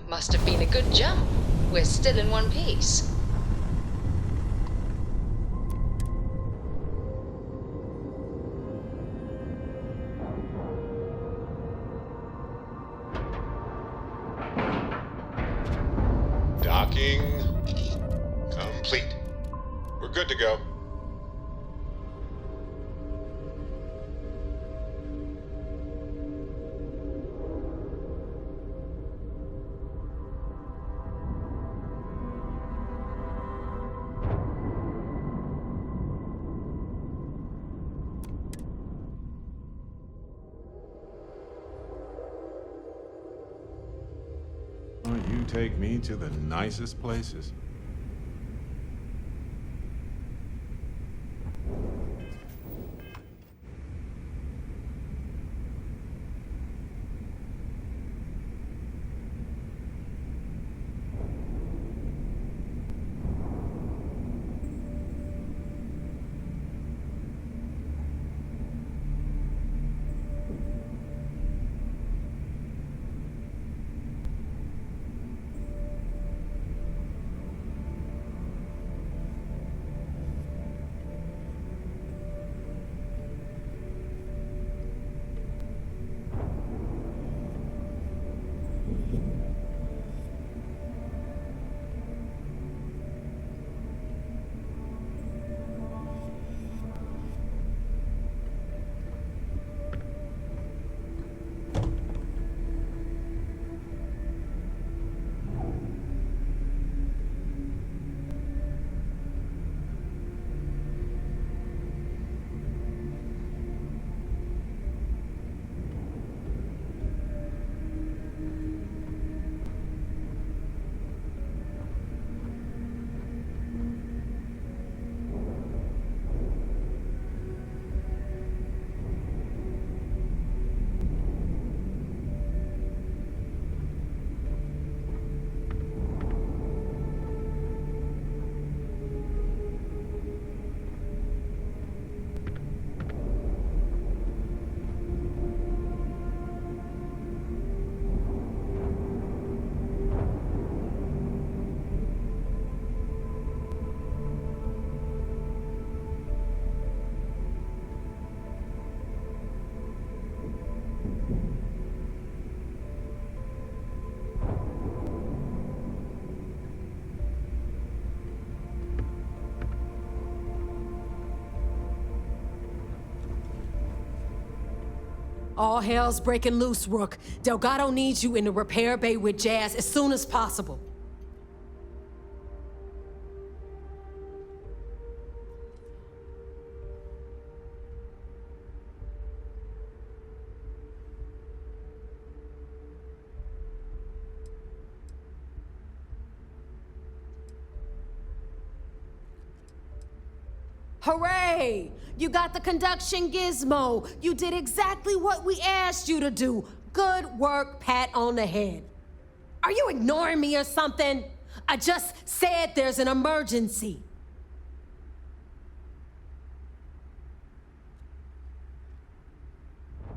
Must have been a good jump. We're still in one piece. Docking complete. We're good to go. You take me to the nicest places. All hell's breaking loose, Rook. Delgado needs you in the repair bay with Jazz as soon as possible. Hooray! You got the conduction gizmo. You did exactly what we asked you to do. Good work, pat on the head. Are you ignoring me or something? I just said there's an emergency.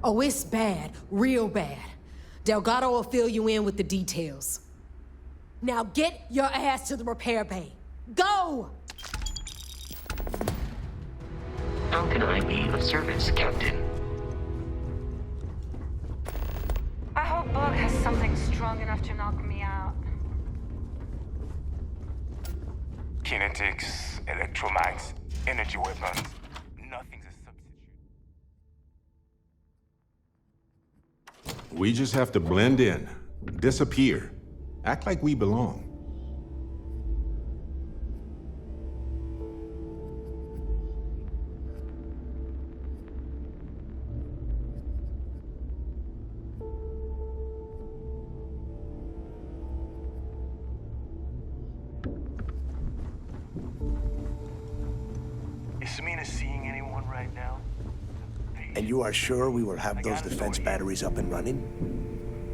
Oh, it's bad, real bad. Delgado will fill you in with the details. Now get your ass to the repair bay. Go! How can I be of service, Captain? I hope Bug has something strong enough to knock me out. Kinetics, electromags, energy weapons. Nothing's a substitute. We just have to blend in, disappear, act like we belong. Is Samina seeing anyone right now? And you are sure we will have those defense batteries up and running?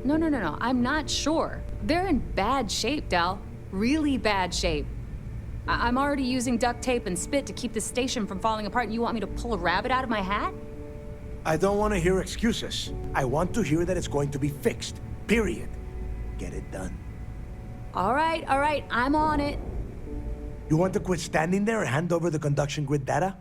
No. I'm not sure. They're in bad shape, Del. Really bad shape. I'm already using duct tape and spit to keep the station from falling apart, and you want me to pull a rabbit out of my hat? I don't want to hear excuses. I want to hear that it's going to be fixed. Period. get it done. All right, I'm on it. You want to quit standing there and hand over the conduction grid data?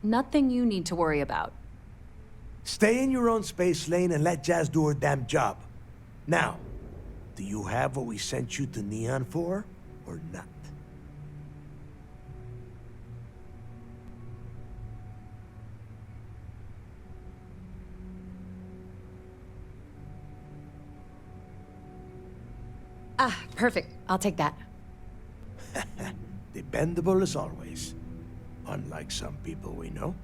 Nothing you need to worry about. Stay in your own space lane and let Jazz do her damn job. Now, do you have what we sent you to Neon for, or not? Ah, perfect. I'll take that. Dependable as always. Unlike some people we know.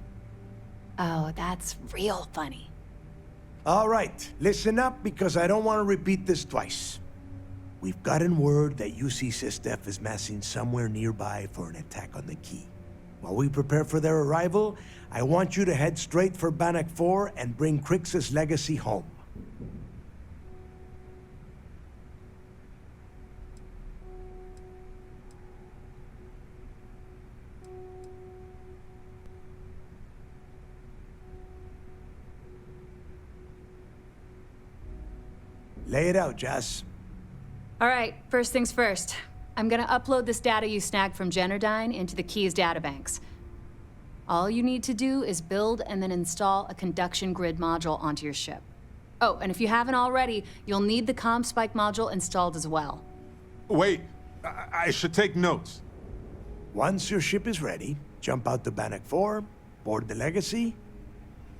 Oh, that's real funny. All right, listen up because I don't want to repeat this twice. We've gotten word that UC Systef is massing somewhere nearby for an attack on the key. While we prepare for their arrival, I want you to head straight for Bannock 4 and bring Crix's legacy home. Lay it out, Jazz. All right, first things first. I'm gonna upload this data you snagged from Generdyne into the Keys databanks. All you need to do is build and then install a conduction grid module onto your ship. Oh, and if you haven't already, you'll need the CommSpike module installed as well. Wait, I should take notes. Once your ship is ready, jump out to Bannock 4, board the Legacy,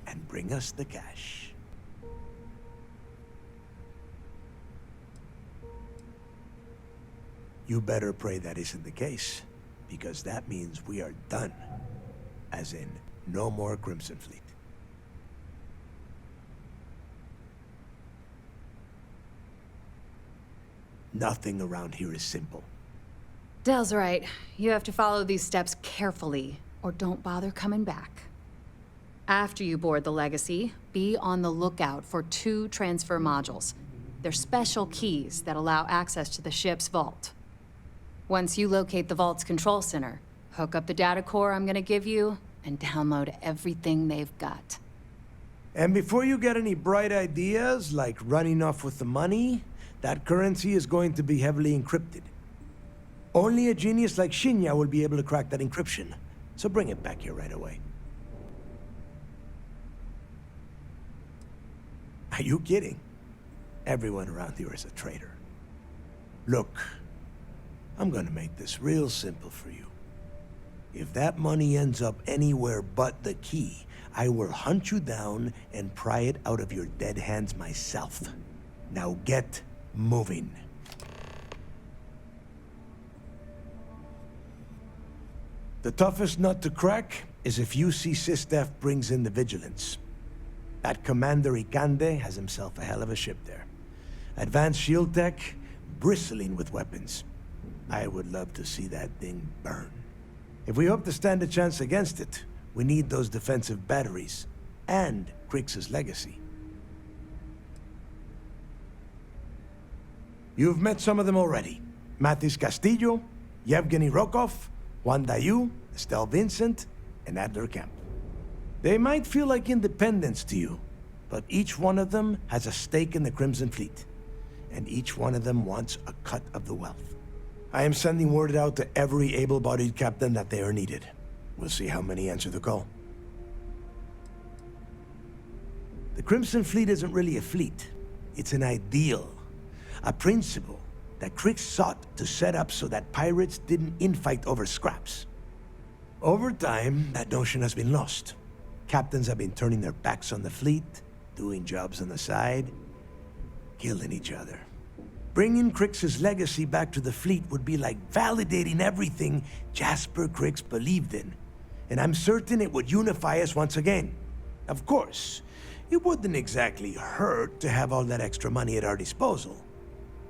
and bring us the cash. You better pray that isn't the case, because that means we are done. As in, no more Crimson Fleet. Nothing around here is simple. Dell's right. You have to follow these steps carefully, or don't bother coming back. After you board the Legacy, be on the lookout for 2 transfer modules. They're special keys that allow access to the ship's vault. Once you locate the vault's control center, hook up the data core I'm gonna give you, and download everything they've got. And before you get any bright ideas, like running off with the money, that currency is going to be heavily encrypted. Only a genius like Shinya will be able to crack that encryption, so bring it back here right away. Are you kidding? Everyone around here is a traitor. Look, I'm gonna make this real simple for you. If that money ends up anywhere but the key, I will hunt you down and pry it out of your dead hands myself. Now get moving. The toughest nut to crack is if UC Systef brings in the Vigilance. That Commander Ikande has himself a hell of a ship there. Advanced shield tech, bristling with weapons. I would love to see that thing burn. If we hope to stand a chance against it, we need those defensive batteries and Crix's legacy. You've met some of them already. Matis Castillo, Yevgeny Rokov, Juan Dayu, Estelle Vincent, and Adler Kemp. They might feel like independents to you, but each one of them has a stake in the Crimson Fleet, and each one of them wants a cut of the wealth. I am sending word out to every able-bodied captain that they are needed. We'll see how many answer the call. The Crimson Fleet isn't really a fleet. It's an ideal. A principle that Crix sought to set up so that pirates didn't infight over scraps. Over time, that notion has been lost. Captains have been turning their backs on the fleet, doing jobs on the side, killing each other. Bringing Crix's legacy back to the fleet would be like validating everything Jasper Crix believed in. And I'm certain it would unify us once again. Of course, it wouldn't exactly hurt to have all that extra money at our disposal.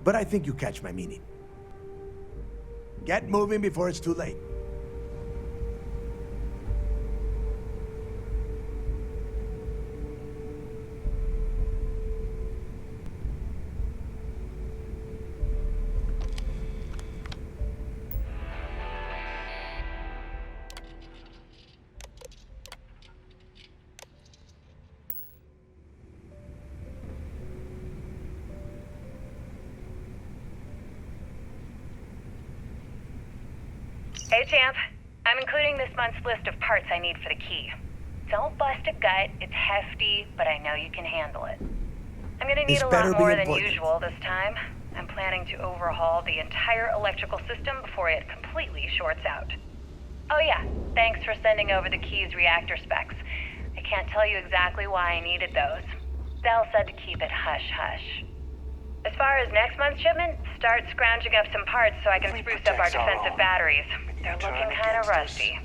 But I think you catch my meaning. Get moving before it's too late. Hey, champ. I'm including this month's list of parts I need for the key. Don't bust a gut. It's hefty, but I know you can handle it. I'm gonna need This a better lot be more than important. usual this time. I'm planning to overhaul the entire electrical system before it completely shorts out. Oh yeah, thanks for sending over the key's reactor specs. I can't tell you exactly why I needed those. Dell said to keep it hush-hush. As far as next month's shipment, start scrounging up some parts so I can spruce up our defensive batteries. They're looking kind of rusty.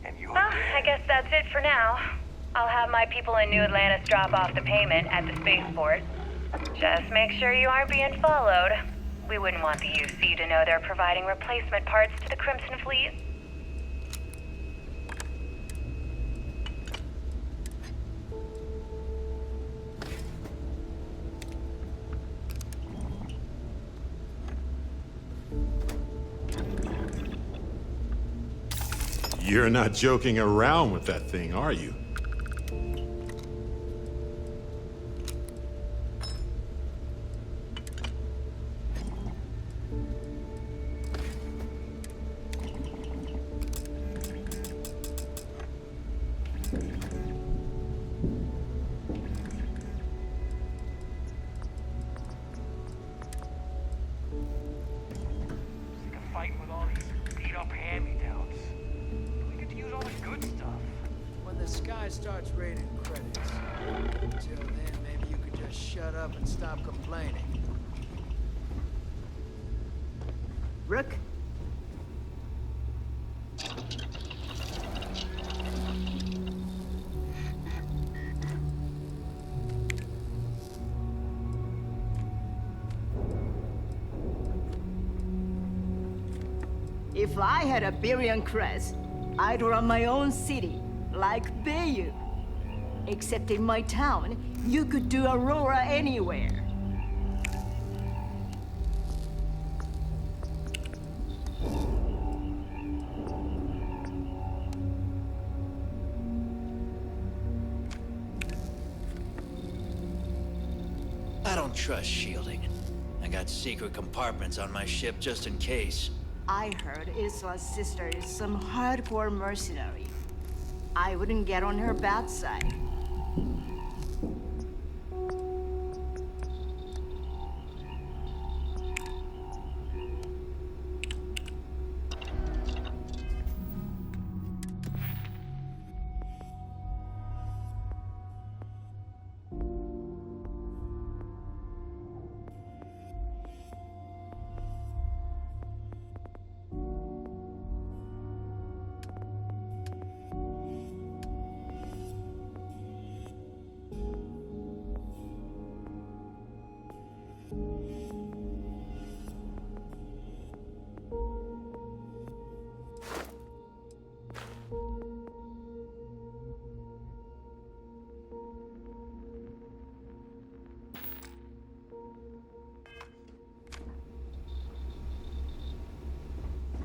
And you're Well, I guess that's it for now. I'll have my people in New Atlantis drop off the payment at the spaceport. Just make sure you aren't being followed. We wouldn't want the UC to know they're providing replacement parts to the Crimson Fleet. You're not joking around with that thing, are you? sick of fighting with all these beat-up hand-me-downs. We get to use all the good stuff. When the sky starts rating credits. Until then, maybe you could just shut up and stop complaining. Rook? If I had a Birion crest, I'd run my own city, like Bayou. Except in my town, you could do Aurora anywhere. I don't trust shielding. I got secret compartments on my ship just in case. I heard Isla's sister is some hardcore mercenary. I wouldn't get on her bad side.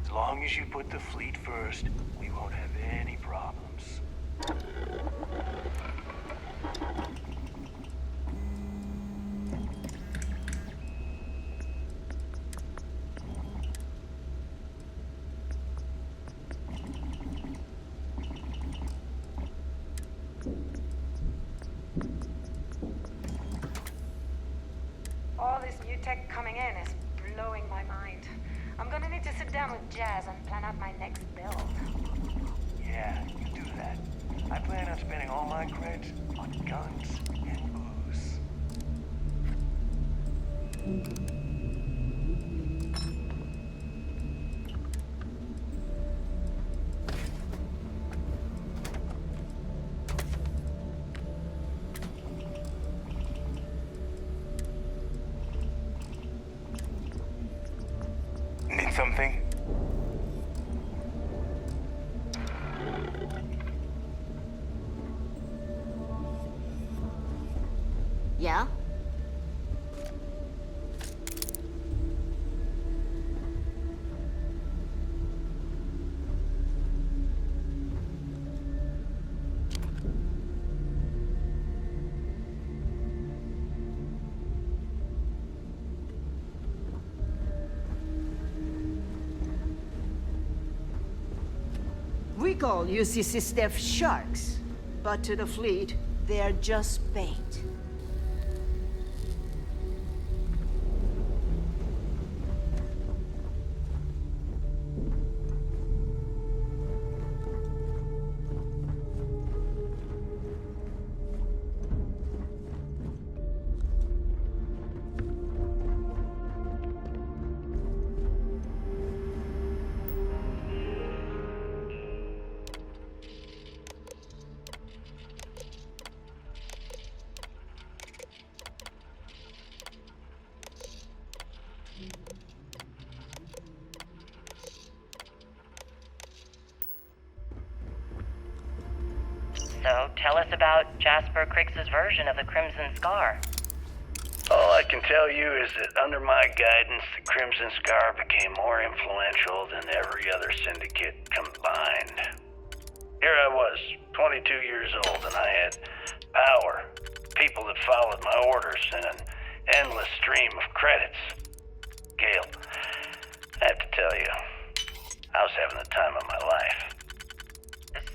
As long as you put the fleet first, we won't have any problems. All this new tech coming in is blowing my mind. I'm gonna need to sit down with Jazz and plan out my next build. Yeah, you do that. I plan on spending all my creds on guns and booze. Need something? Yeah? typical UCC staff sharks. But to the fleet, they're just bait. So, tell us about Jasper Cricks's version of the Crimson Scar. All I can tell you is that under my guidance, the Crimson Scar became more influential than every other syndicate combined. Here I was, 22 years old, and I had power, people that followed my orders, and an endless stream of credits. Gale, I have to tell you, I was having the time of my life.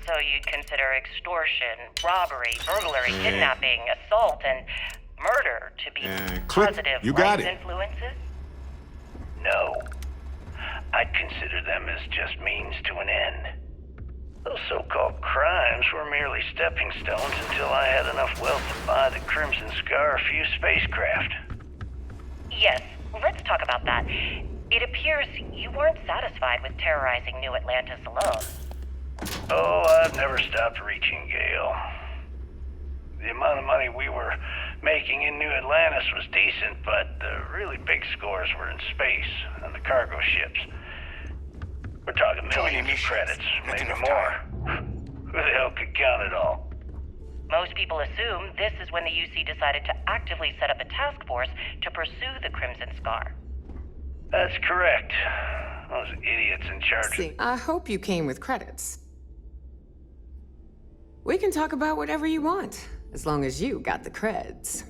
So you'd consider extortion, robbery, burglary, kidnapping, assault, and murder to be click. positive You got life it. influences? No. I'd consider them as just means to an end. Those so-called crimes were merely stepping stones until I had enough wealth to buy the Crimson Scar a few spacecraft. Yes, let's talk about that. It appears you weren't satisfied with terrorizing New Atlantis alone. Oh, I've never stopped reaching, Gale. The amount of money we were making in New Atlantis was decent, but the really big scores were in space and the cargo ships. We're talking millions of credits, maybe more. Who the hell could count it all? Most people assume this is when the UC decided to actively set up a task force to pursue the Crimson Scar. That's correct. Those idiots in charge. See, I hope you came with credits. We can talk about whatever you want, as long as you got the creds.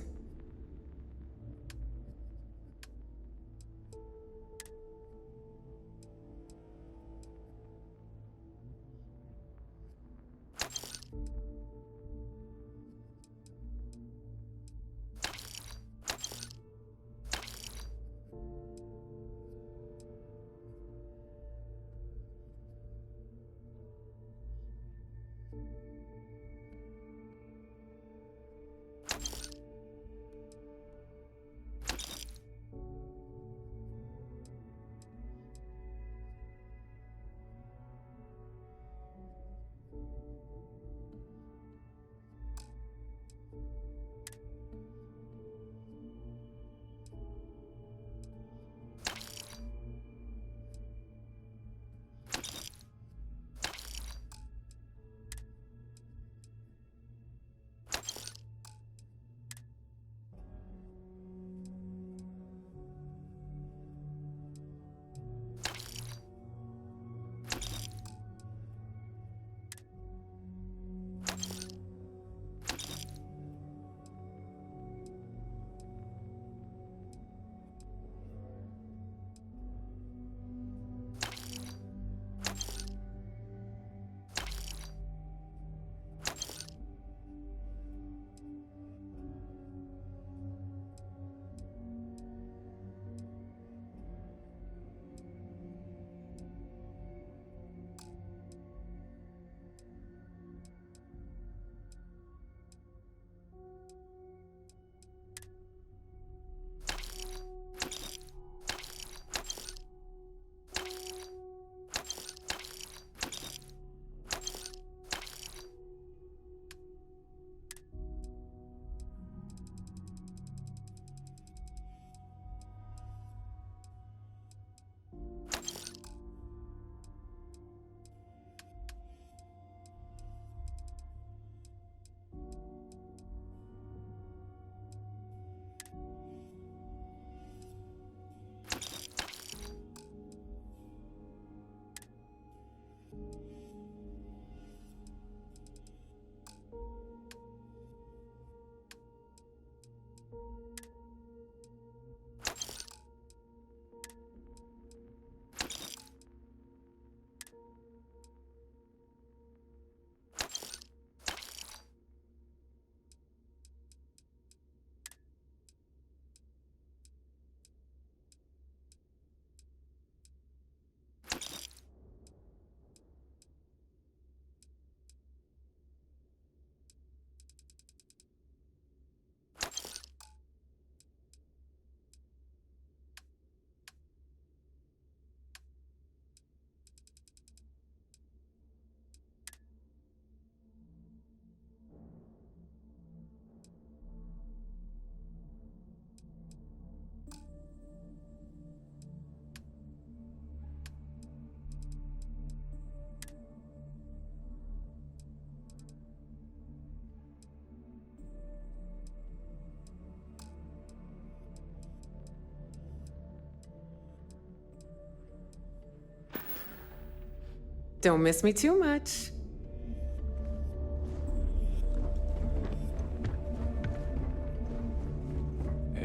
Don't miss me too much.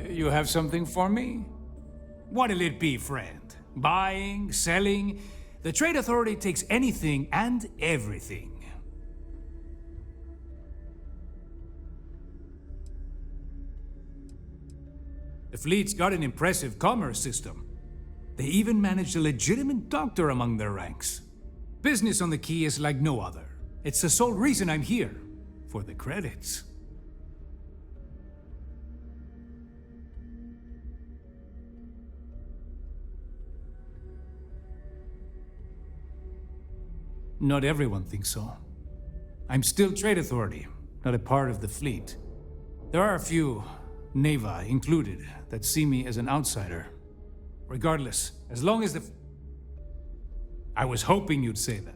You have something for me? What'll it be, friend? Buying? Selling? The Trade Authority takes anything and everything. The fleet's got an impressive commerce system. They even managed a legitimate doctor among their ranks. Business on the Key is like no other. It's the sole reason I'm here. For the credits. Not everyone thinks so. I'm still Trade Authority, not a part of the fleet. There are a few, Neva included, that see me as an outsider. Regardless, as long as I was hoping you'd say that.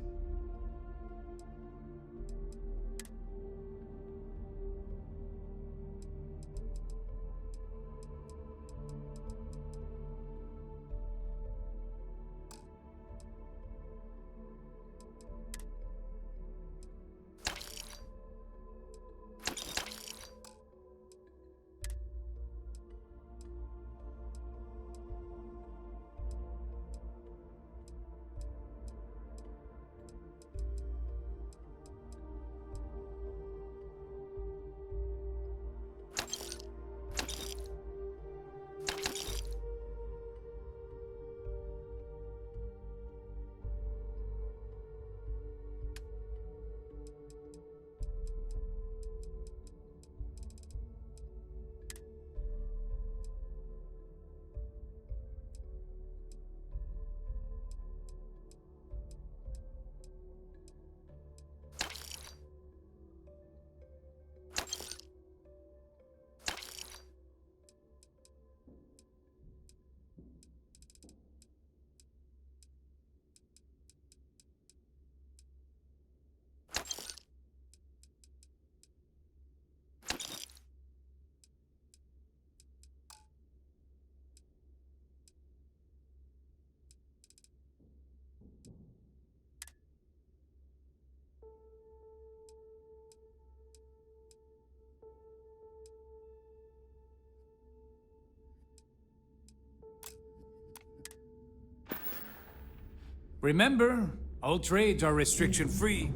Remember, all trades are restriction-free.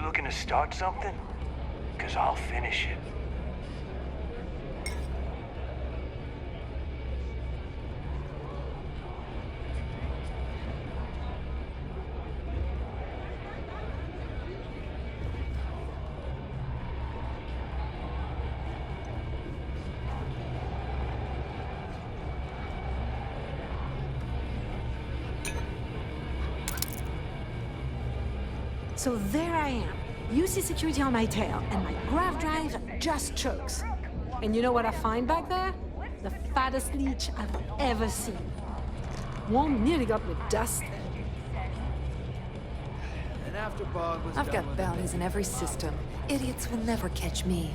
Looking to start something? 'Cause I'll finish it. So there I am. UC security on my tail, and my grav drive just chokes. And you know what I find back there? The fattest leech I've ever seen. One nearly got me dusted. And after Bog was I've done got with bounties in every system. Idiots will never catch me.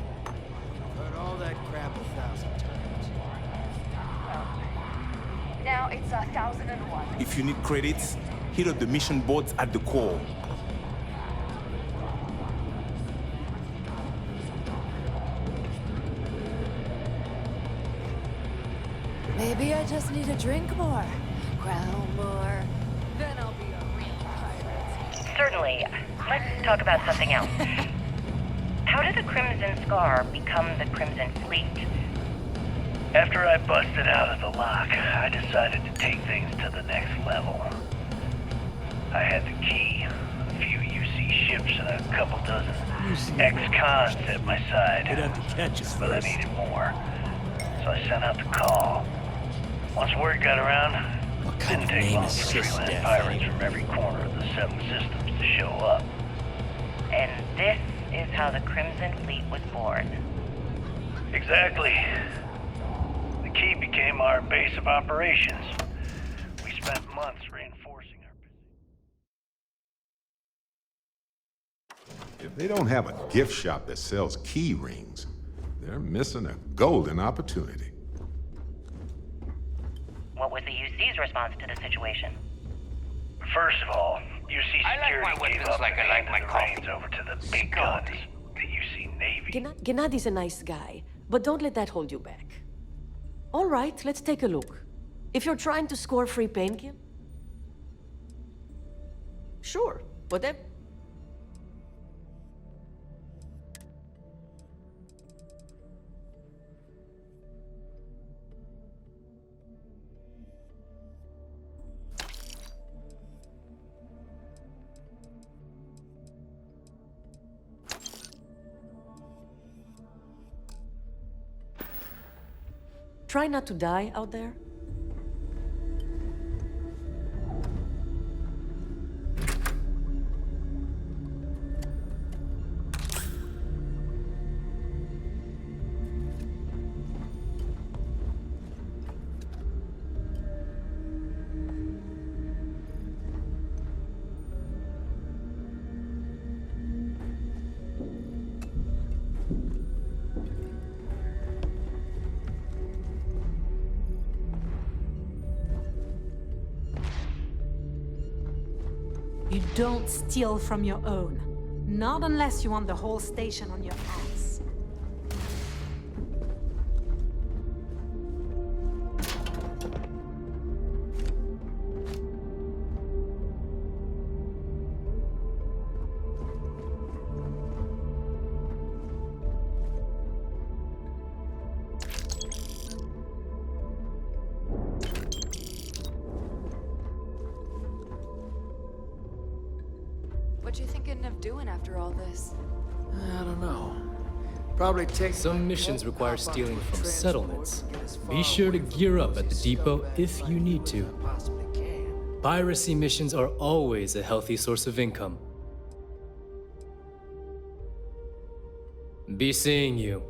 heard all that crap 1,000 times. Now it's 1,001. If you need credits, hit up the mission boards at the core. Maybe I just need to drink more, growl more, then I'll be a real pirate. Certainly. Let's talk about something else. How did the Crimson Scar become the Crimson Fleet? After I busted out of the lock, I decided to take things to the next level. I had the key, a few UC ships, and a couple dozen ex-cons at my side. They'd have to catch us But I first. needed more. So I sent out the call. Once word got around, What it kind didn't of take name long is for Sis freelance Death? pirates from every corner of the 7 systems to show up. And this is how the Crimson Fleet was born. Exactly. The key became our base of operations. We spent months reinforcing our If they don't have a gift shop that sells key rings, they're missing a golden opportunity. What was the UC's response to the situation? First of all, UC I like my Security gave weapons up like I and like handed my the coffee. reins over to the big guns, the UC Navy. Gennadi's a nice guy, but don't let that hold you back. All right, let's take a look. If you're trying to score free painkiller... Sure, whatever. Try not to die out there. You don't steal from your own. Not unless you want the whole station on your ass. What you thinking of doing after all this? I don't know. Probably take Some missions require stealing from settlements. Be sure to gear up at the depot if you need to. Piracy missions are always a healthy source of income. Be seeing you.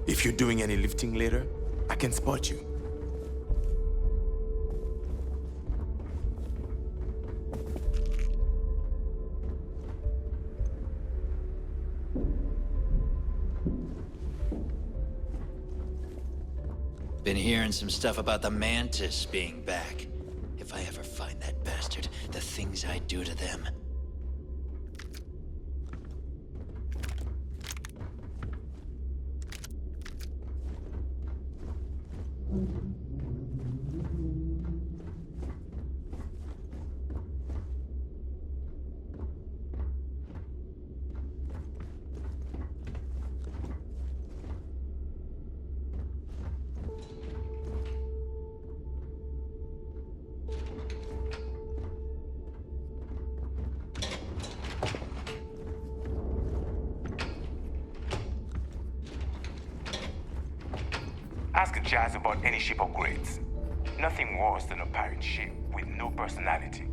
If you're doing any lifting later, I can spot you. Been hearing some stuff about the Mantis being back. If I ever find that bastard, the things I do to them. Ask Jazz about any ship upgrades. Nothing worse than a pirate ship with no personality.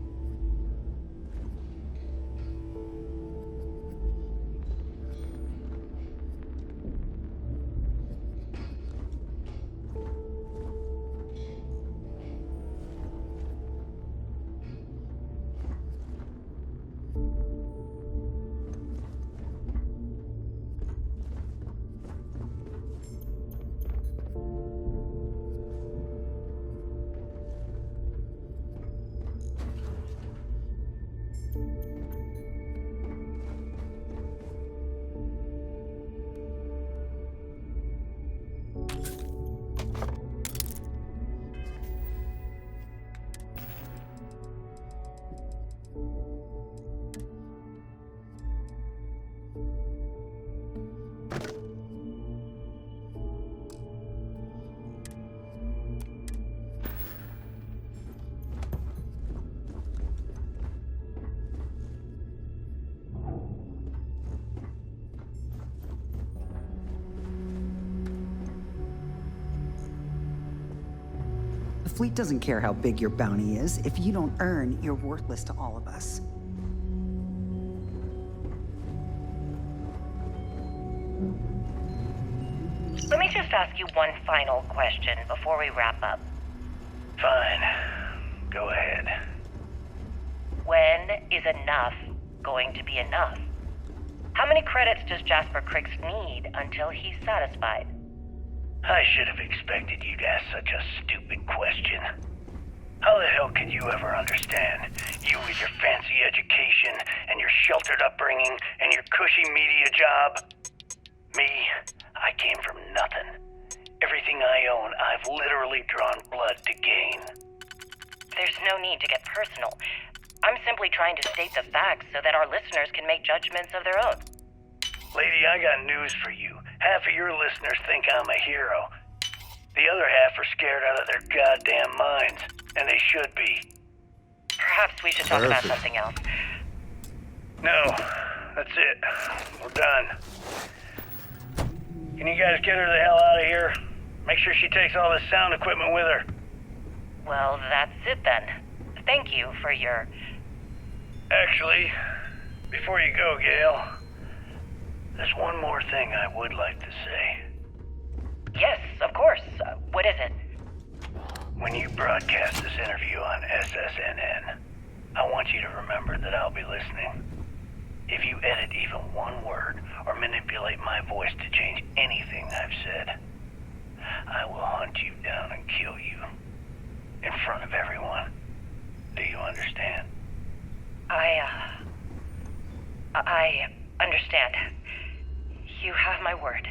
fleet doesn't care how big your bounty is. If you don't earn, you're worthless to all of us. Let me just ask you one final question before we wrap up. Fine. Go ahead. When is enough going to be enough? How many credits does Jasper Cricks need until he's satisfied? I should have expected you to ask such a stupid question. How the hell could you ever understand? You with your fancy education and your sheltered upbringing and your cushy media job. Me, I came from nothing. Everything I own, I've literally drawn blood to gain. There's no need to get personal. I'm simply trying to state the facts so that our listeners can make judgments of their own. Lady, I got news for you. Half of your listeners think I'm a hero. The other half are scared out of their goddamn minds, and they should be. Perhaps we should talk about something else. No, that's it. We're done. Can you guys get her the hell out of here? Make sure she takes all this sound equipment with her. Well, that's it then. Thank you for your... Actually, before you go, Gail, there's one more thing I would like to say. Yes, of course. What is it? When you broadcast this interview on SSNN, I want you to remember that I'll be listening. If you edit even one word or manipulate my voice to change anything I've said, I will hunt you down and kill you in front of everyone. Do you understand? I understand. You have my word.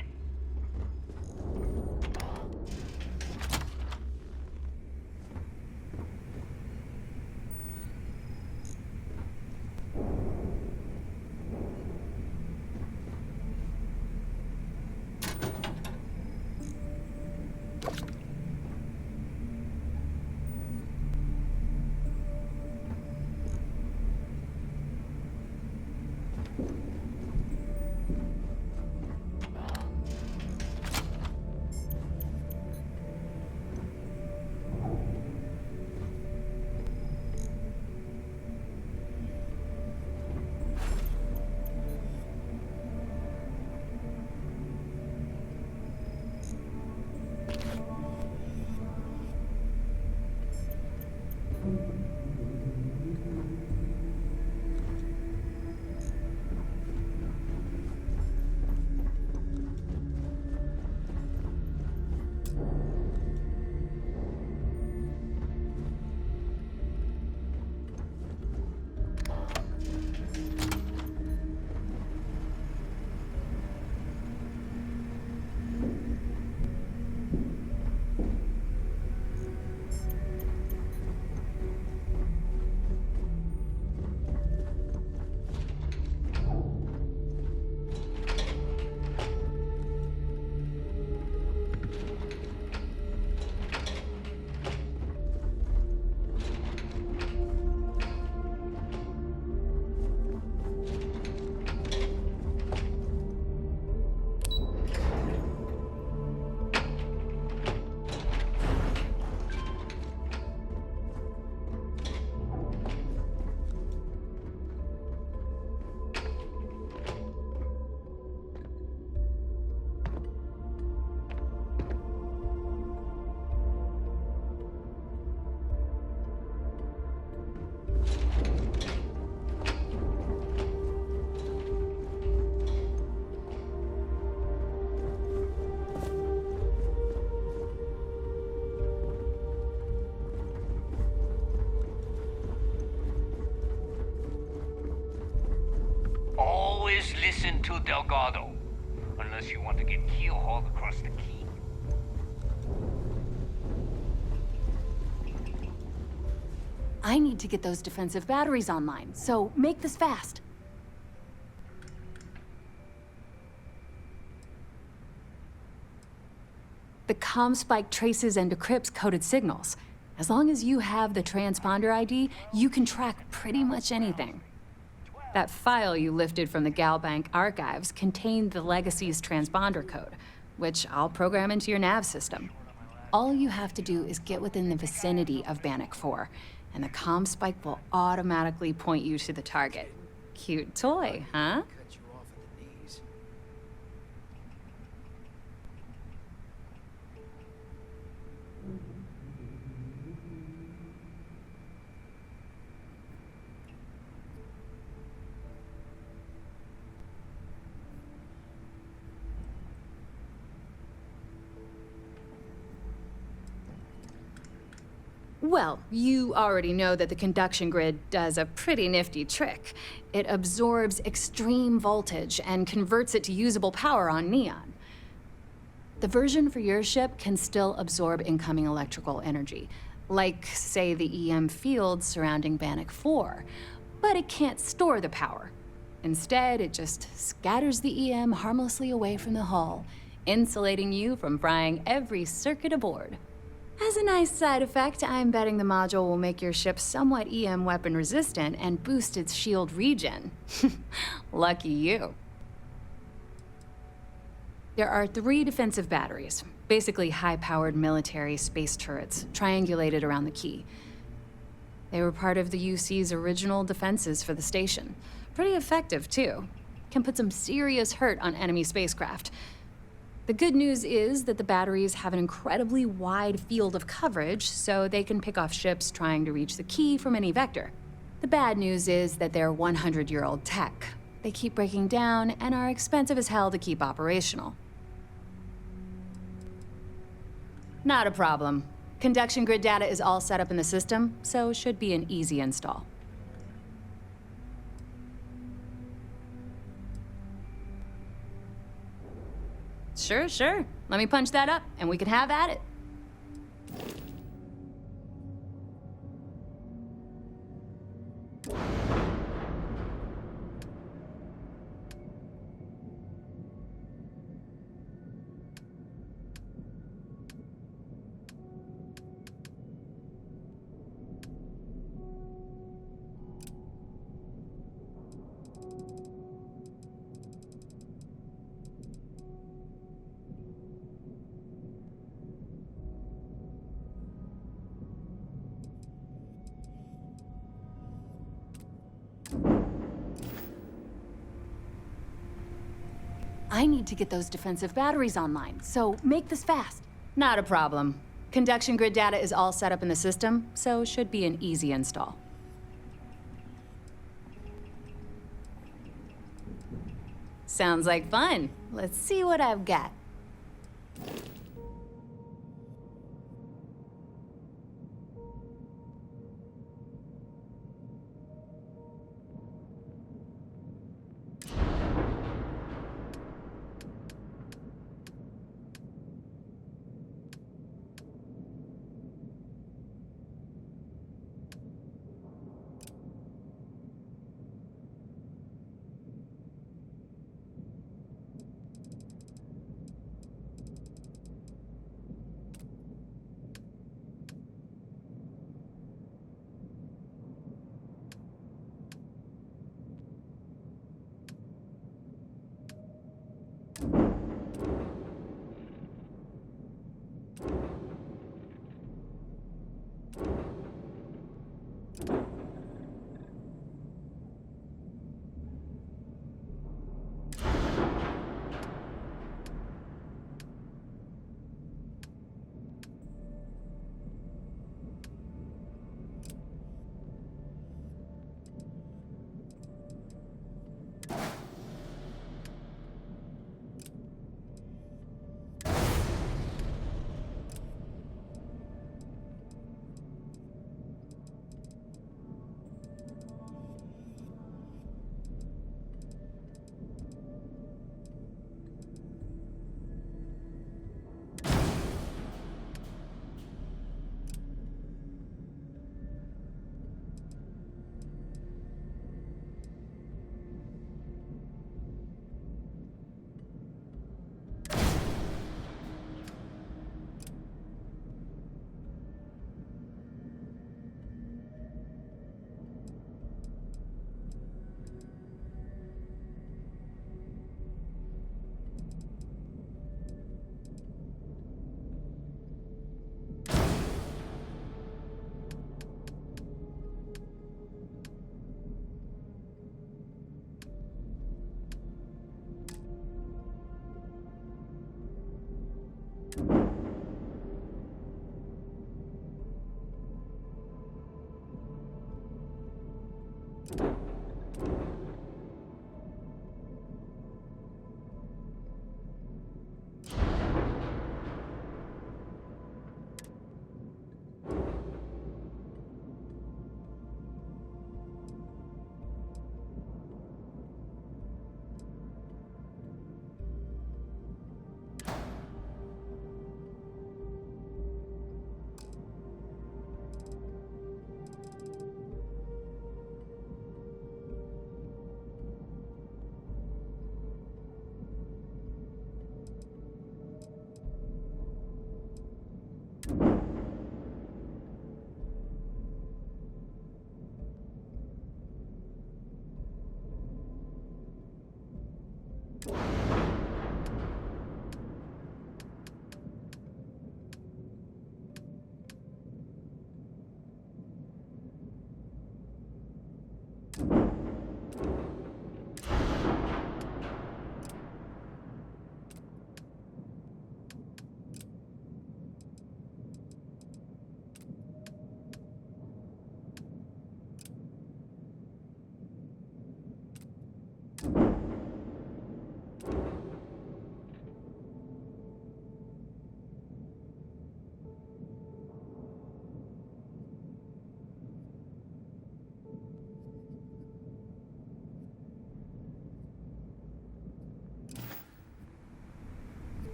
Always listen to Delgado, unless you want to get keel-hauled across the key. I need to get those defensive batteries online, so make this fast. The ComSpike traces and decrypts coded signals. As long as you have the transponder ID, you can track pretty much anything. That file you lifted from the GalBank archives contained the Legacy's transponder code, which I'll program into your nav system. All you have to do is get within the vicinity of Bannock 4, and the comm spike will automatically point you to the target. Cute toy, huh? Well, you already know that the conduction grid does a pretty nifty trick. It absorbs extreme voltage and converts it to usable power on Neon. The version for your ship can still absorb incoming electrical energy, like, say, the EM field surrounding Bannock 4, but it can't store the power. Instead, it just scatters the EM harmlessly away from the hull, insulating you from frying every circuit aboard. As a nice side effect, I'm betting the module will make your ship somewhat EM weapon resistant and boost its shield regen. Lucky you. There are 3 defensive batteries, basically high-powered military space turrets, triangulated around the key. They were part of the UC's original defenses for the station. Pretty effective, too. Can put some serious hurt on enemy spacecraft. The good news is that the batteries have an incredibly wide field of coverage, so they can pick off ships trying to reach the key from any vector. The bad news is that they're 100-year-old tech. They keep breaking down and are expensive as hell to keep operational. Not a problem. Conduction grid data is all set up in the system, so should be an easy install. Sure. Let me punch that up, and we can have at it. I need to get those defensive batteries online, so make this fast. Not a problem. Conduction grid data is all set up in the system, so should be an easy install. Sounds like fun. Let's see what I've got.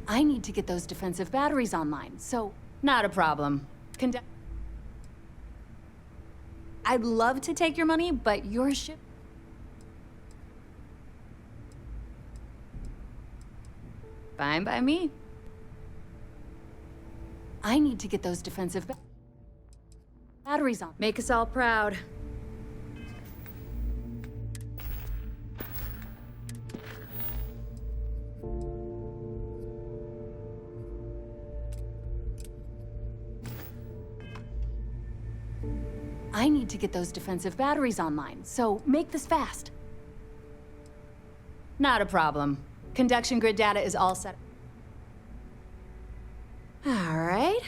I need to get those defensive batteries online, so not a problem. I'd love to take your money, but your ship... Fine by me. I need to get those defensive batteries on. Make us all proud. I need to get those defensive batteries online, so make this fast. Not a problem. Conduction grid data is all set. All right.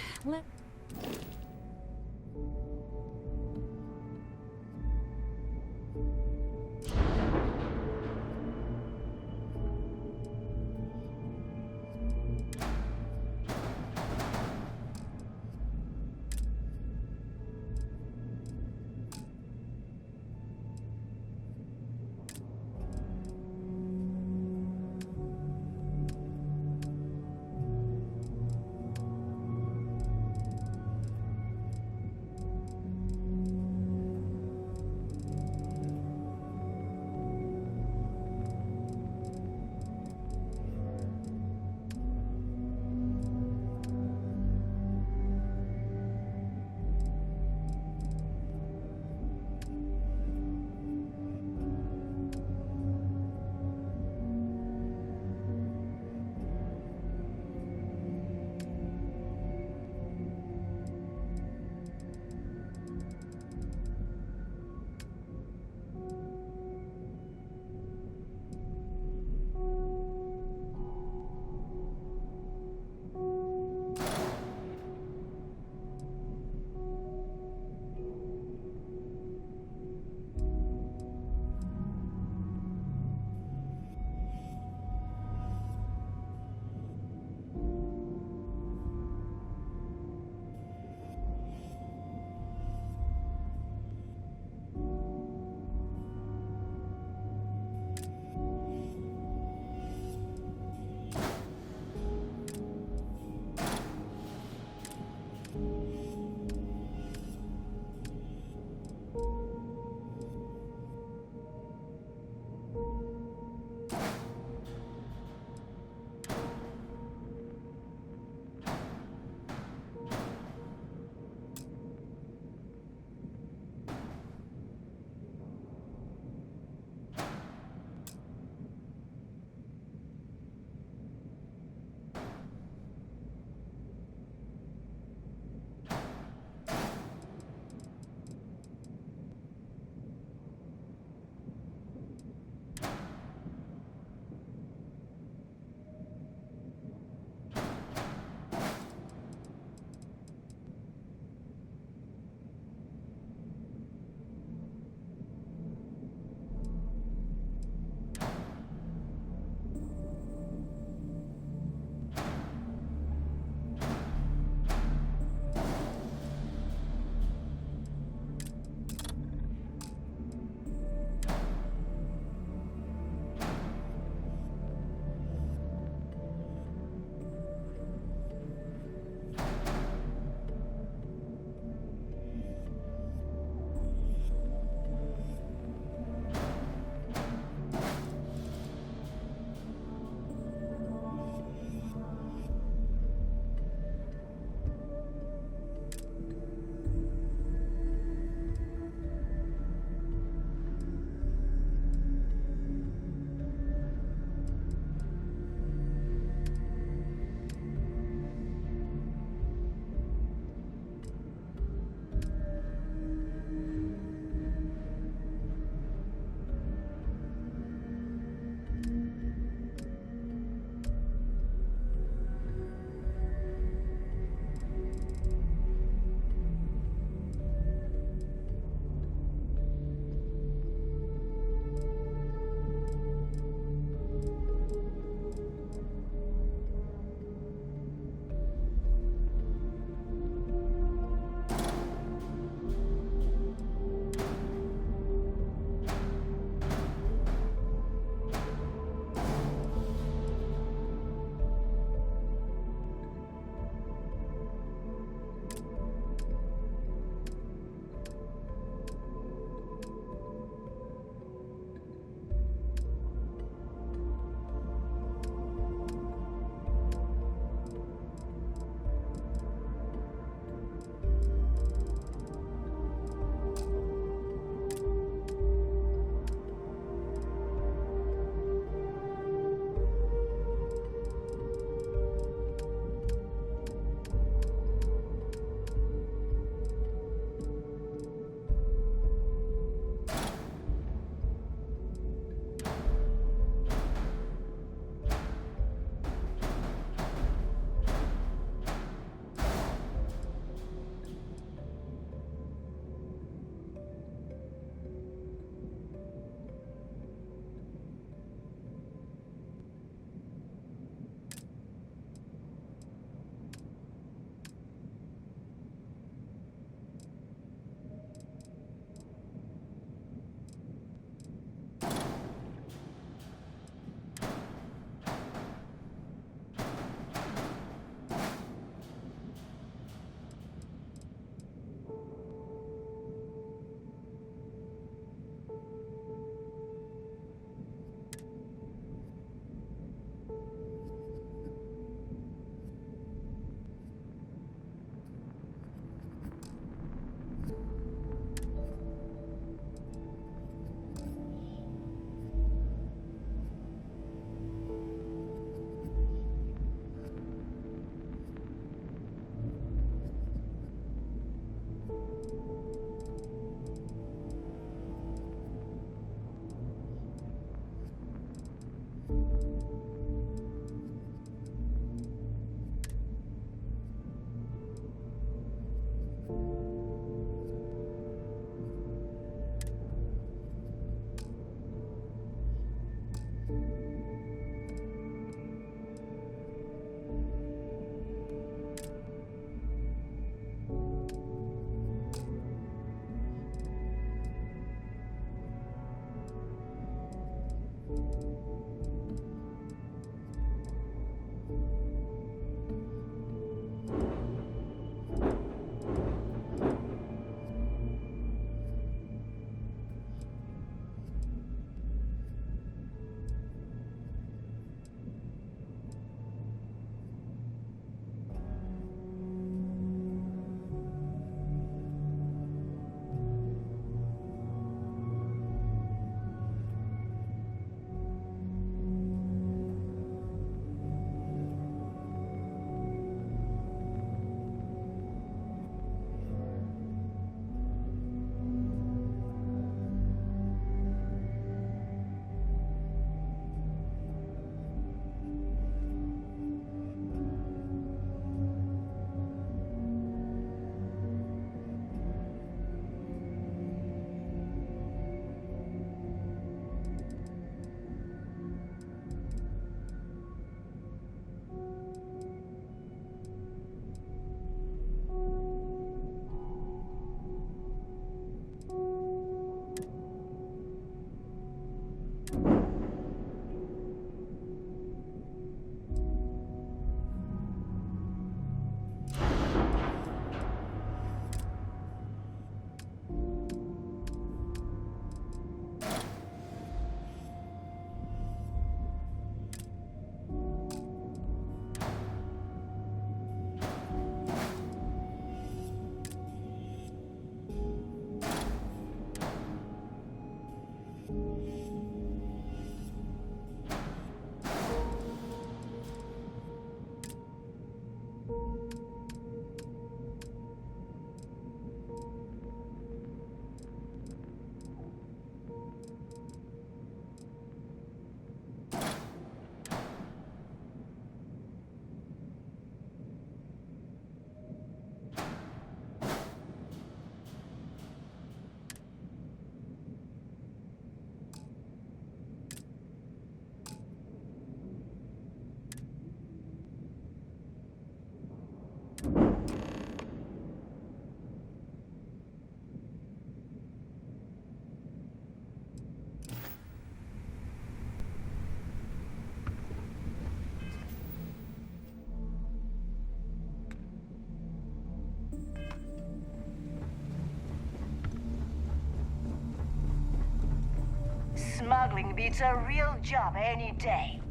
Smuggling beats a real job any day.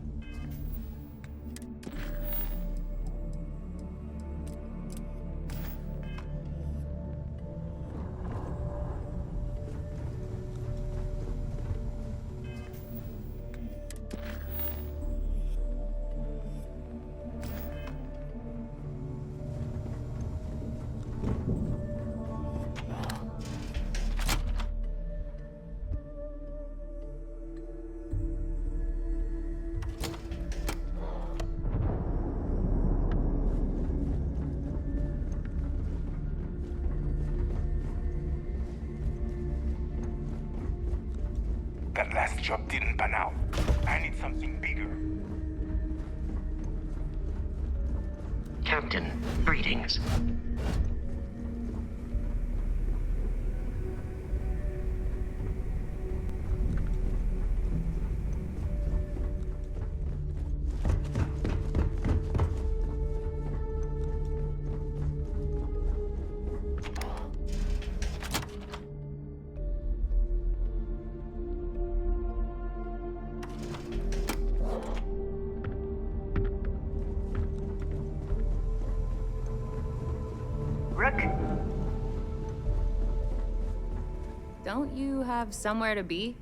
That last job didn't pan out. I need something bigger. Captain, greetings. Don't you have somewhere to be?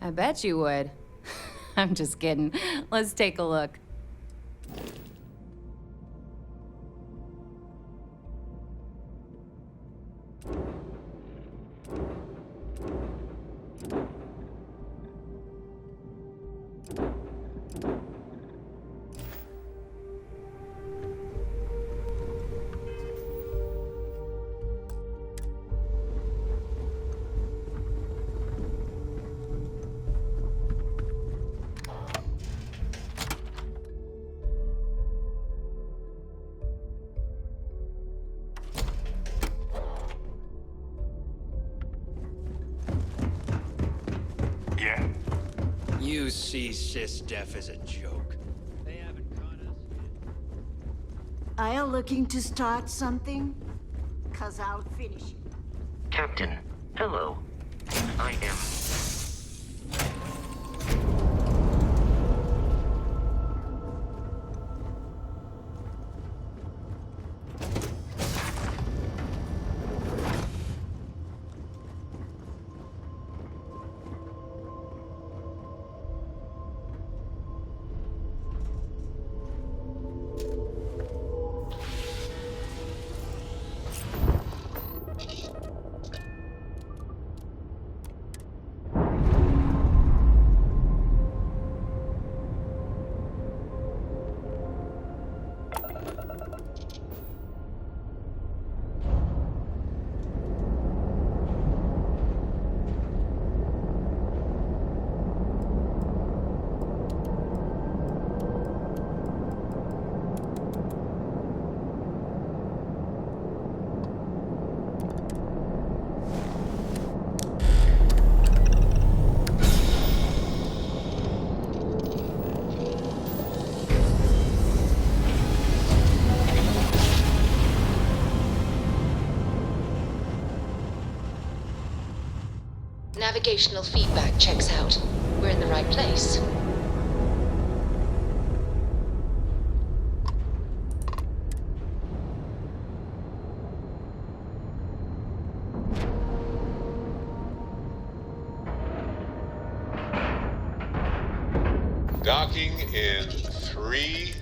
I bet you would. I'm just kidding. Let's take a look. You see SysDef as a joke. Are you looking to start something? 'Cause I'll finish it. Captain, hello. I am... Navigational feedback checks out. We're in the right place. Docking in 3,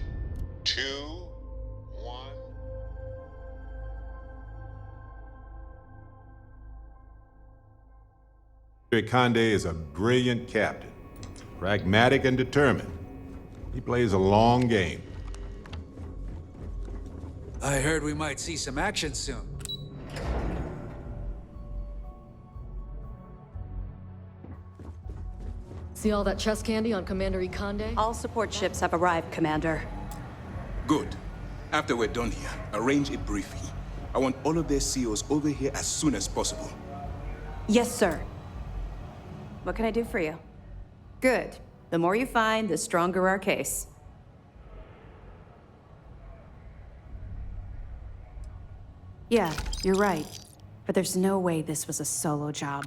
2, 1. Conde is a brilliant captain, pragmatic and determined. He plays a long game. I heard we might see some action soon. See all that chest candy on Commander Ikande? All support ships have arrived, Commander. Good. After we're done here, arrange a briefing. I want all of their CEOs over here as soon as possible. Yes, sir. What can I do for you? Good. The more you find, the stronger our case. Yeah, you're right. But there's no way this was a solo job.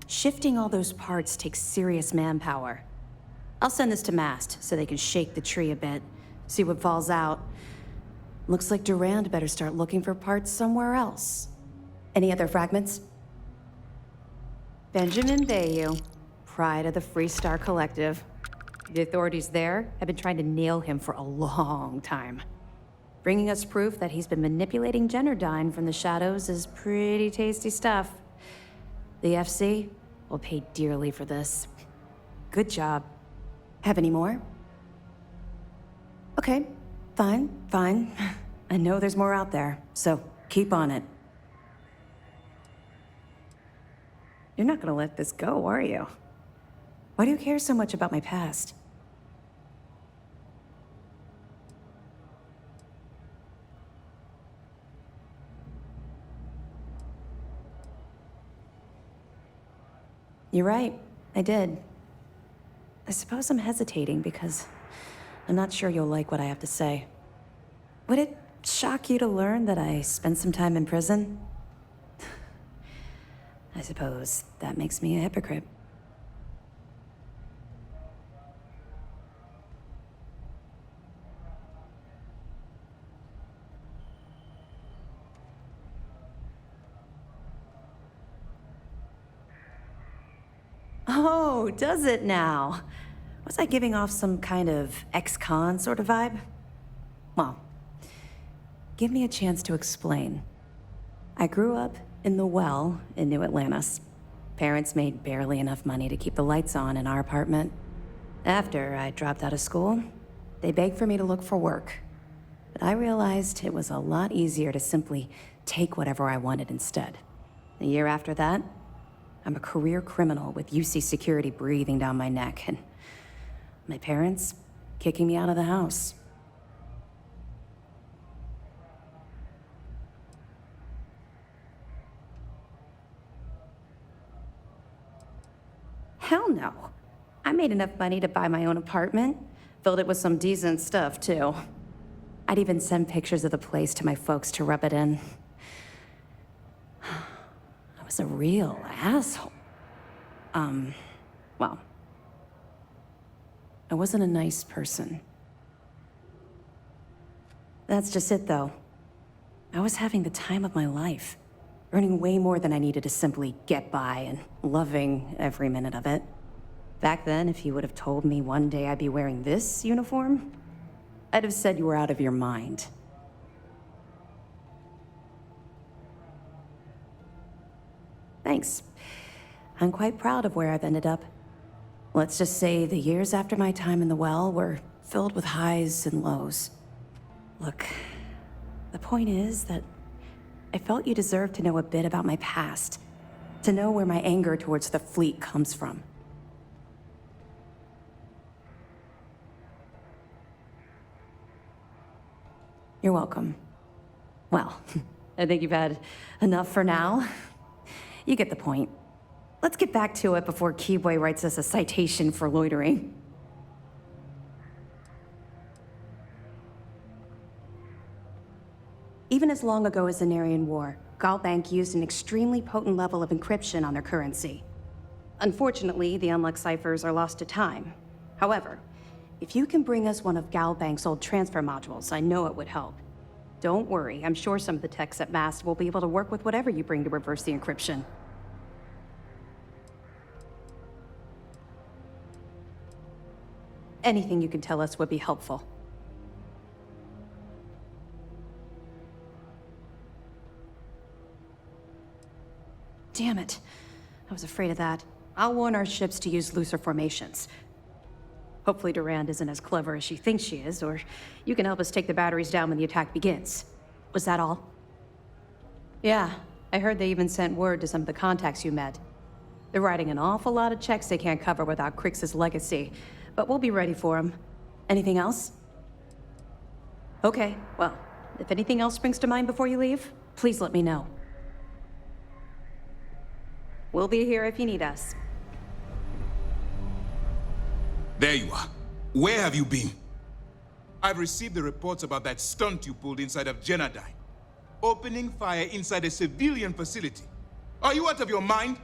Shifting all those parts takes serious manpower. I'll send this to Mast so they can shake the tree a bit, see what falls out. Looks like Durand better start looking for parts somewhere else. Any other fragments? Benjamin Bayou, pride of the Freestar Collective. The authorities there have been trying to nail him for a long time. Bringing us proof that he's been manipulating Generdyne from the shadows is pretty tasty stuff. The FC will pay dearly for this. Good job. Have any more? Okay, fine. I know there's more out there, so keep on it. You're not gonna let this go, are you? Why do you care so much about my past? You're right, I did. I suppose I'm hesitating because I'm not sure you'll like what I have to say. Would it shock you to learn that I spent some time in prison? I suppose that makes me a hypocrite. Oh, does it now? Was I giving off some kind of ex-con sort of vibe? Well, give me a chance to explain. I grew up in the Well in New Atlantis. Parents made barely enough money to keep the lights on in our apartment. After I dropped out of school, they begged for me to look for work. But I realized it was a lot easier to simply take whatever I wanted instead. A year after that, I'm a career criminal with UC security breathing down my neck, and my parents kicking me out of the house. Hell no. I made enough money to buy my own apartment. Filled it with some decent stuff, too. I'd even send pictures of the place to my folks to rub it in. I was a real asshole. Well, I wasn't a nice person. That's just it, though. I was having the time of my life, earning way more than I needed to simply get by and loving every minute of it. Back then, if you would have told me one day I'd be wearing this uniform, I'd have said you were out of your mind. Thanks. I'm quite proud of where I've ended up. Let's just say the years after my time in the well were filled with highs and lows. Look, the point is that I felt you deserved to know a bit about my past, to know where my anger towards the fleet comes from. You're welcome. Well, I think you've had enough for now. You get the point. Let's get back to it before Keyboy writes us a citation for loitering. Even as long ago as the Narian War, Galbank used an extremely potent level of encryption on their currency. Unfortunately, the Unluck ciphers are lost to time. However, if you can bring us one of Galbank's old transfer modules, I know it would help. Don't worry, I'm sure some of the techs at MAST will be able to work with whatever you bring to reverse the encryption. Anything you can tell us would be helpful. Damn it. I was afraid of that. I'll warn our ships to use looser formations. Hopefully Durand isn't as clever as she thinks she is, or you can help us take the batteries down when the attack begins. Was that all? Yeah, I heard they even sent word to some of the contacts you met. They're writing an awful lot of checks they can't cover without Crix's legacy, but we'll be ready for them. Anything else? Okay, well, if anything else springs to mind before you leave, please let me know. We'll be here if you need us. There you are. Where have you been? I've received the reports about that stunt you pulled inside of Genodyne. Opening fire inside a civilian facility. Are you out of your mind?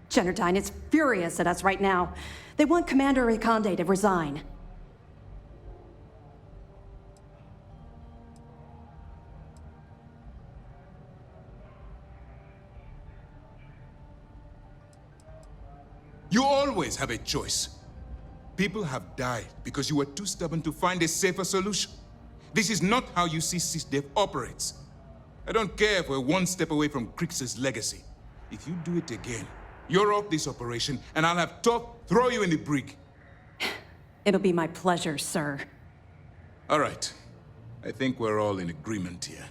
Genodyne is furious at us right now. They want Commander Riconde to resign. You always have a choice. People have died because you were too stubborn to find a safer solution. This is not how UC-SysDef operates. I don't care if we're one step away from Crix's legacy. If you do it again, you're off this operation, and I'll have Top throw you in the brig. It'll be my pleasure, sir. All right. I think we're all in agreement here.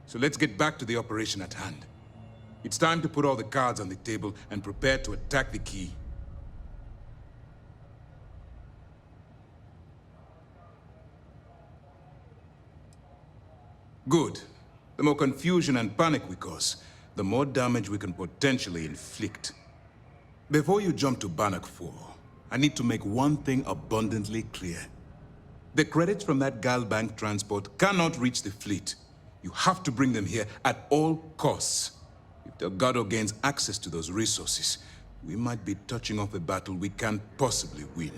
So let's get back to the operation at hand. It's time to put all the cards on the table and prepare to attack the key. Good. The more confusion and panic we cause, the more damage we can potentially inflict. Before you jump to Bannock 4, I need to make one thing abundantly clear. The credits from that Galbank transport cannot reach the fleet. You have to bring them here at all costs. If Delgado gains access to those resources, we might be touching off a battle we can't possibly win.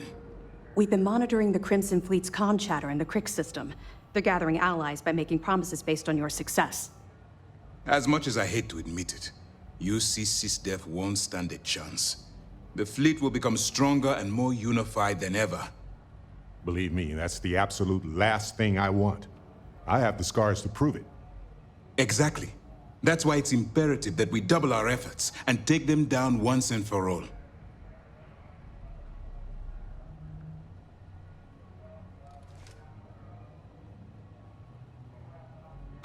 We've been monitoring the Crimson Fleet's comm chatter in the Crix system. They're gathering allies by making promises based on your success. As much as I hate to admit it, UC-SysDef won't stand a chance. The fleet will become stronger and more unified than ever. Believe me, that's the absolute last thing I want. I have the scars to prove it. Exactly. That's why it's imperative that we double our efforts and take them down once and for all.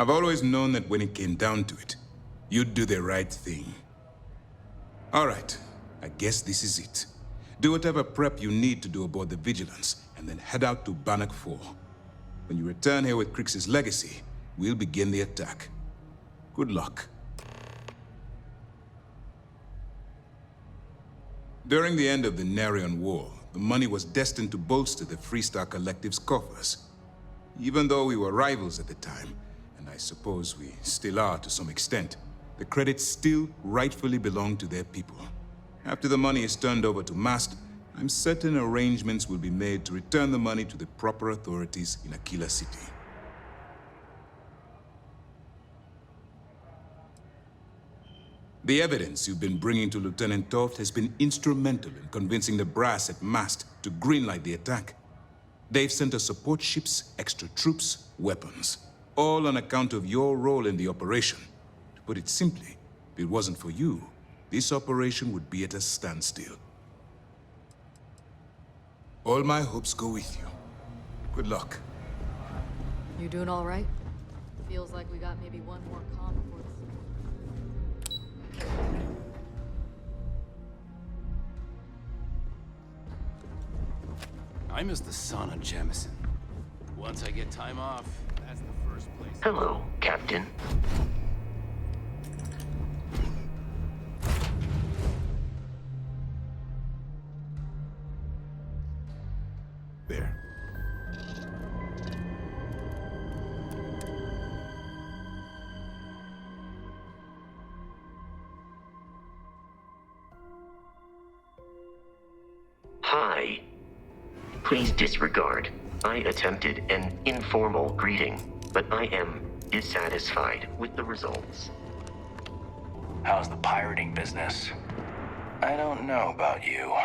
I've always known that when it came down to it, you'd do the right thing. All right, I guess this is it. Do whatever prep you need to do aboard the Vigilance, and then head out to Bannock 4. When you return here with Crix's legacy, we'll begin the attack. Good luck. During the end of the Narian War, the money was destined to bolster the Freestar Collective's coffers. Even though we were rivals at the time, and I suppose we still are to some extent, the credits still rightfully belong to their people. After the money is turned over to MAST, I'm certain arrangements will be made to return the money to the proper authorities in Aquila City. The evidence you've been bringing to Lieutenant Toft has been instrumental in convincing the brass at MAST to greenlight the attack. They've sent us support ships, extra troops, weapons, all on account of your role in the operation. To put it simply, if it wasn't for you, this operation would be at a standstill. All my hopes go with you. Good luck. You doing all right? Feels like we got maybe one more comm before this. I miss the sun on Jemison. Once I get time off, that's the first place. Hello, Captain. There. Hi. Please disregard. I attempted an informal greeting, but I am dissatisfied with the results. How's the pirating business? I don't know about you.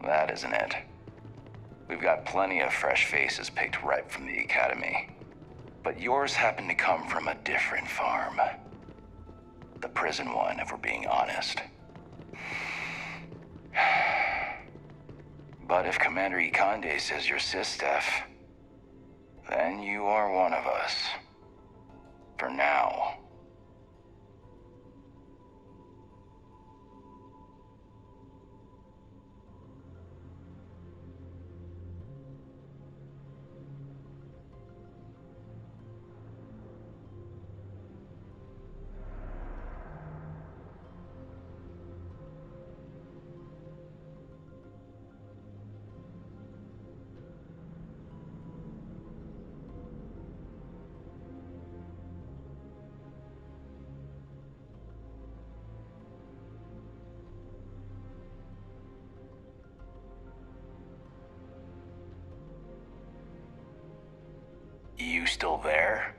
That isn't it. We've got plenty of fresh faces picked right from the Academy. But yours happen to come from a different farm. The prison one, if we're being honest. But if Commander Ikande says you're SysDef, then you are one of us. For now. You still there?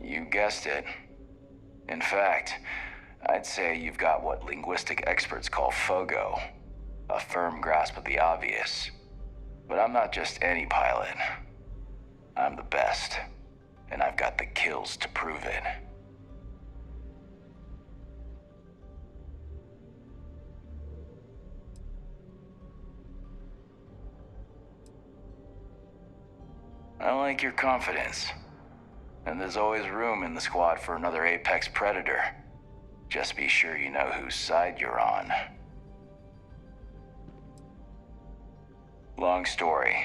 You guessed it. In fact, I'd say you've got what linguistic experts call FOGO, a firm grasp of the obvious. But I'm not just any pilot. I'm the best, and I've got the kills to prove it. I like your confidence. And there's always room in the squad for another Apex Predator. Just be sure you know whose side you're on. Long story.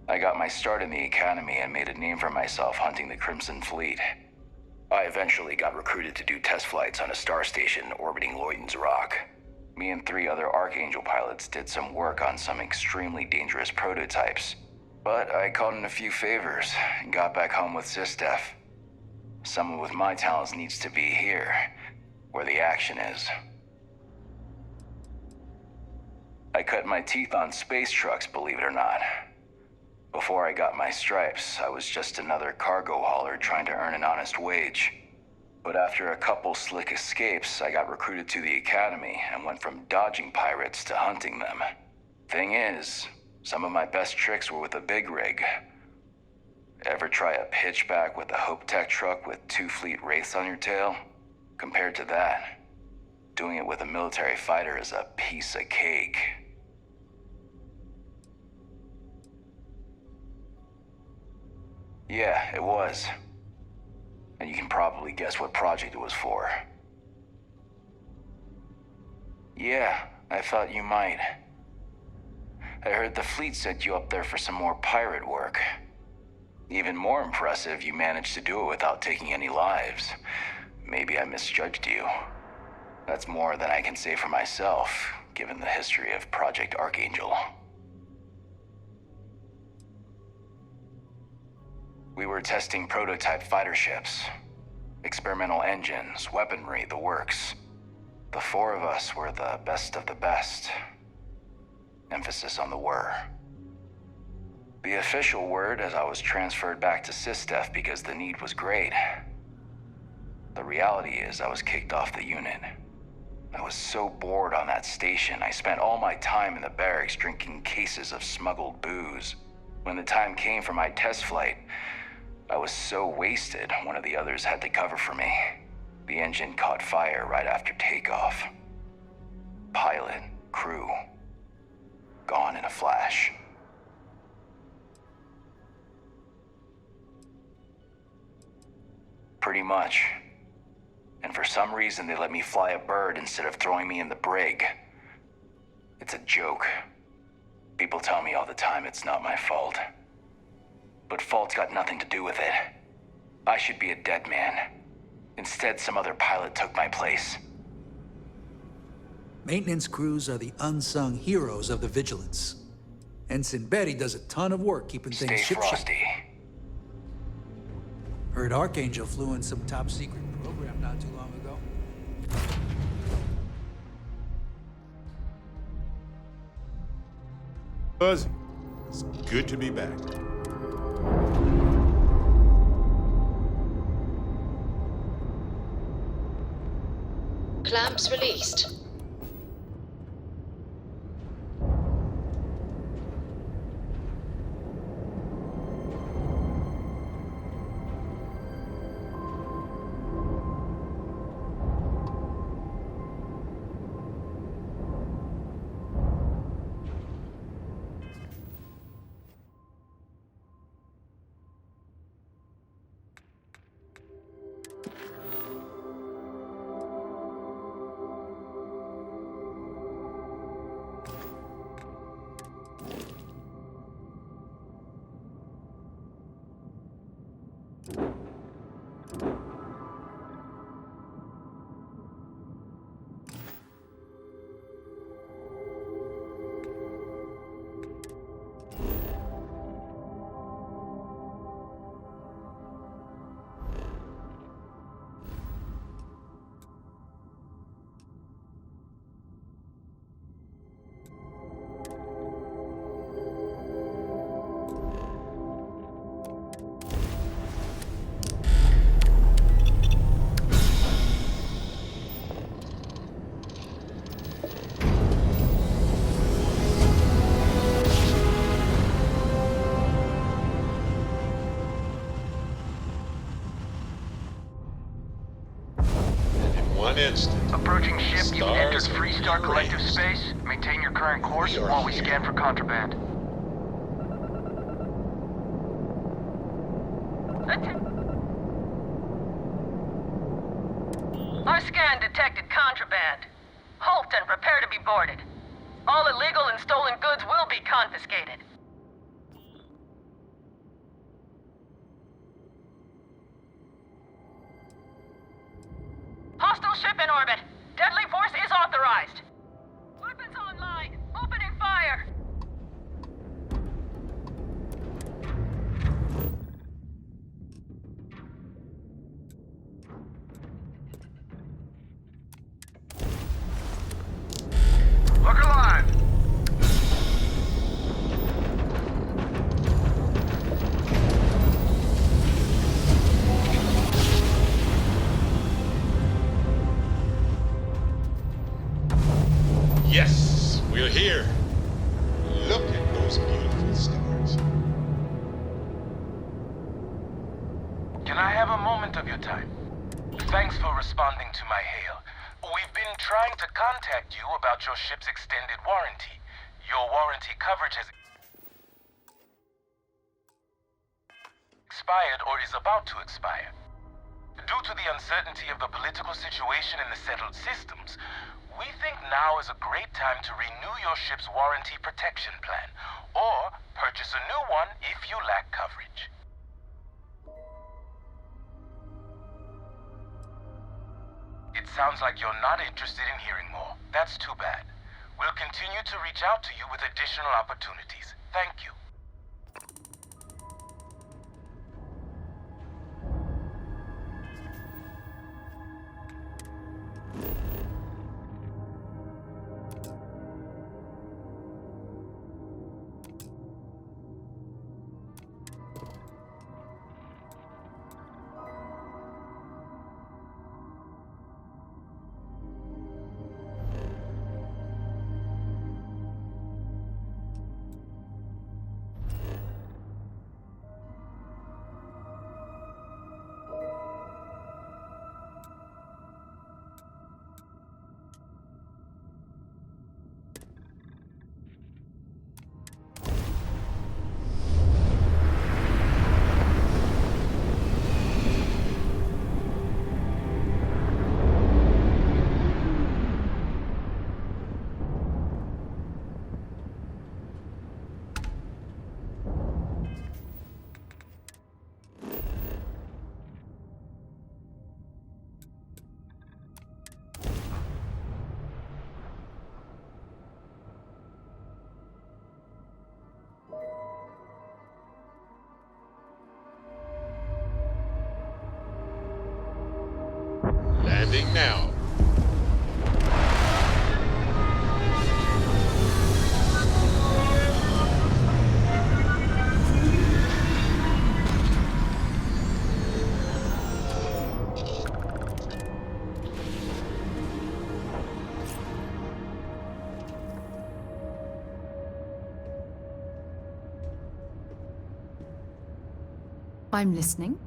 I got my start in the Academy and made a name for myself hunting the Crimson Fleet. I eventually got recruited to do test flights on a star station orbiting Lloyden's Rock. Me and 3 other Archangel pilots did some work on some extremely dangerous prototypes. But I called in a few favors and got back home with SysDef. Someone with my talents needs to be here, where the action is. I cut my teeth on space trucks, believe it or not. Before I got my stripes, I was just another cargo hauler trying to earn an honest wage. But after a couple slick escapes, I got recruited to the Academy and went from dodging pirates to hunting them. Thing is, some of my best tricks were with a big rig. Ever try a pitchback with a Hope Tech truck with 2 Fleet Wraiths on your tail? Compared to that, doing it with a military fighter is a piece of cake. Yeah, it was. And you can probably guess what project it was for. Yeah, I thought you might. I heard the fleet sent you up there for some more pirate work. Even more impressive, you managed to do it without taking any lives. Maybe I misjudged you. That's more than I can say for myself, given the history of Project Archangel. We were testing prototype fighter ships. Experimental engines, weaponry, the works. The 4 of us were the best of the best. Emphasis on the were. The official word is I was transferred back to SysDef because the need was great. The reality is I was kicked off the unit. I was so bored on that station, I spent all my time in the barracks drinking cases of smuggled booze. When the time came for my test flight, I was so wasted, one of the others had to cover for me. The engine caught fire right after takeoff. Pilot, crew, gone in a flash. Pretty much. And for some reason, they let me fly a bird instead of throwing me in the brig. It's a joke. People tell me all the time it's not my fault. But fault's got nothing to do with it. I should be a dead man. Instead, some other pilot took my place. Maintenance crews are the unsung heroes of the Vigilance. Ensign Betty does a ton of work keeping things Stay shipshape. frosty. Heard Archangel flew in some top-secret program not too long ago. Buzz, it's good to be back. Clamps released. Approaching ship, you entered Freestar Collective space. Maintain your current course while we scan for contraband. Our scan detected contraband. Halt and prepare to be boarded. All illegal and stolen goods will be confiscated. Hostile ship in orbit. Deadly force is authorized. Weapons online. Opening fire. Look alive. can I have a moment of your time? Thanks for responding to my hail. We've been trying to contact you about your ship's extended warranty. Your warranty coverage has expired or is about to expire. Due to the uncertainty of the political situation in the settled systems, we think now is a great time to renew your ship's warranty protection plan, or purchase a new one if you lack coverage. It sounds like you're not interested in hearing more. That's too bad. We'll continue to reach out to you with additional opportunities. Thank you. Landing now. I'm listening.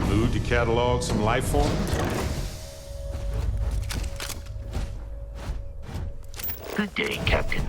Mood to catalog some life forms? Good day, Captain.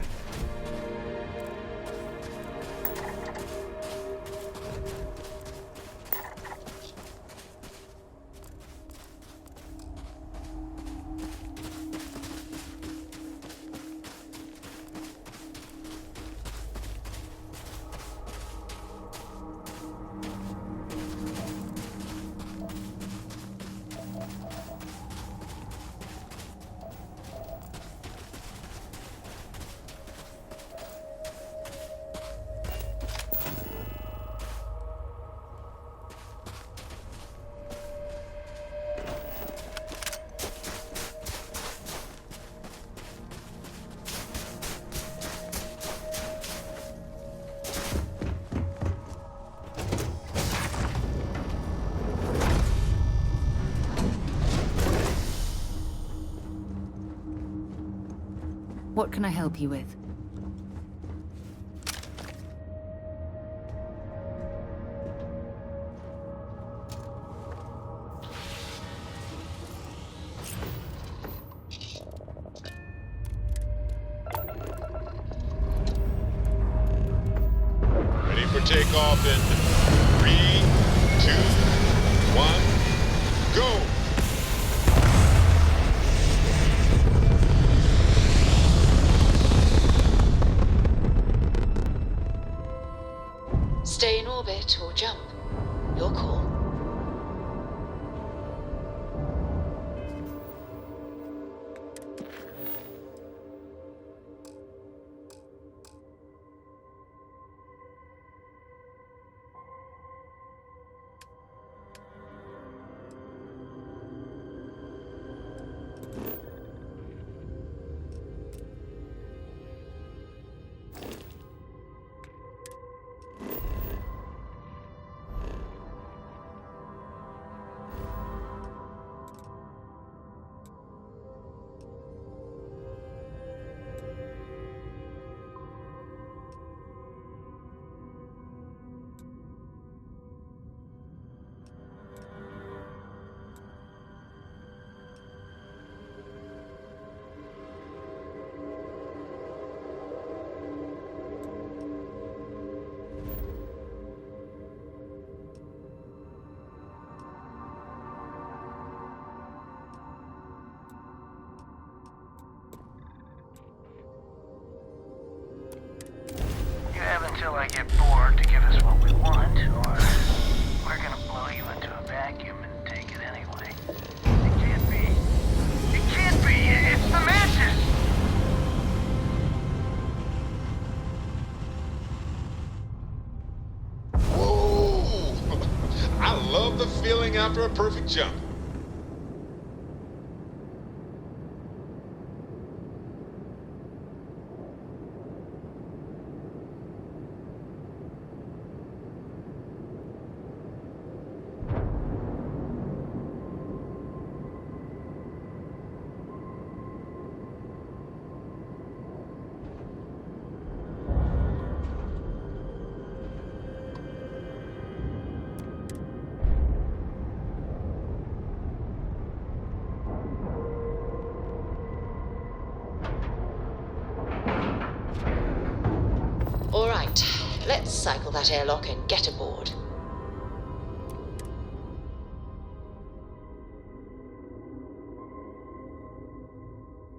What can I help you with? Ready for takeoff in 3, 2, 1, go! Stay in orbit or jump. Your call. until I get bored to give us what we want, or we're gonna blow you into a vacuum and take it anyway. It can't be. It can't be! It's the Mantis! Whoa! I love the feeling after a perfect jump. All right, let's cycle that airlock and get aboard.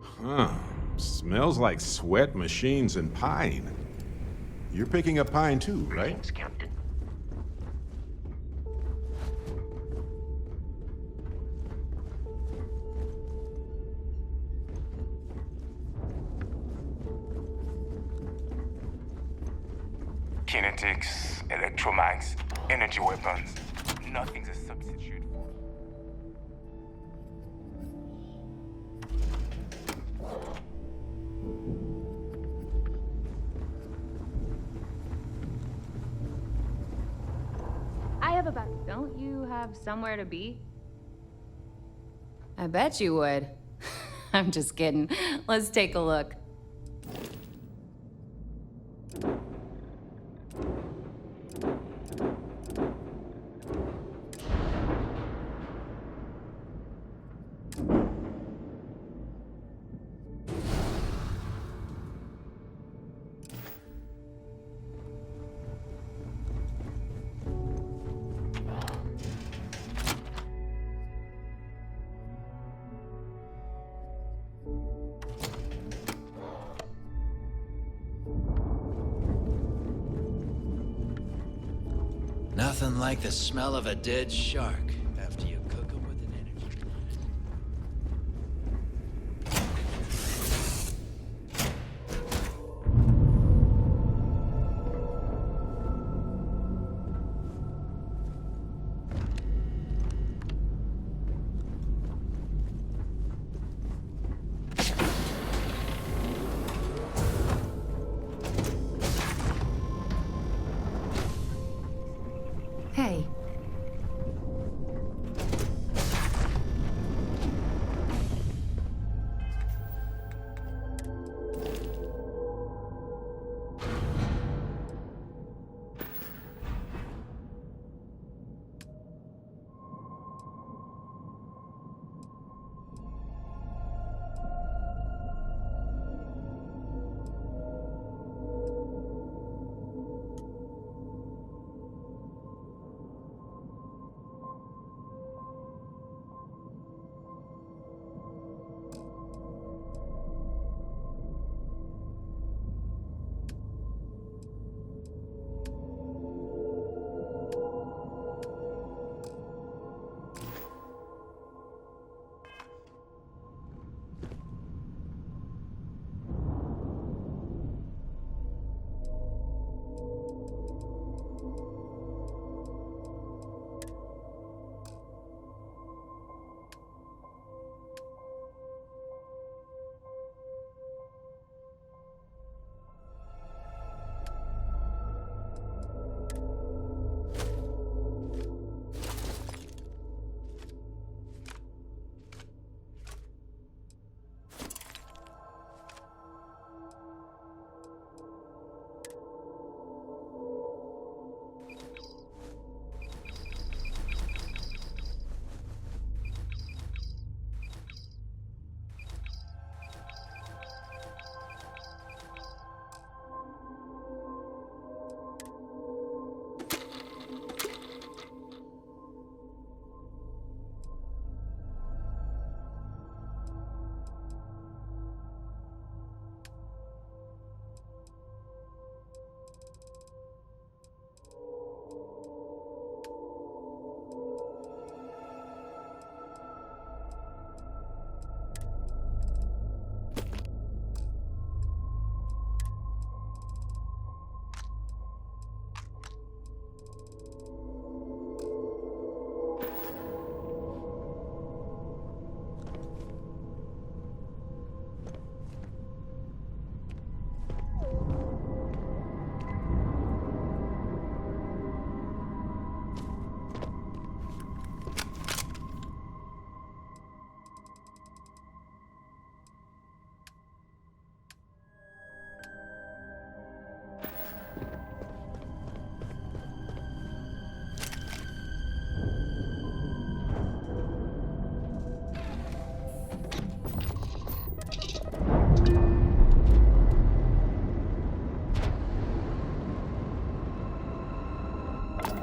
Huh. Smells like sweat, machines, and pine. You're picking up pine too, right? Greetings, Captain. Kinetics, electromags, energy weapons. Nothing's a substitute for. I have about. Don't you have somewhere to be? I bet you would. I'm just kidding. Let's take a look. Nothing like the smell of a dead shark after you cook them with an energy. Hey.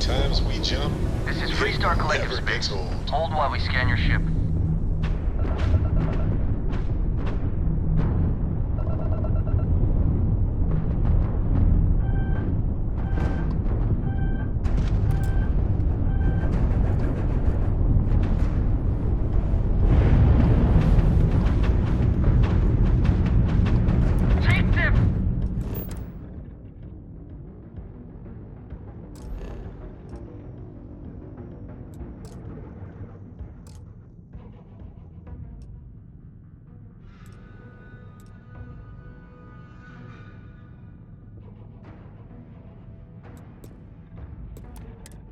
times we jump, This is Freestar Collective never gets old. Hold while we scan your ship. Take them!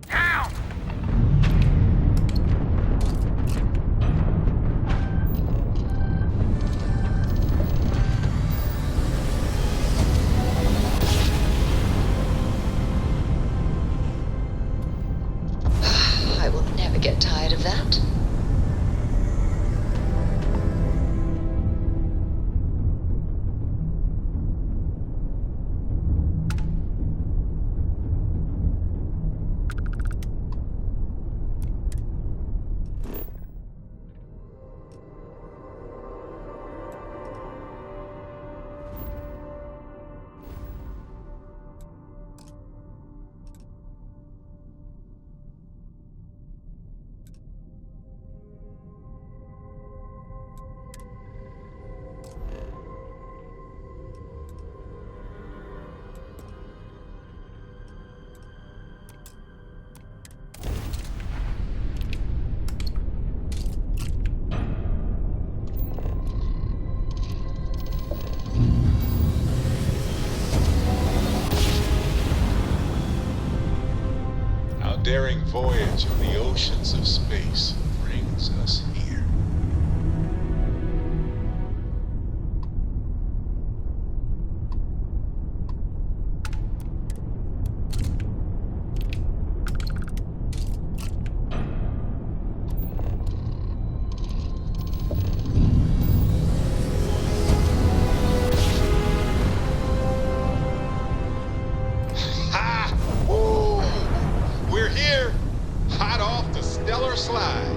Down! I will never get tired of that. Our daring voyage on the oceans of space brings us here. Ha! Woo! We're here, hot off the stellar slide.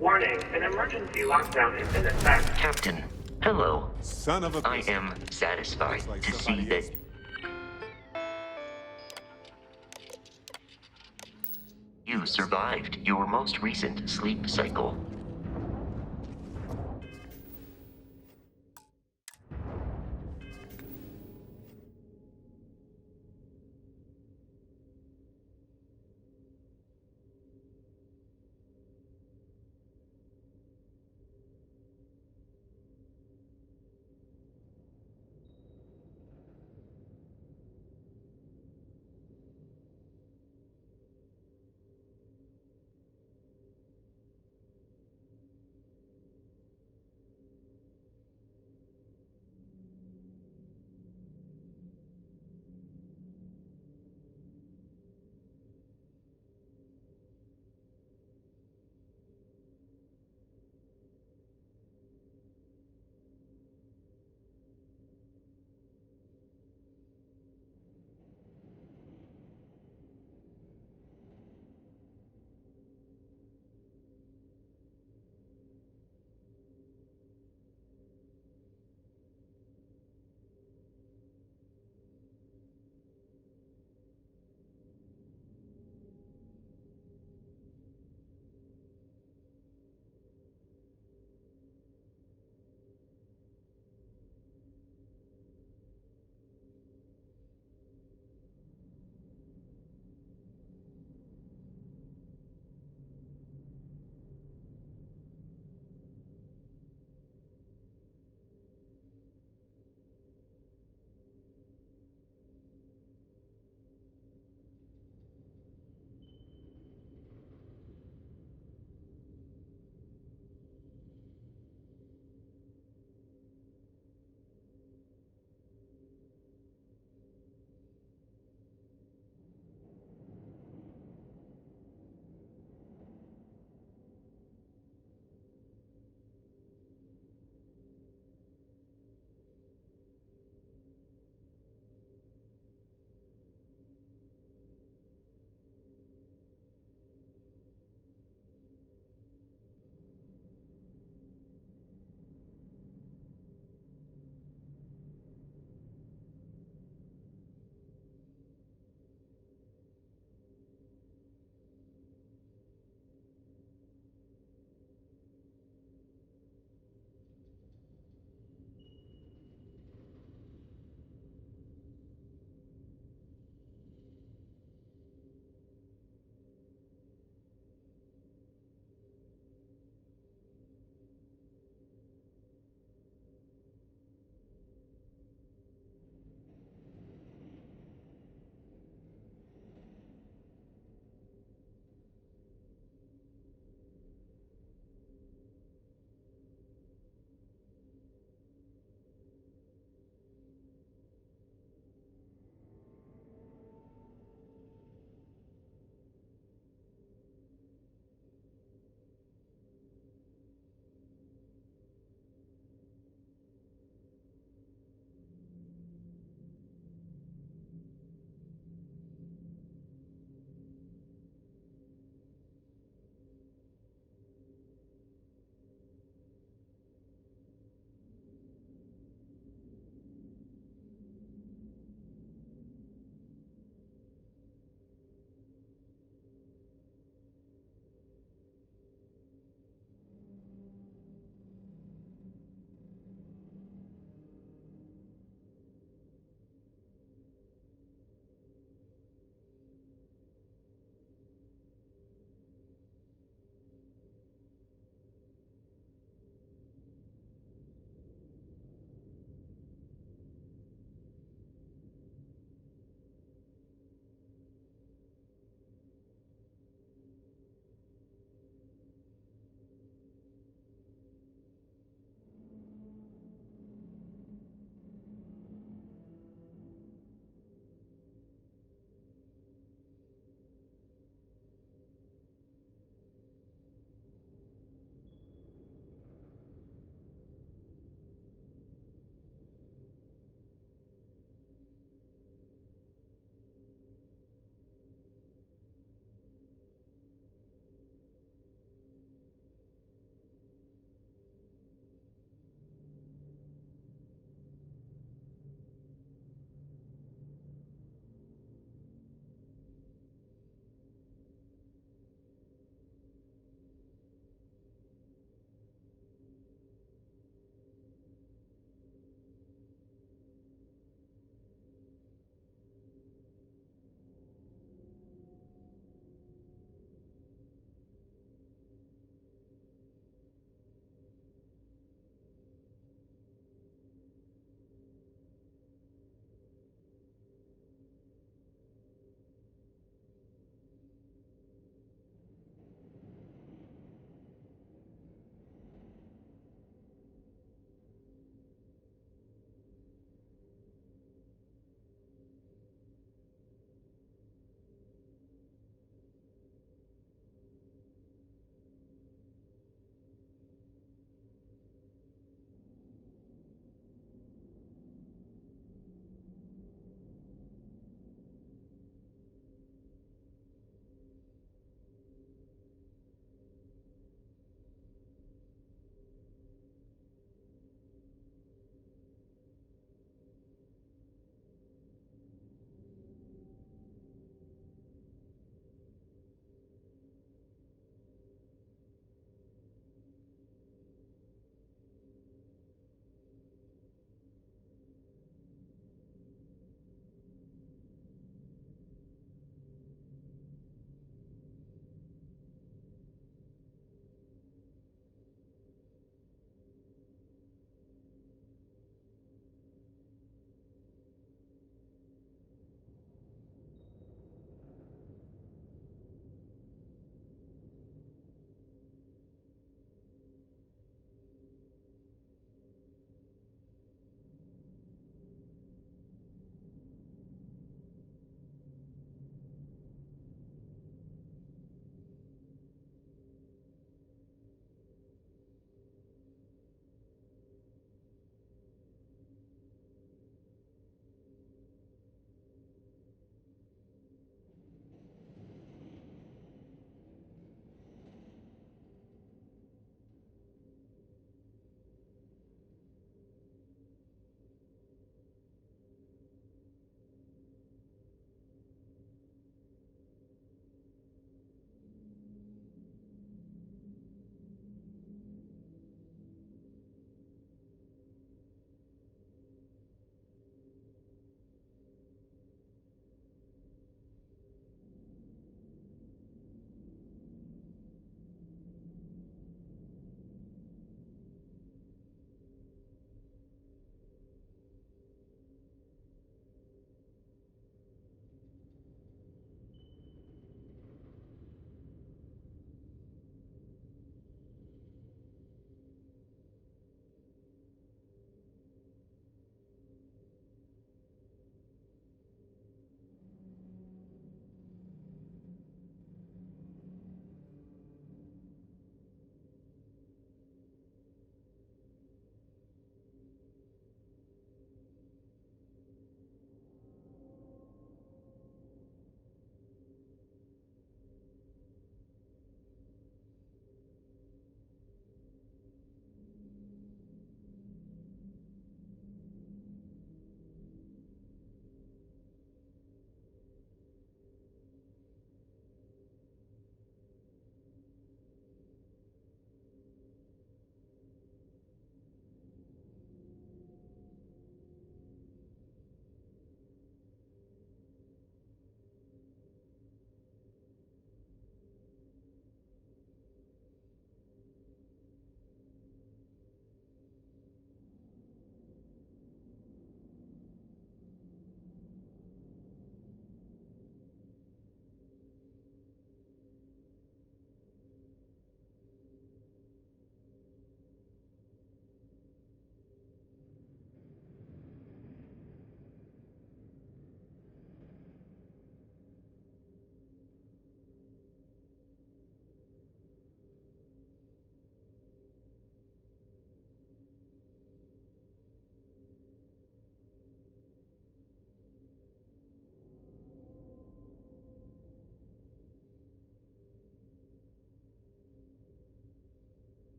Warning, an emergency lockdown has been effect. Captain, hello. Son of a... I am satisfied to see that... You survived your most recent sleep cycle.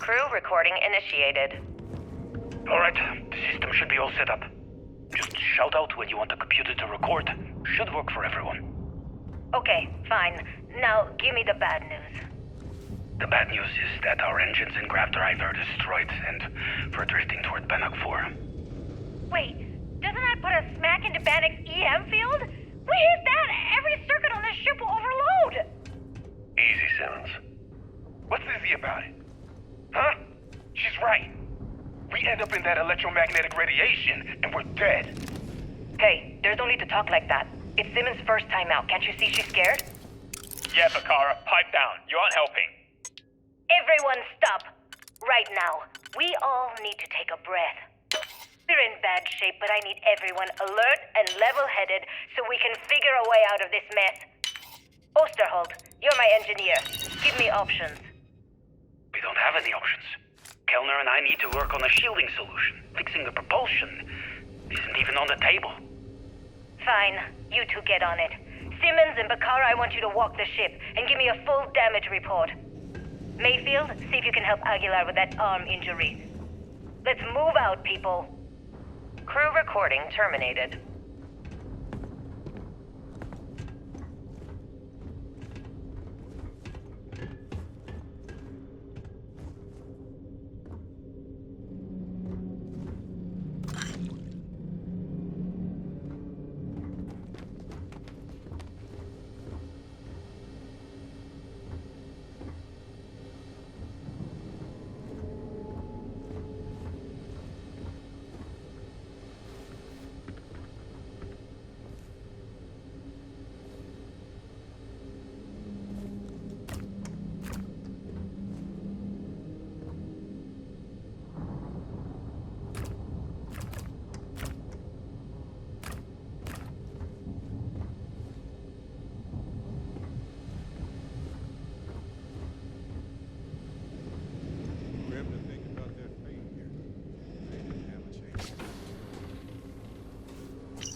Crew recording initiated. Alright, the system should be all set up. Just shout out when you want the computer to record. Should work for everyone. Okay, fine. Now, give me the bad news. The bad news is that our engines and grav drive are destroyed, and we're drifting toward Bannock 4. Wait, doesn't that put us smack into Bannock's EM field? We hit that! Every circuit on this ship will overload! Easy, Simmons. What's easy about it? Huh? She's right. We end up in that electromagnetic radiation, and we're dead. Hey, there's no need to talk like that. It's Simmons' first time out. Can't you see she's scared? Yeah, Bakara, pipe down. You aren't helping. Everyone stop. Right now. We all need to take a breath. We're in bad shape, but I need everyone alert and level-headed so we can figure a way out of this mess. Osterholt, you're my engineer. Give me options. We don't have any options. Kellner and I need to work on a shielding solution. Fixing the propulsion isn't even on the table. Fine. You two get on it. Simmons and Bakara, I want you to walk the ship and give me a full damage report. Mayfield, see if you can help Aguilar with that arm injury. Let's move out, people. Crew recording terminated.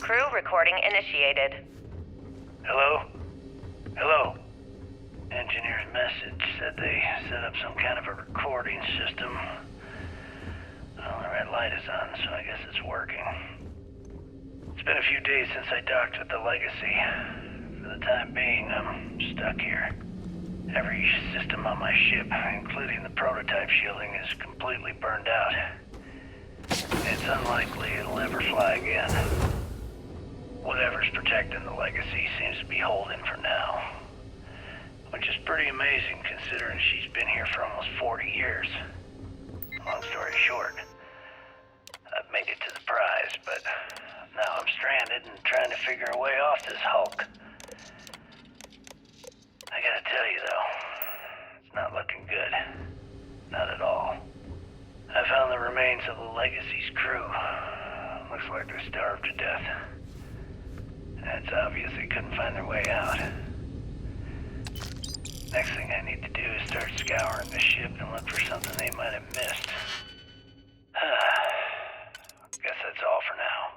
Crew recording initiated. Hello? Hello? Engineer's message said they set up some kind of a recording system. Well, the red light is on, so I guess it's working. It's been a few days since I docked with the Legacy. For the time being, I'm stuck here. Every system on my ship, including the prototype shielding, is completely burned out. It's unlikely it'll ever fly again. Whatever's protecting the Legacy seems to be holding for now. Which is pretty amazing considering she's been here for almost 40 years. Long story short, I've made it to the prize, but now I'm stranded and trying to figure a way off this hulk. I gotta tell you though, it's not looking good. Not at all. I found the remains of the Legacy's crew. Looks like they're starved to death. And it's obvious they couldn't find their way out. Next thing I need to do is start scouring the ship and look for something they might have missed. Guess that's all for now.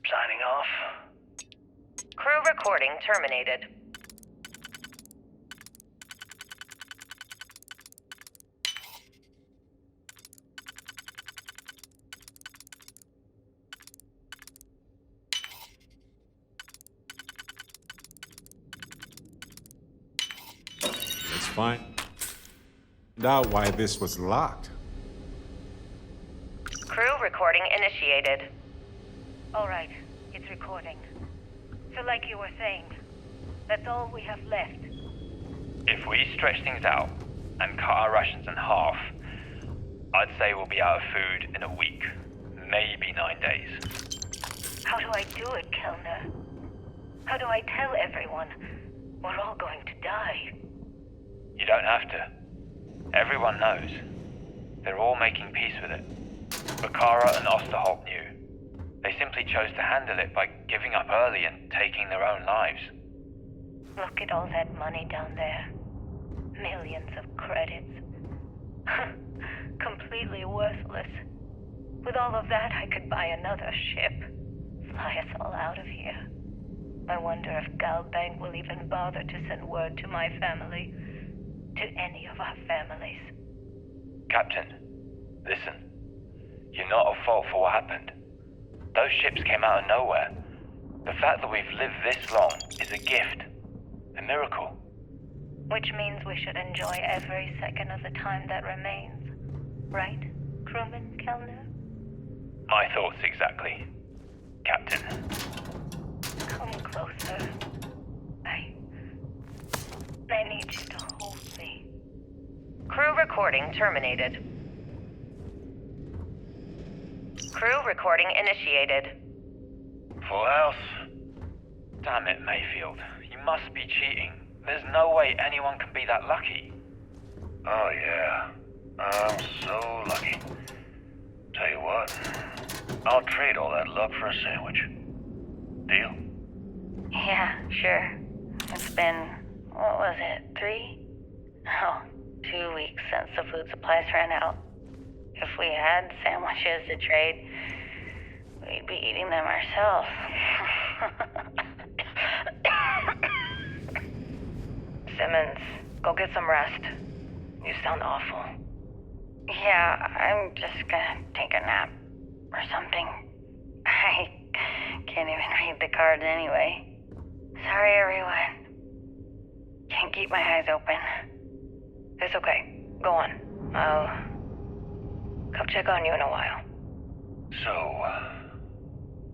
Signing off. Crew recording terminated. Find out why this was locked. Crew recording initiated. All right, it's recording. So like you were saying, that's all we have left. If we stretch things out and cut our rations in half, I'd say we'll be out of food in a week, maybe 9 days. How do I do it, Kellner? How do I tell everyone we're all going to die? You don't have to. Everyone knows. They're all making peace with it. Bakara and Osterholt knew. They simply chose to handle it by giving up early and taking their own lives. Look at all that money down there. Millions of credits. Completely worthless. With all of that, I could buy another ship. Fly us all out of here. I wonder if Galbank will even bother to send word to my family. To any of our families. Captain, listen. You're not at fault for what happened. Those ships came out of nowhere. The fact that we've lived this long is a gift. A miracle. Which means we should enjoy every second of the time that remains. Right, crewman Kellner? My thoughts exactly, Captain. Come closer. I need you to hold me. Crew recording terminated. Crew recording initiated. Full house. Damn it, Mayfield. You must be cheating. There's no way anyone can be that lucky. Oh, yeah. I'm so lucky. Tell you what, I'll trade all that luck for a sandwich. Deal? Yeah, sure. It's been, what was it, 2 weeks since the food supplies ran out. If we had sandwiches to trade, we'd be eating them ourselves. Simmons, go get some rest. You sound awful. Yeah, I'm just gonna take a nap or something. I can't even read the cards anyway. Sorry, everyone. Can't keep my eyes open. It's okay. Go on. I'll come check on you in a while. So,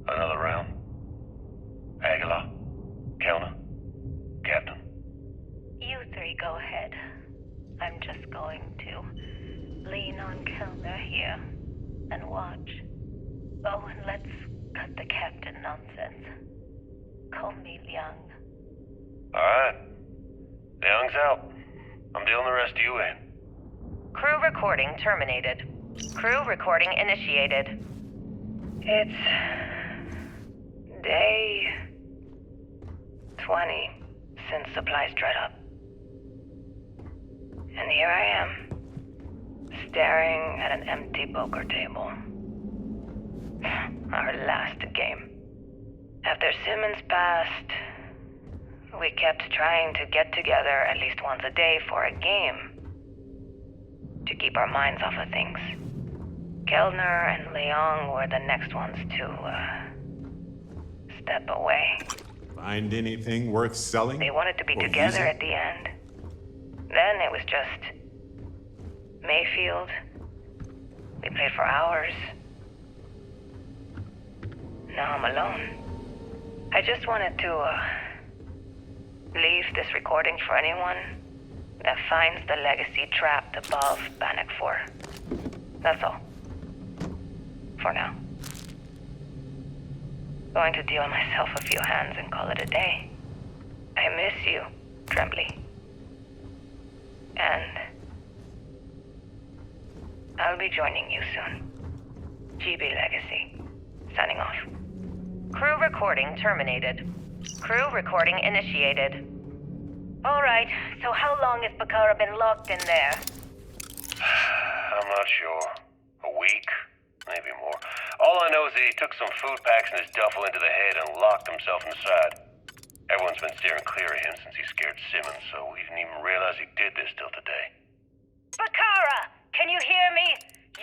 another round? Aguilar? Kellner? Captain? You three go ahead. I'm just going to lean on Kellner here and watch. Oh, and let's cut the captain nonsense. Call me Liang. Alright. Liang's out. I'm dealing the rest of you in. Crew recording terminated. Crew recording initiated. It's day 20 since supplies dried up. And here I am, staring at an empty poker table. Our last game. After Simmons passed, we kept trying to get together at least once a day for a game. To keep our minds off of things. Kellner and Leong were the next ones to, step away. Find anything worth selling? They wanted to be together using? at the end. Then it was just Mayfield. We played for hours. Now I'm alone. I just wanted to, leave this recording for anyone that finds the legacy trapped above Bannock 4. That's all. For now. Going to deal myself a few hands and call it a day. I miss you, Tremblay. And I'll be joining you soon. GB Legacy. Signing off. Crew recording terminated. Crew recording initiated. All right, so how long has Bakara been locked in there? I'm not sure. A week? Maybe more. All I know is that he took some food packs in his duffel into the head and locked himself inside. Everyone's been steering clear of him since he scared Simmons, so we didn't even realize he did this till today. Bakara! Can you hear me?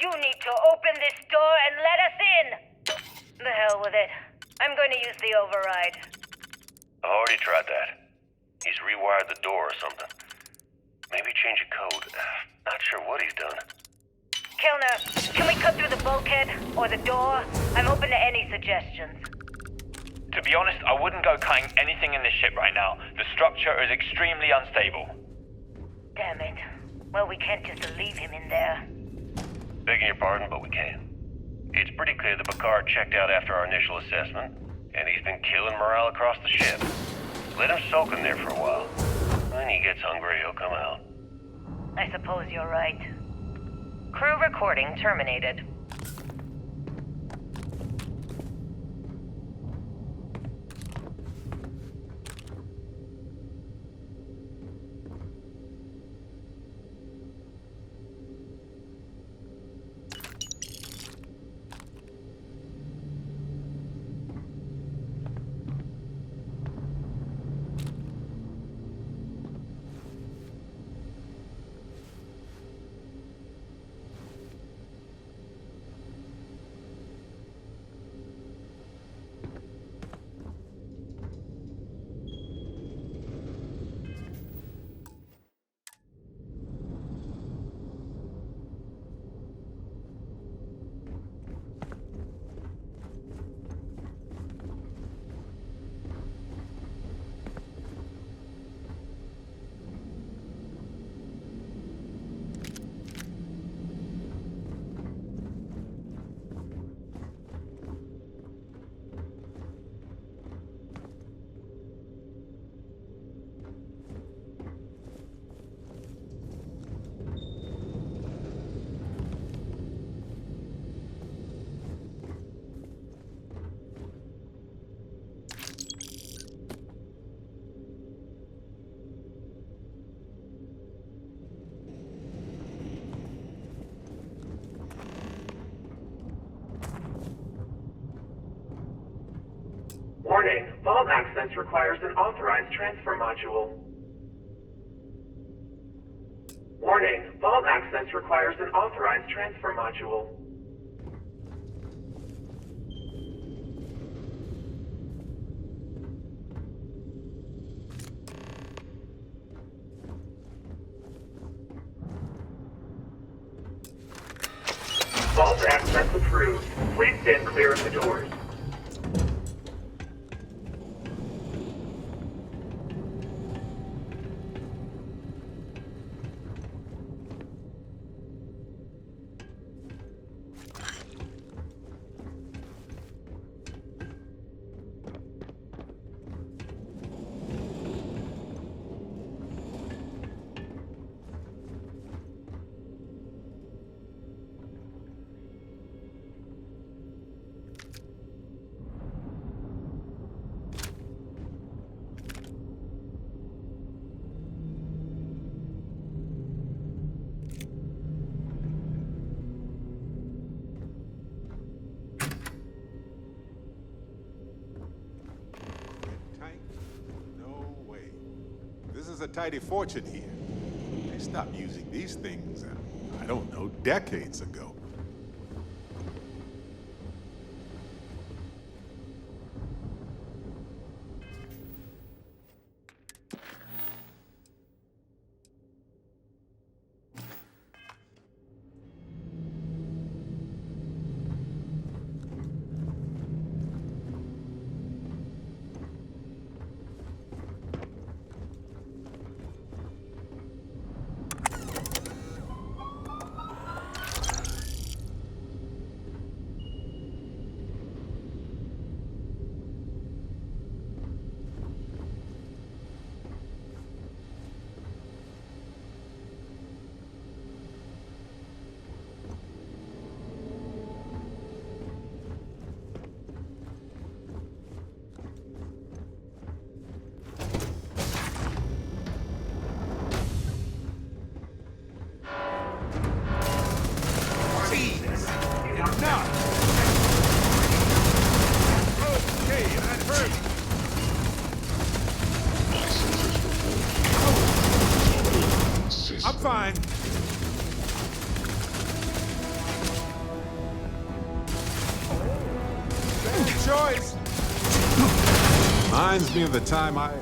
You need to open this door and let us in! The hell with it. I'm going to use the override. I've already tried that. He's rewired the door or something. Maybe change a code. Not sure what he's done. Kellner, can we cut through the bulkhead or the door? I'm open to any suggestions. To be honest, I wouldn't go cutting anything in this ship right now. The structure is extremely unstable. Damn it. Well, we can't just leave him in there. Begging your pardon, but we can. It's pretty clear that Bakar checked out after our initial assessment, and he's been killing morale across the ship. Let him soak in there for a while. When he gets hungry, he'll come out. I suppose you're right. Crew recording terminated. Warning, vault access requires an authorized transfer module. Warning, vault access requires an authorized transfer module. Vault access approved. Please stand clear of the doors. This is a tidy fortune here. They stopped using these things, I don't know, decades ago. I'm fine. Bad choice. Reminds me of the time I...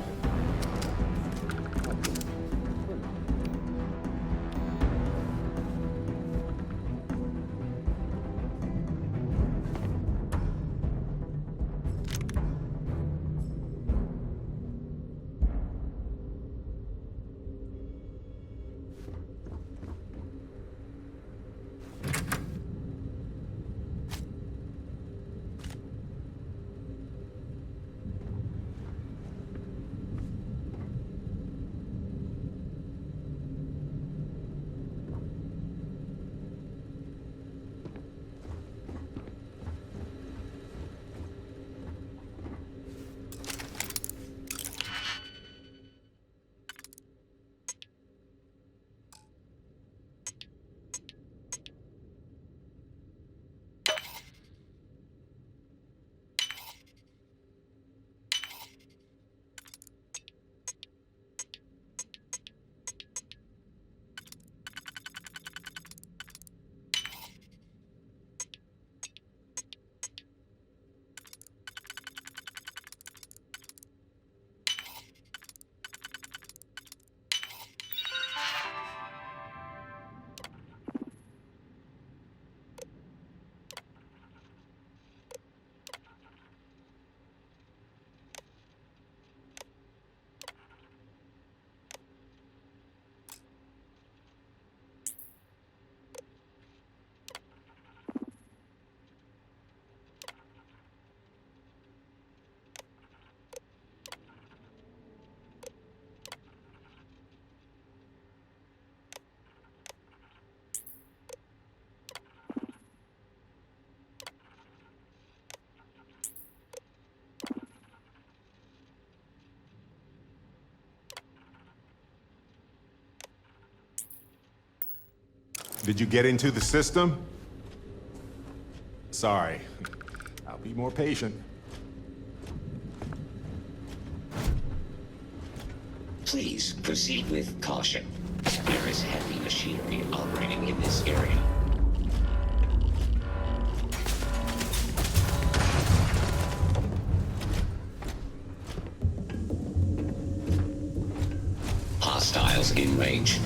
Did you get into the system? Sorry. I'll be more patient. Please proceed with caution. There is heavy machinery operating in this area. Hostiles in range.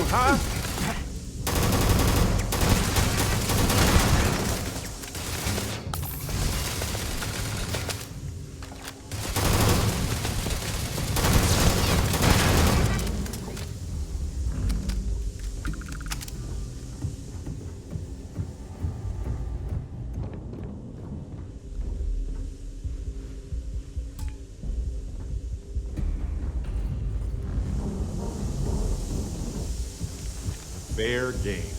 Huh? Fair game.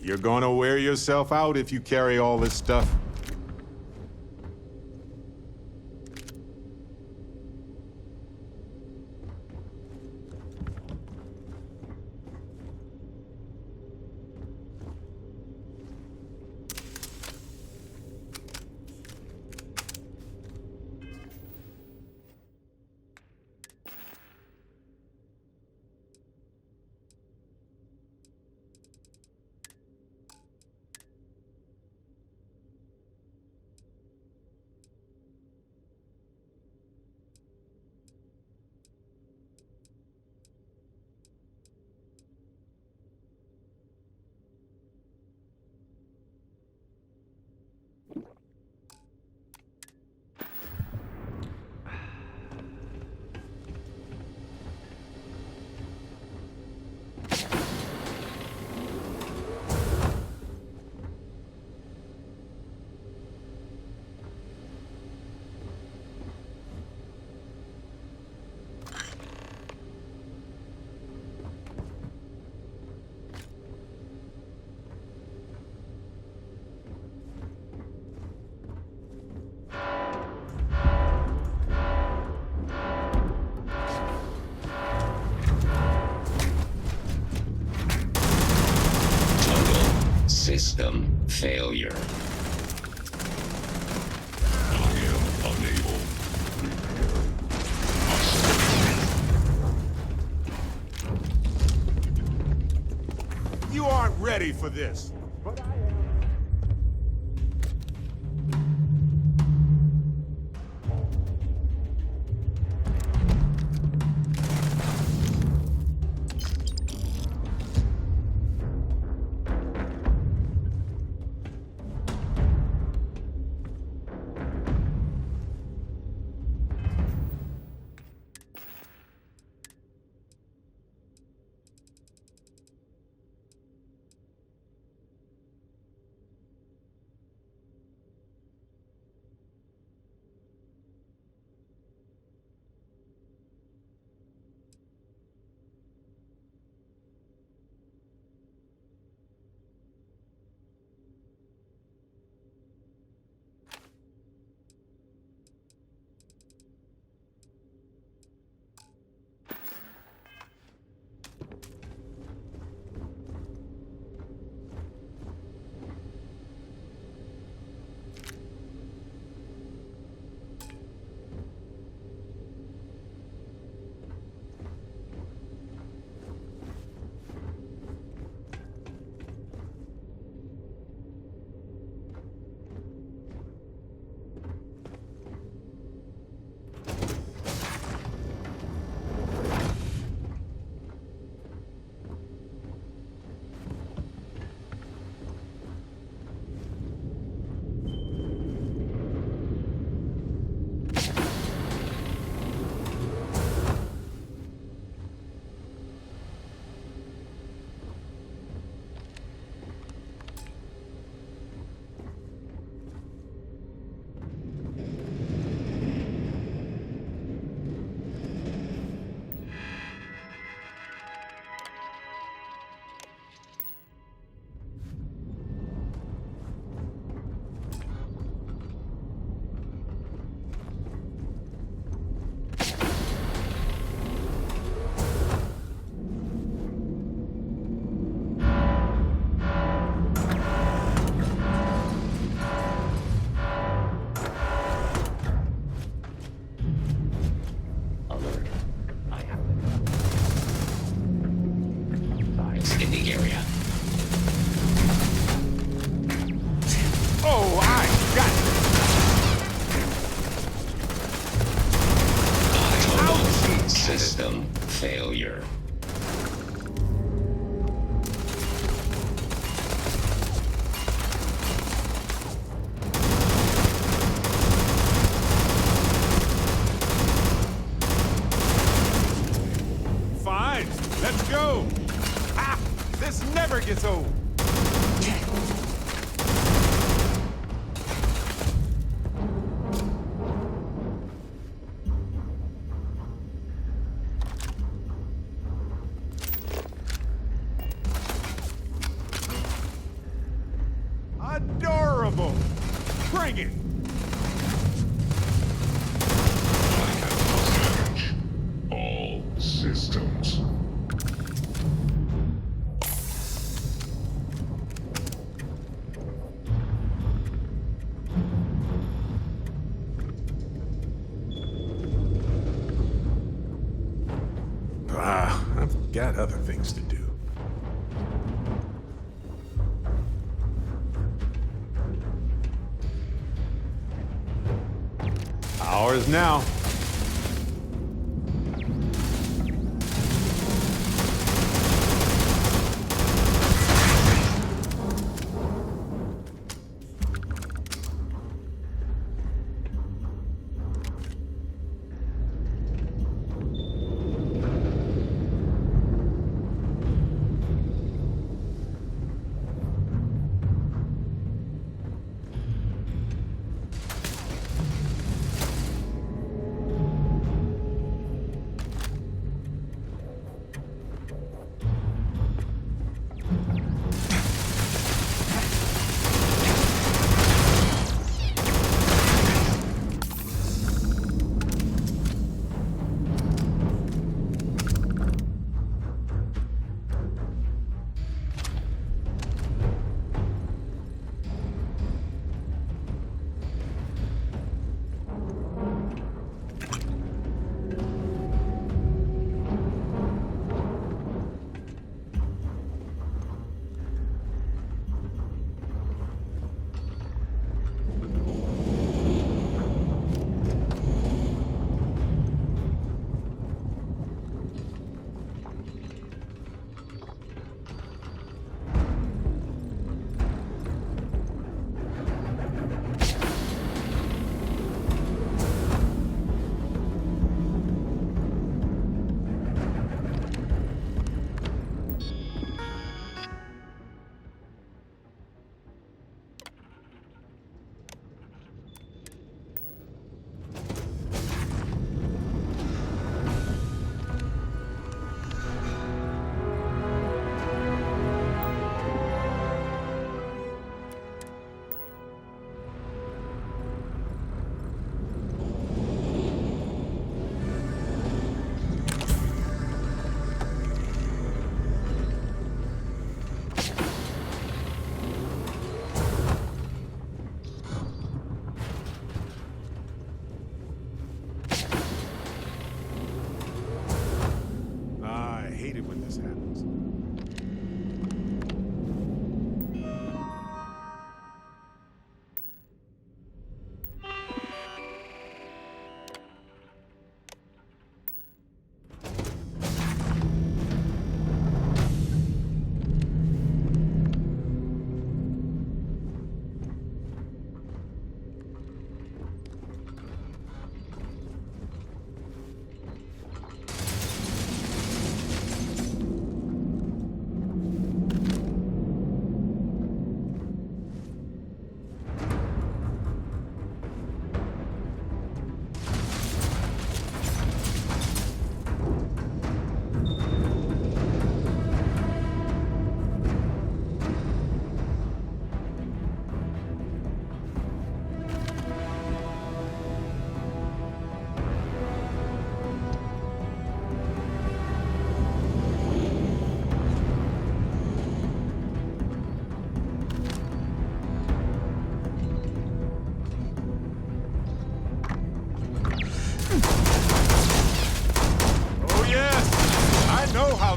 You're gonna wear yourself out if you carry all this stuff. System failure. I am unable. You aren't ready for this. But I am. System failure. never gets old. Adorable! Bring it! All systems. I've got other things to do. Ours now.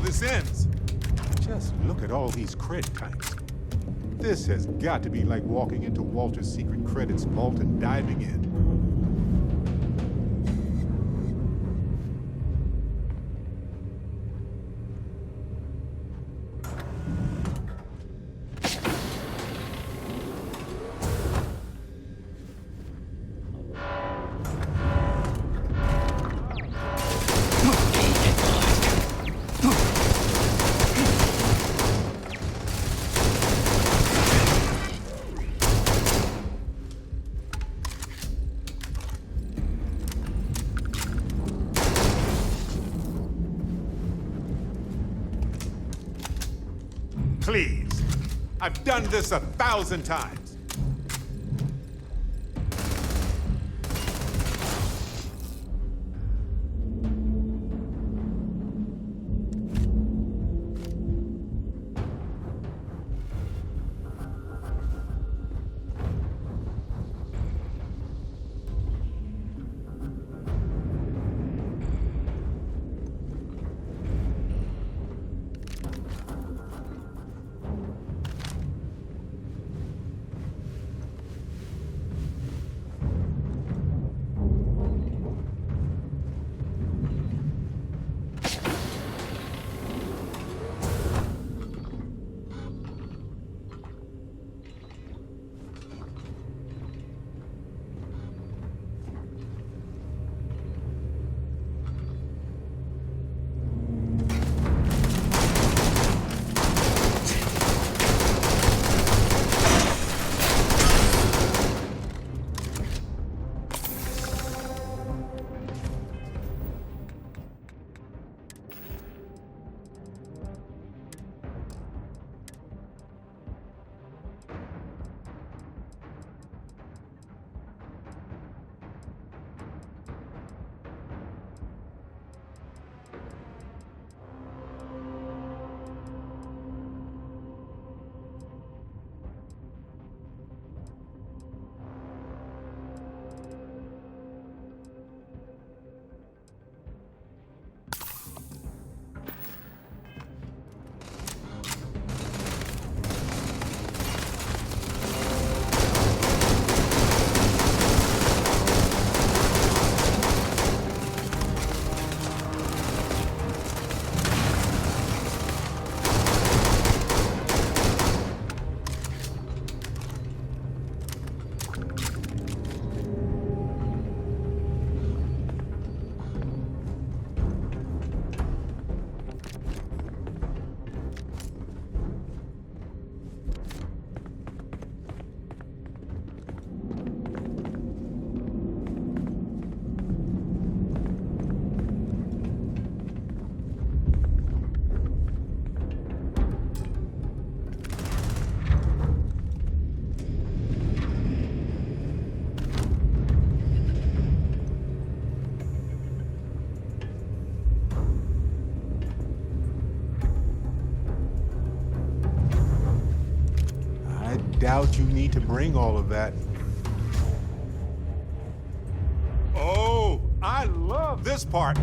this ends. Just look at all these credit tanks. This has got to be like walking into Walter's Secret Credits vault and diving in. Please. I've done this 1,000 times. Doubt you need to bring all of that. Oh, I love this part.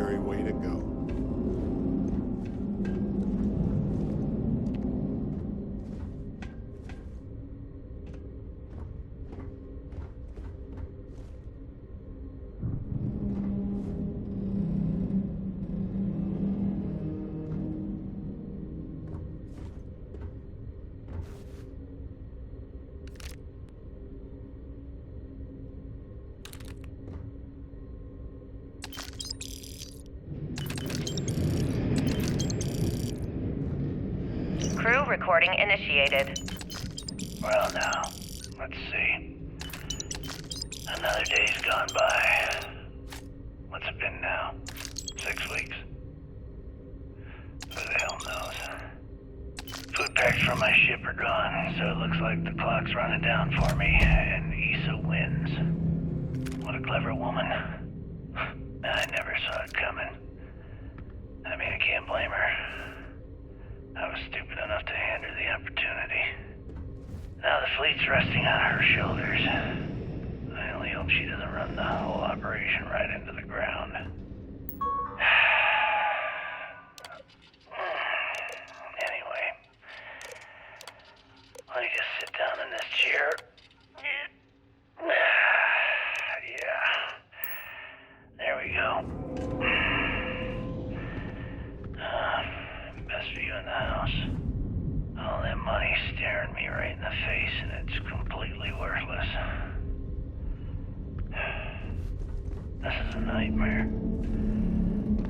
necessary way to go. Crew recording initiated. Well, now, let's see. Another day's gone by. What's it been now? 6 weeks? Who the hell knows? Food packs from my ship are gone, so it looks like the clock's running down for me, and Issa wins. What a clever woman. I never saw it coming. I mean, I can't blame her. I was stupid enough to hand her the opportunity. Now the fleet's resting on her shoulders. I only hope she doesn't run the whole operation right into the ground. Anyway, let me just sit down in this chair. Yeah. There we go. Best view in the house. All that money staring me right in the face, and it's completely worthless. This is a nightmare.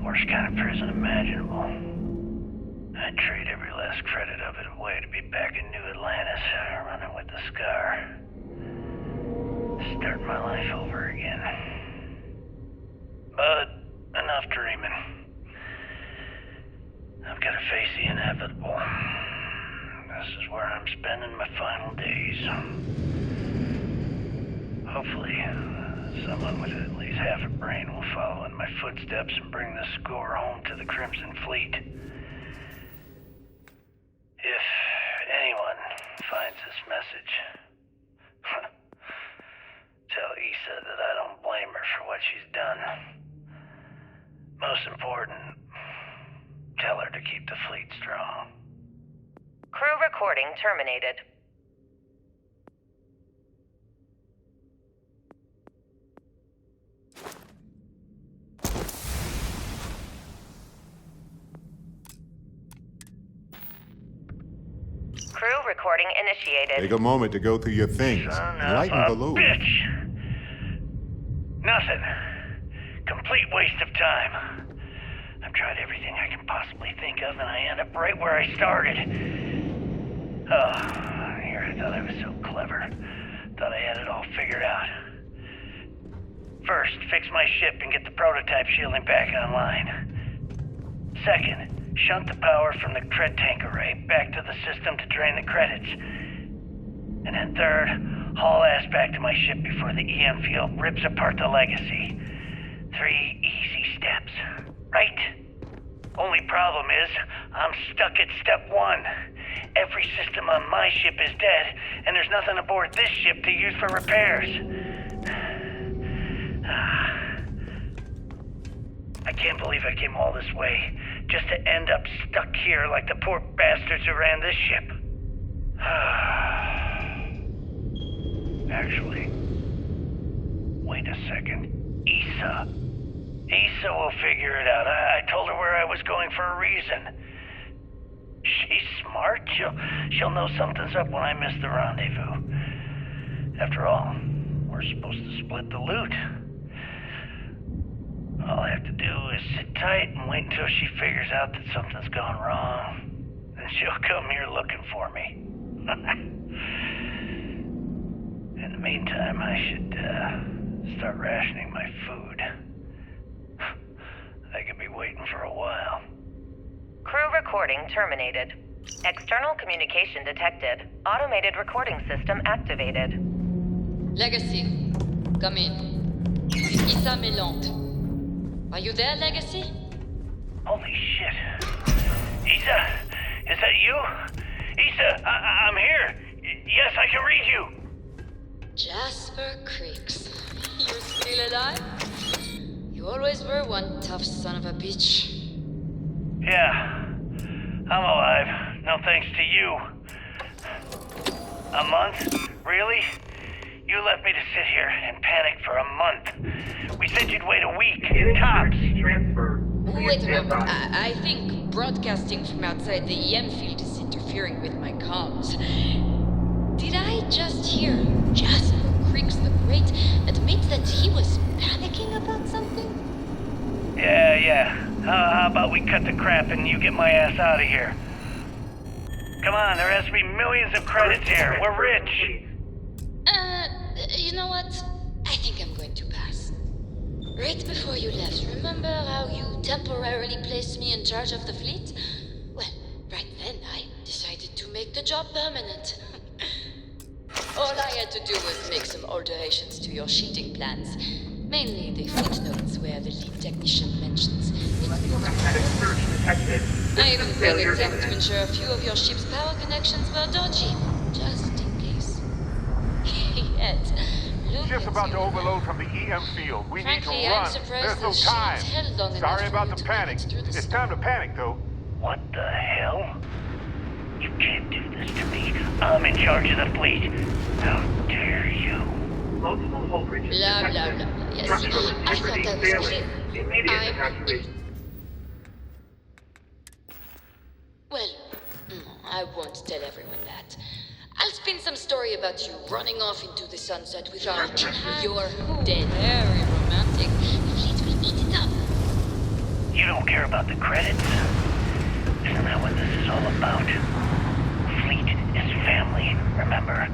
Worst kind of prison imaginable. I'd trade every last credit of it away to be back in New Atlantis, running with the Scar. Start my life over again. But enough dreaming. I've got to face the inevitable. This is where I'm spending my final days. Hopefully, someone with at least half a brain will follow in my footsteps and bring the score home to the Crimson Fleet. If anyone finds this message, tell Issa that I don't blame her for what she's done. Most important, tell her to keep the fleet strong. Crew recording terminated. Crew recording initiated. Take a moment to go through your things. Lighten the load. Bitch! Nothing. Complete waste of time. I've tried everything I can possibly think of, and I end up right where I started. Oh, here I thought I was so clever. Thought I had it all figured out. First, fix my ship and get the prototype shielding back online. Second, shunt the power from the cred tank array back to the system to drain the credits. And then third, haul ass back to my ship before the EM field rips apart the legacy. 3 easy steps, right? Only problem is, I'm stuck at step 1. Every system on my ship is dead, and there's nothing aboard this ship to use for repairs. I can't believe I came all this way, just to end up stuck here like the poor bastards who ran this ship. Actually, wait a second. Issa will figure it out. I told her where I was going for a reason. She's smart. She'll know something's up when I miss the rendezvous. After all, we're supposed to split the loot. All I have to do is sit tight and wait until she figures out that something's gone wrong. Then she'll come here looking for me. In the meantime, I should start rationing my food. I could be waiting for a while. Crew recording terminated. External communication detected. Automated recording system activated. Legacy, come in. Issa Melante. Are you there, Legacy? Holy shit. Issa, is that you? Issa, I'm here. Yes, I can read you. Jasper Creeks. You're still alive? You always were one tough son of a bitch. Yeah, I'm alive. No thanks to you. A month? Really? You left me to sit here and panic for a month. We said you'd wait a week, tops. Wait a moment. I think broadcasting from outside the EM field is interfering with my comms. Did I just hear Jasper Creeks the Great admit that he was panicking about something? Yeah. How about we cut the crap and you get my ass out of here? Come on, there has to be millions of credits here. We're rich. You know what? I think I'm going to pass. Right before you left, remember how you temporarily placed me in charge of the fleet? Well, right then I decided to make the job permanent. All I had to do was make some alterations to your sheeting plans. Mainly the footnotes where the lead technician mentions I even filled a tech to ensure a few of your ship's power connections were dodgy, just in case. Yet, Ship's about to overload from the EM field. We Frankly, need to run. I'm surprised There's no time. held long Sorry enough about for the you to panic. make it through the It's time to panic, though. What the hell? You can't do this to me. I'm in charge of the fleet. How dare you? Multiple hull breaches Blah, blah, blah. Yes, Structural I thought integrity that was failing. clear. Immediate evacuation. Well, I won't tell everyone that. I'll spin some story about you running off into the sunset with our You're dead. Very romantic. The fleet will eat it up. You don't care about the credits? Isn't that what this is all about? Fleet is family, remember?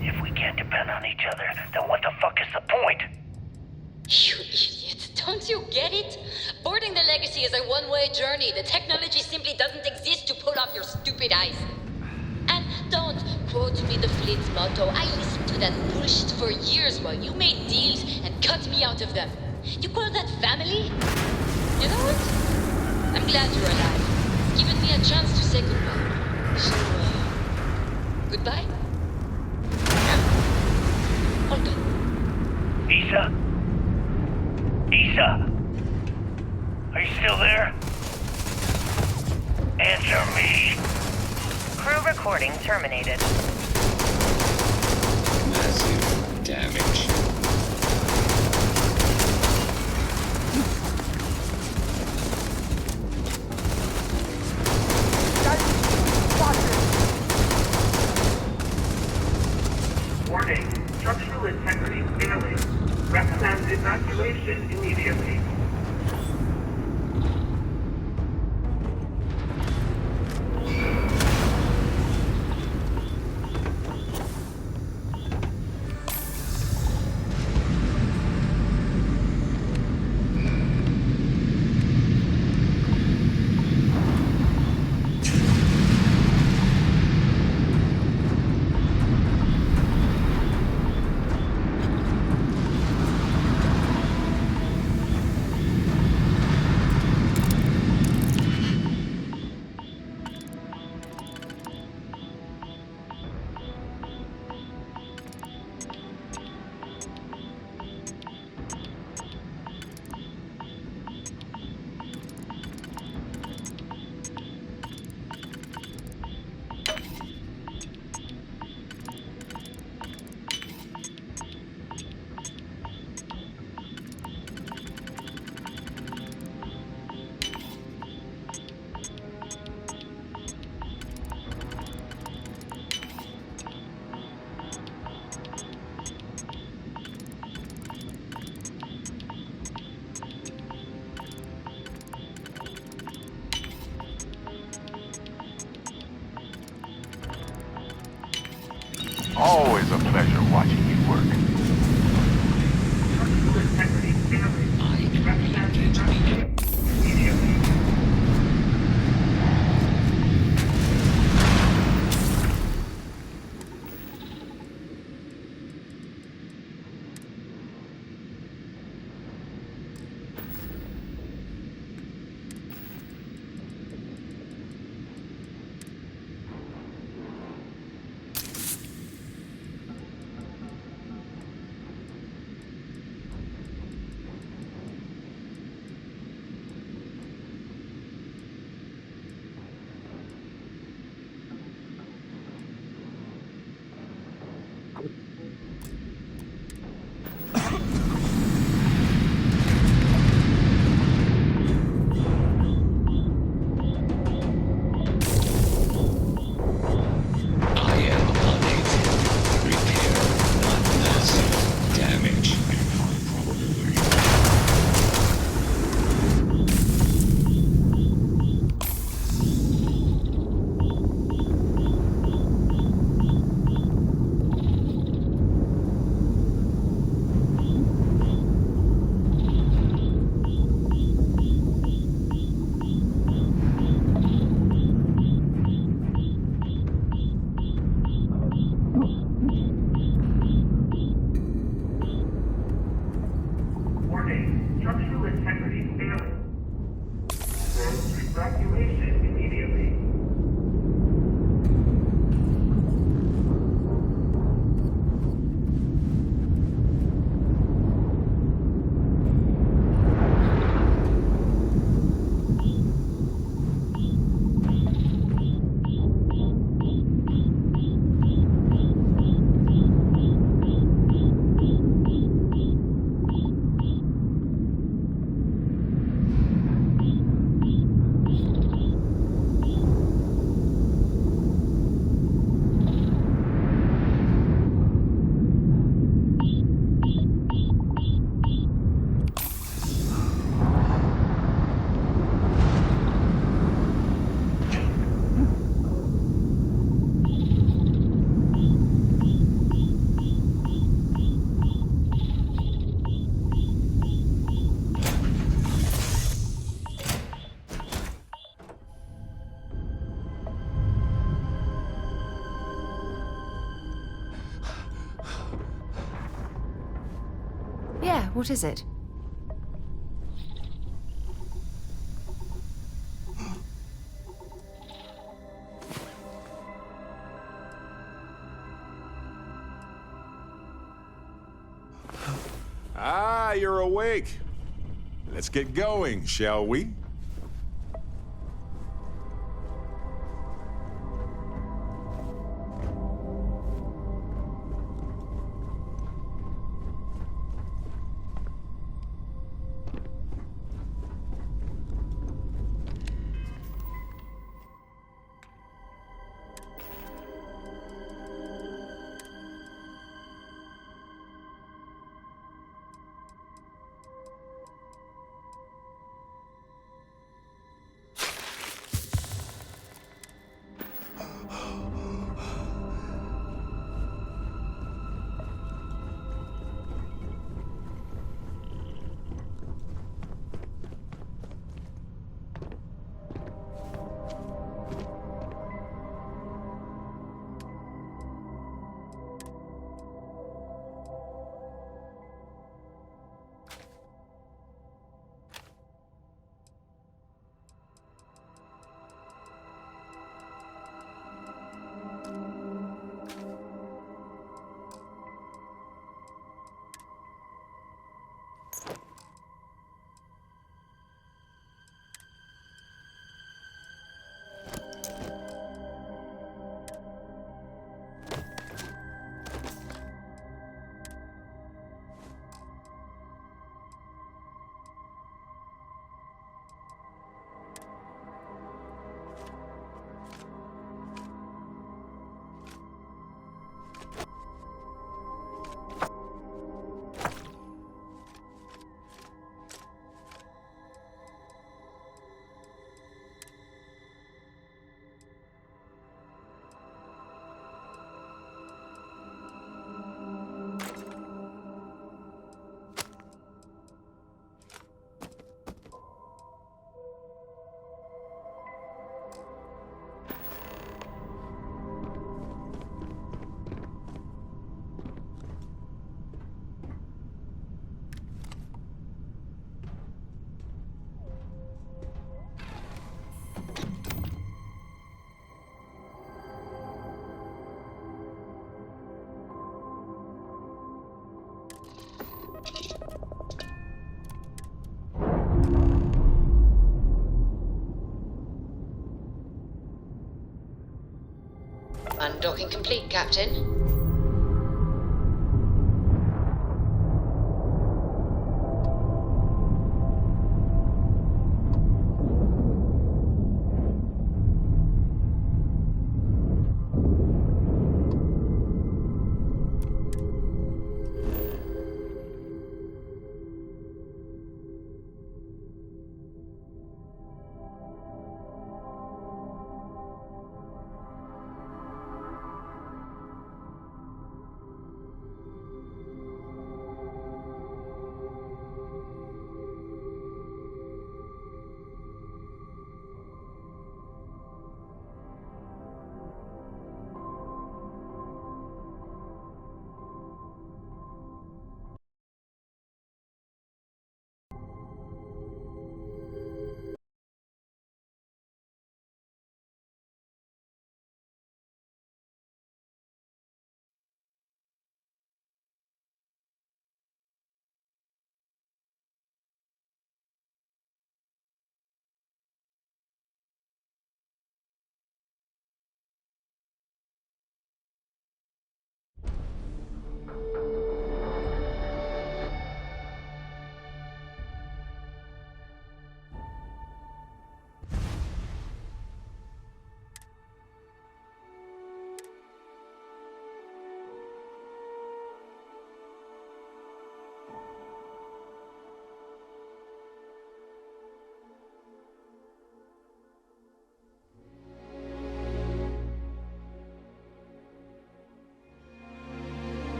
If we can't depend on each other, then what the fuck is the point? You idiot. Don't you get it? Boarding the Legacy is a one-way journey. The technology simply doesn't exist to pull off your stupid eyes. And don't quote me the fleet's motto. I listened to that bullshit for years while you made deals and cut me out of them. You call that family? You know what? I'm glad you're alive. It's given me a chance to say goodbye. So, goodbye? All good. Isa? Isa? Are you still there? Answer me. Crew recording terminated. Massive damage. Warning. Structural integrity failing. Recommend evacuation immediately. Always a pleasure watching you work. What is it? Ah, you're awake. Let's get going, shall we? Undocking complete, Captain.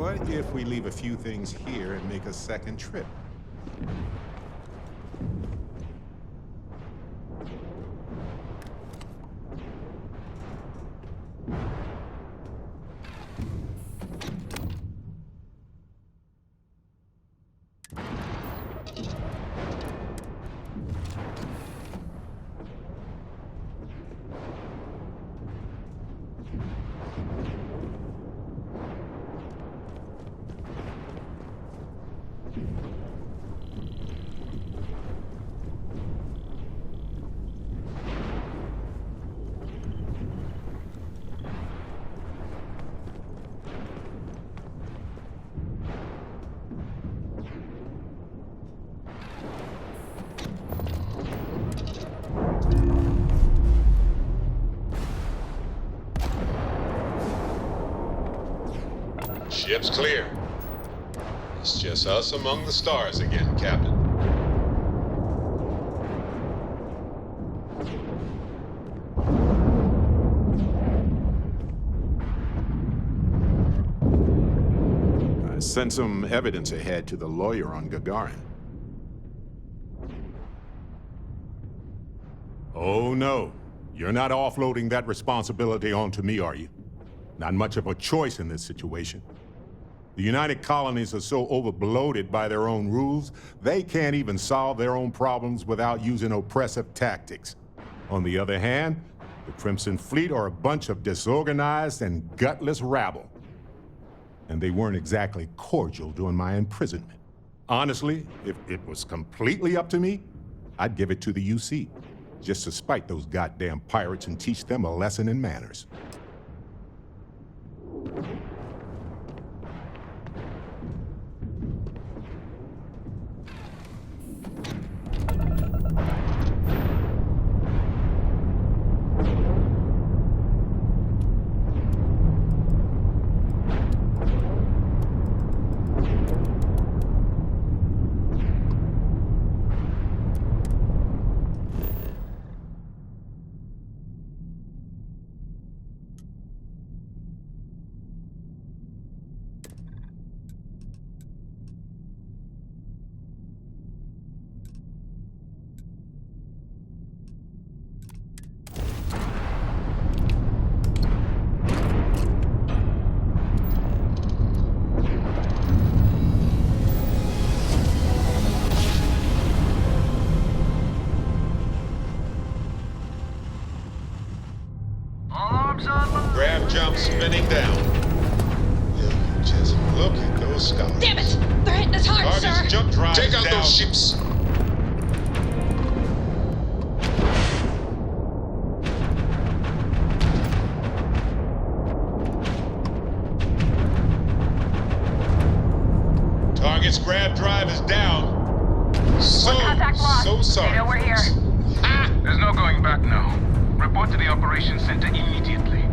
What if we leave a few things here and make a second trip? Ship's clear. It's just us among the stars again, Captain. I sent some evidence ahead to the lawyer on Gagarin. Oh no, you're not offloading that responsibility onto me, are you? Not much of a choice in this situation. The United Colonies are so overbloated by their own rules, they can't even solve their own problems without using oppressive tactics. On the other hand, the Crimson Fleet are a bunch of disorganized and gutless rabble. And they weren't exactly cordial during my imprisonment. Honestly, if it was completely up to me, I'd give it to the UC, just to spite those goddamn pirates and teach them a lesson in manners. Grab jump spinning down. Just look at those scars. Damn it! They're hitting us hard, Target's sir! jump drive Take out down. those ships! Target's grab drive is down. So sorry. They know we're here. There's no going back now. Report to the operations center immediately.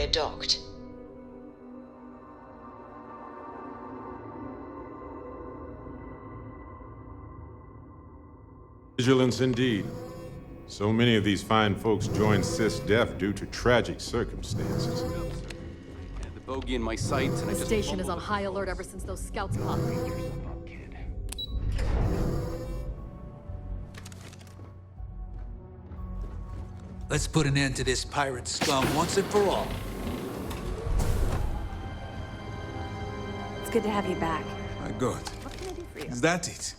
we're docked. Vigilance indeed. So many of these fine folks joined SysDef due to tragic circumstances. The bogey in my sights, and The station is on high alert ever since those scouts popped. Let's put an end to this pirate scum once and for all. It's good to have you back. My God. What can I do for you? Is that it?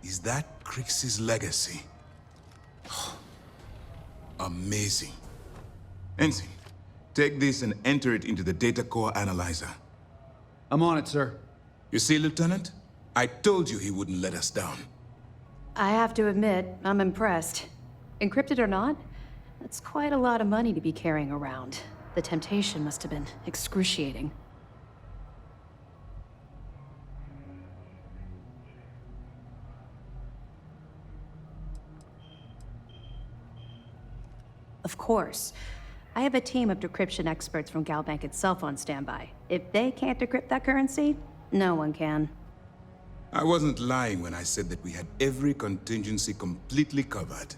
Is that Crix's legacy? Amazing. Ensign, take this and enter it into the data core analyzer. I'm on it, sir. You see, Lieutenant? I told you he wouldn't let us down. I have to admit, I'm impressed. Encrypted or not, that's quite a lot of money to be carrying around. The temptation must have been excruciating. Of course. I have a team of decryption experts from Galbank itself on standby. If they can't decrypt that currency, no one can. I wasn't lying when I said that we had every contingency completely covered.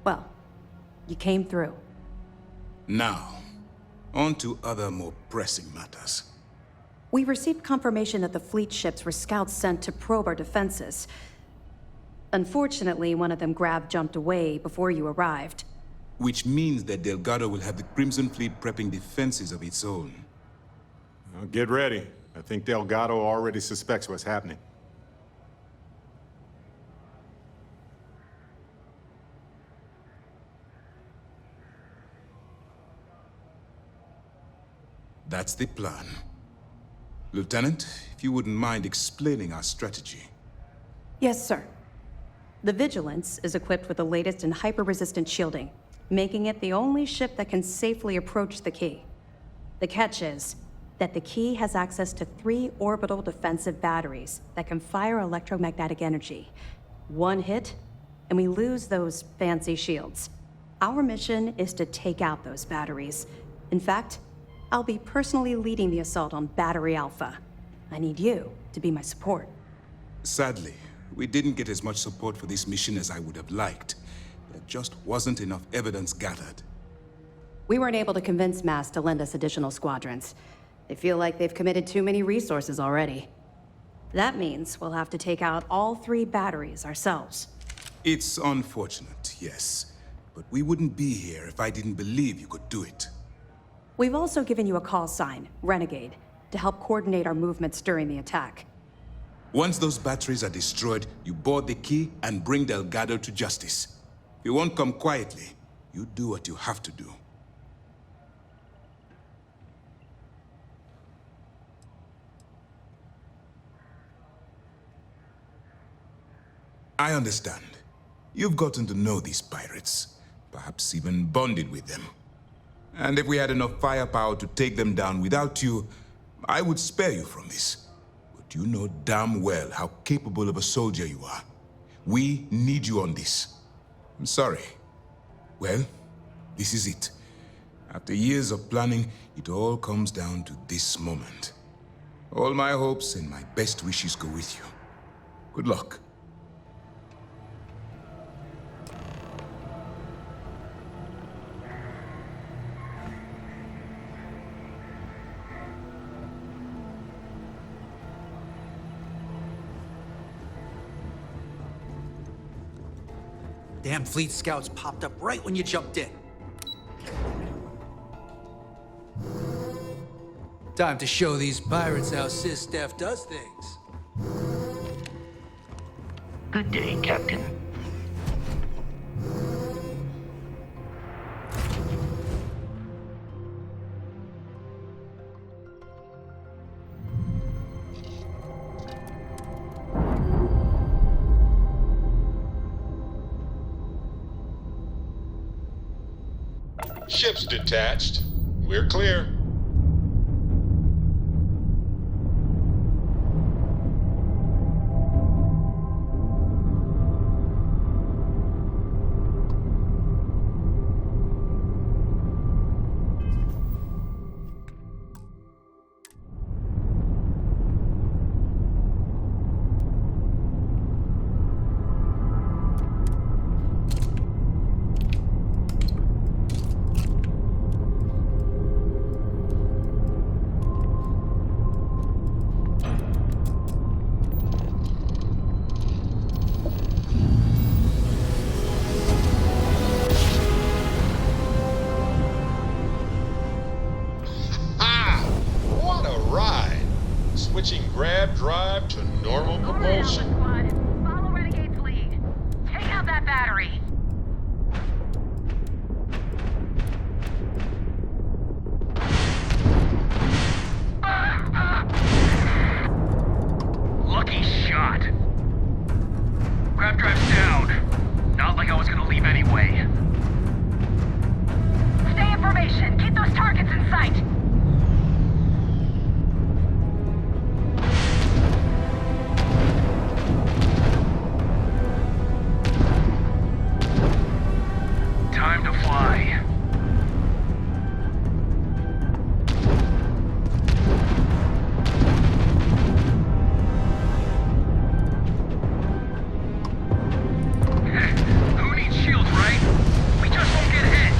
Well, you came through. Now, on to other more pressing matters. We received confirmation that the fleet ships were scouts sent to probe our defenses. Unfortunately, one of them jumped away before you arrived. Which means that Delgado will have the Crimson Fleet prepping defenses of its own. Well, get ready. I think Delgado already suspects what's happening. That's the plan. Lieutenant, if you wouldn't mind explaining our strategy. Yes, sir. The Vigilance is equipped with the latest in hyper-resistant shielding, making it the only ship that can safely approach the key. The catch is that the key has access to 3 orbital defensive batteries that can fire electromagnetic energy. One hit, and we lose those fancy shields. Our mission is to take out those batteries. In fact, I'll be personally leading the assault on Battery Alpha. I need you to be my support. Sadly, we didn't get as much support for this mission as I would have liked. There just wasn't enough evidence gathered. We weren't able to convince MAS to lend us additional squadrons. They feel like they've committed too many resources already. That means we'll have to take out all 3 batteries ourselves. It's unfortunate, yes. But we wouldn't be here if I didn't believe you could do it. We've also given you a call sign, Renegade, to help coordinate our movements during the attack. Once those batteries are destroyed, you board the key and bring Delgado to justice. You won't come quietly. You do what you have to do. I understand. You've gotten to know these pirates, perhaps even bonded with them. And if we had enough firepower to take them down without you, I would spare you from this. But you know damn well how capable of a soldier you are. We need you on this. I'm sorry. Well, this is it. After years of planning, it all comes down to this moment. All my hopes and my best wishes go with you. Good luck. Damn fleet scouts popped up right when you jumped in. Time to show these pirates how SysDef does things. Good day, Captain. Ship's detached. We're clear. switching grav drive to normal propulsion. Follow Renegade's lead. Take out that battery. Lucky shot. Grav drive's down. Not like I was gonna leave anyway. Stay in formation. Keep those targets in sight. Time to fly. Who needs shields, right? We just won't get hit.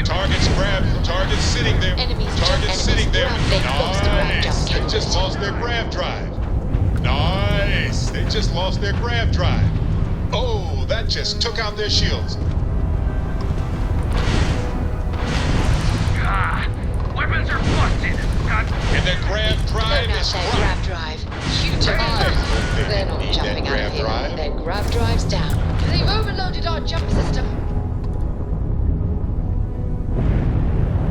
Target's grabbed. Target's sitting there. Target's sitting there. Nice. They just lost their grav drive. Nice. They just lost their grav drive. Oh, that just took out their shields. Weapons are busted. And their grav drive is grav drive. Huge amount. They're not jumping out of here. Their grav drive's down. They've overloaded our jump system.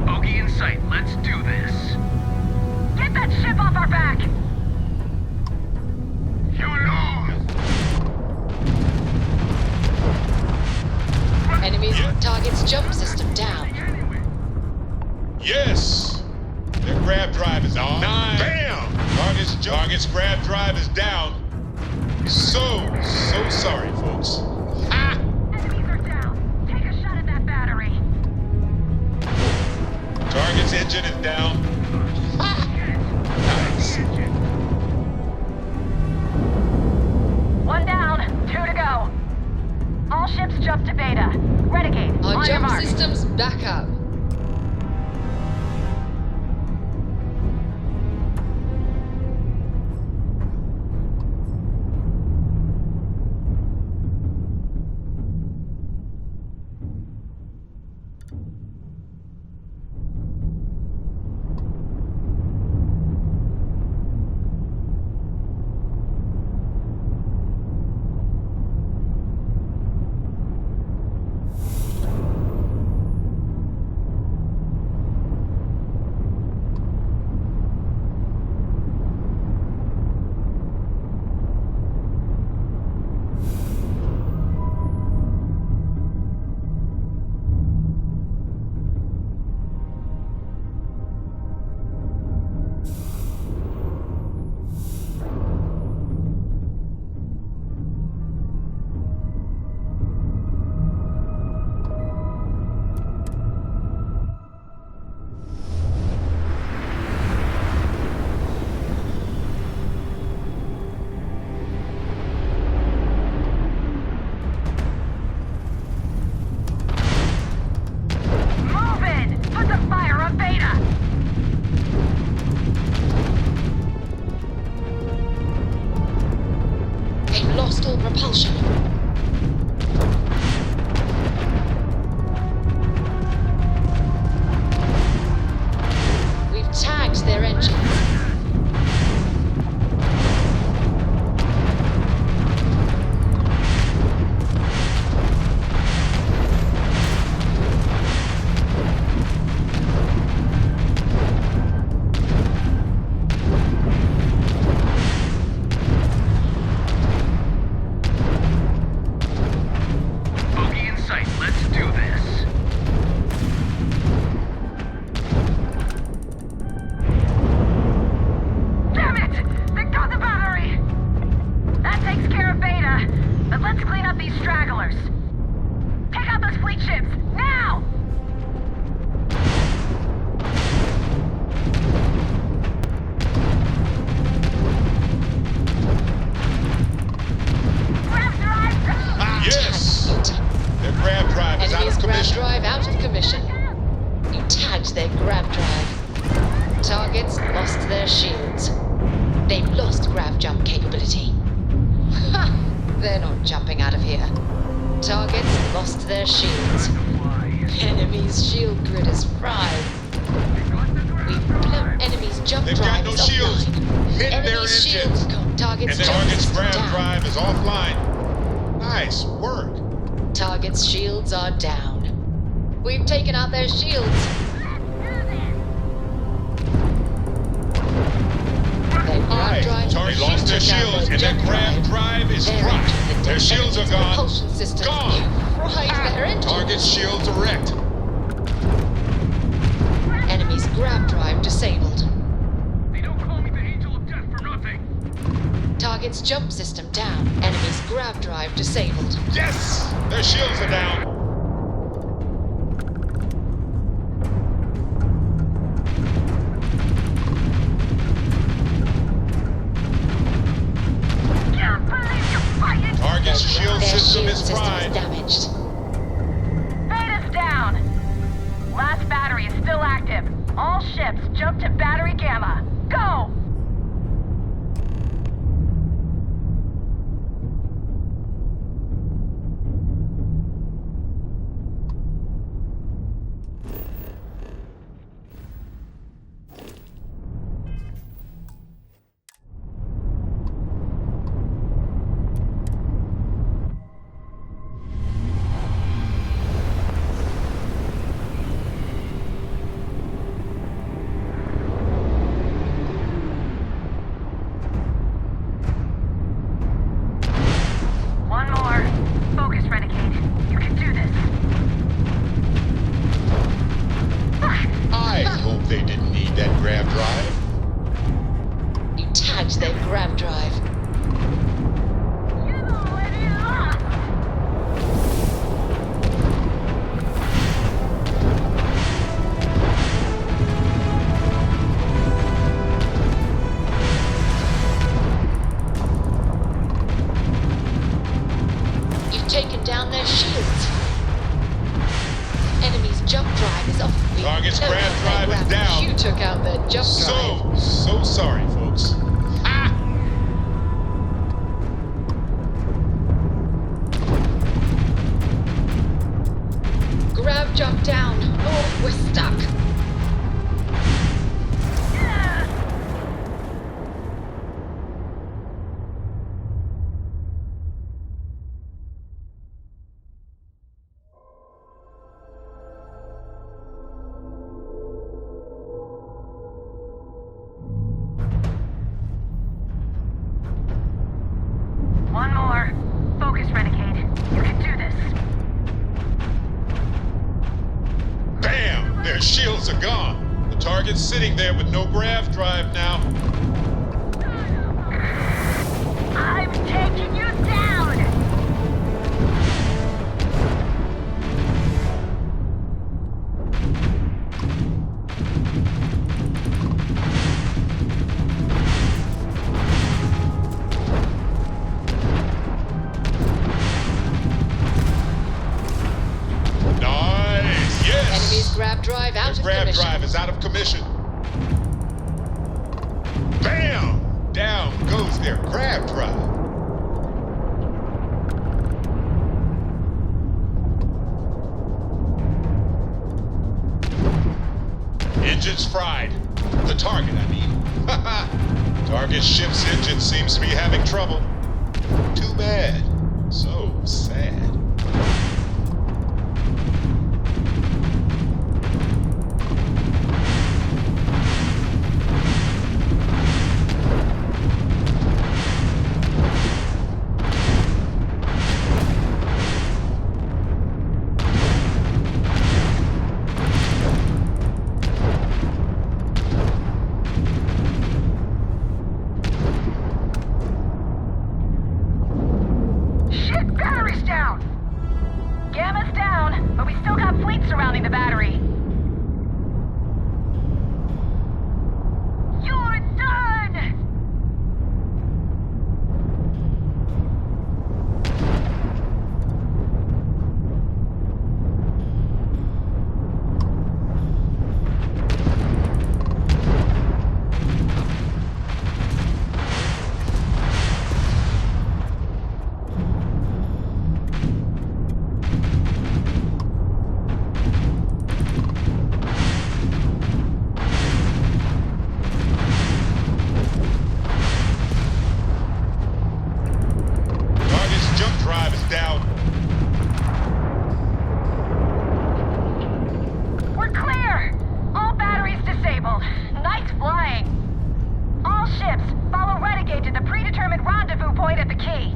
Bogey in sight. Let's do this. Get that ship off our back. You lose. Enemies target's jump system down. Yes. Their grav drive is on. Bam! Target's grav drive is down. So sorry, folks. Enemies are down. Take a shot at that battery. Target's engine is down. Nice. One down. 2 to go. All ships jump to Beta. Renegade, Our on your jump mark. system's back up. Propulsion. We've tagged their engines. Targets lost their shields. They've lost grav jump capability. Ha! They're not jumping out of here. Targets lost their shields. Enemy's shield grid is fried. We've blown enemy's jump They've drive got no is shields. offline. Hit their Enemy's shields engines. gone. Target's And the jump target's system grav down. drive is offline. Nice work. Target's shields are down. We've taken out their shields. Their grav drive They lost their shields, and their grav drive is fried. Their shields are gone. Propulsion systems. Gone. Fried their engines. Target's shields are wrecked. Enemy's grav drive disabled. They don't call me the Angel of Death for nothing. Target's jump system down. Enemy's grav drive disabled. Yes! Their shields are down. Target's shield Their system shield is system fried. is damaged. Beta's down. Last battery is still active. All ships jump to battery Gamma. Go! One more. Focus, Renegade. You can do this. I hope they didn't need that grav drive. You tagged their grav drive. You've taken down their shields. Enemy's jump drive is off. We Target's know grav how they drive is grabbed. down. You took out their jump drive. So sorry, folks. Grav jump down. Oh, we're stuck. One more. Focus, Renegade. You can do this. Bam! Their shields are gone. The target's sitting there with no grav drive now. I'm taking you down! Nice! Yes! Enemy's grav drive out of Grav commission. drive is out of commission. Bam! Down goes their grav drive. Engines fried. The target, I mean. Target ship's engine seems to be having trouble. Too bad. So sad. Shit, battery's down! Gamma's down, but we still got fleet surrounding the battery. You're done! drive is down. We're clear! All batteries disabled. Nice flying. All ships, follow Renegade to the predetermined rendezvous point at the key.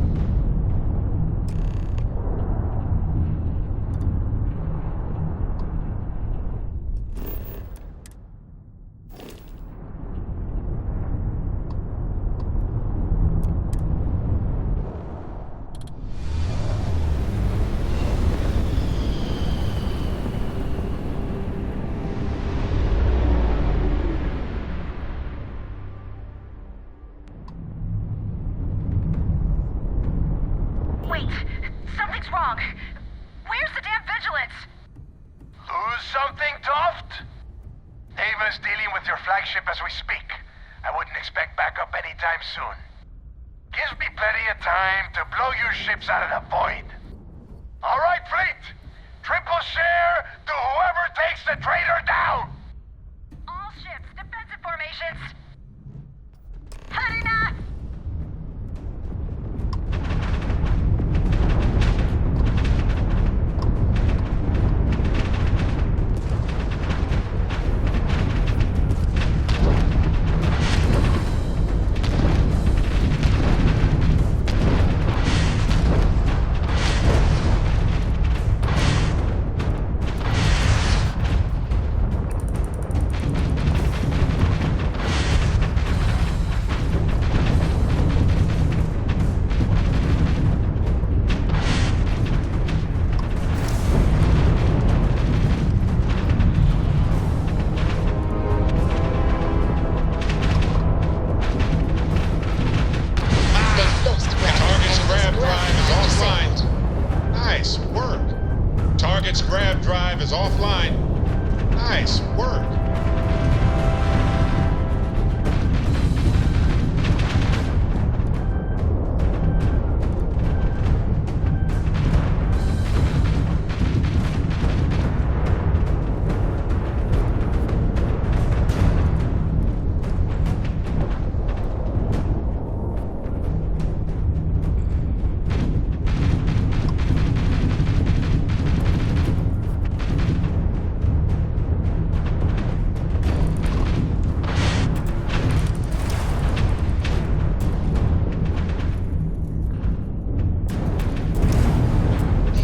Wait, something's wrong. Where's the damn vigilance? Lose something, Toft? Ava's dealing with your flagship as we speak. I wouldn't expect backup anytime soon. Gives me plenty of time to blow your ships out of the void. All right, fleet. Triple share to whoever takes the traitor down. All ships, defensive formations. Harina! Nice work. Target's grab drive is offline. Nice work.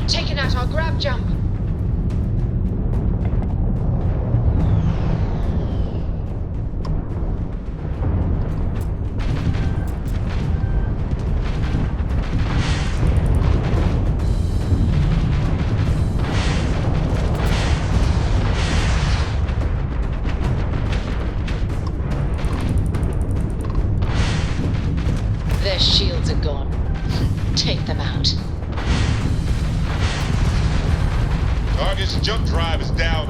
Taking out our grab jump. Their shields are gone. Take them out. Target's jump drive is down.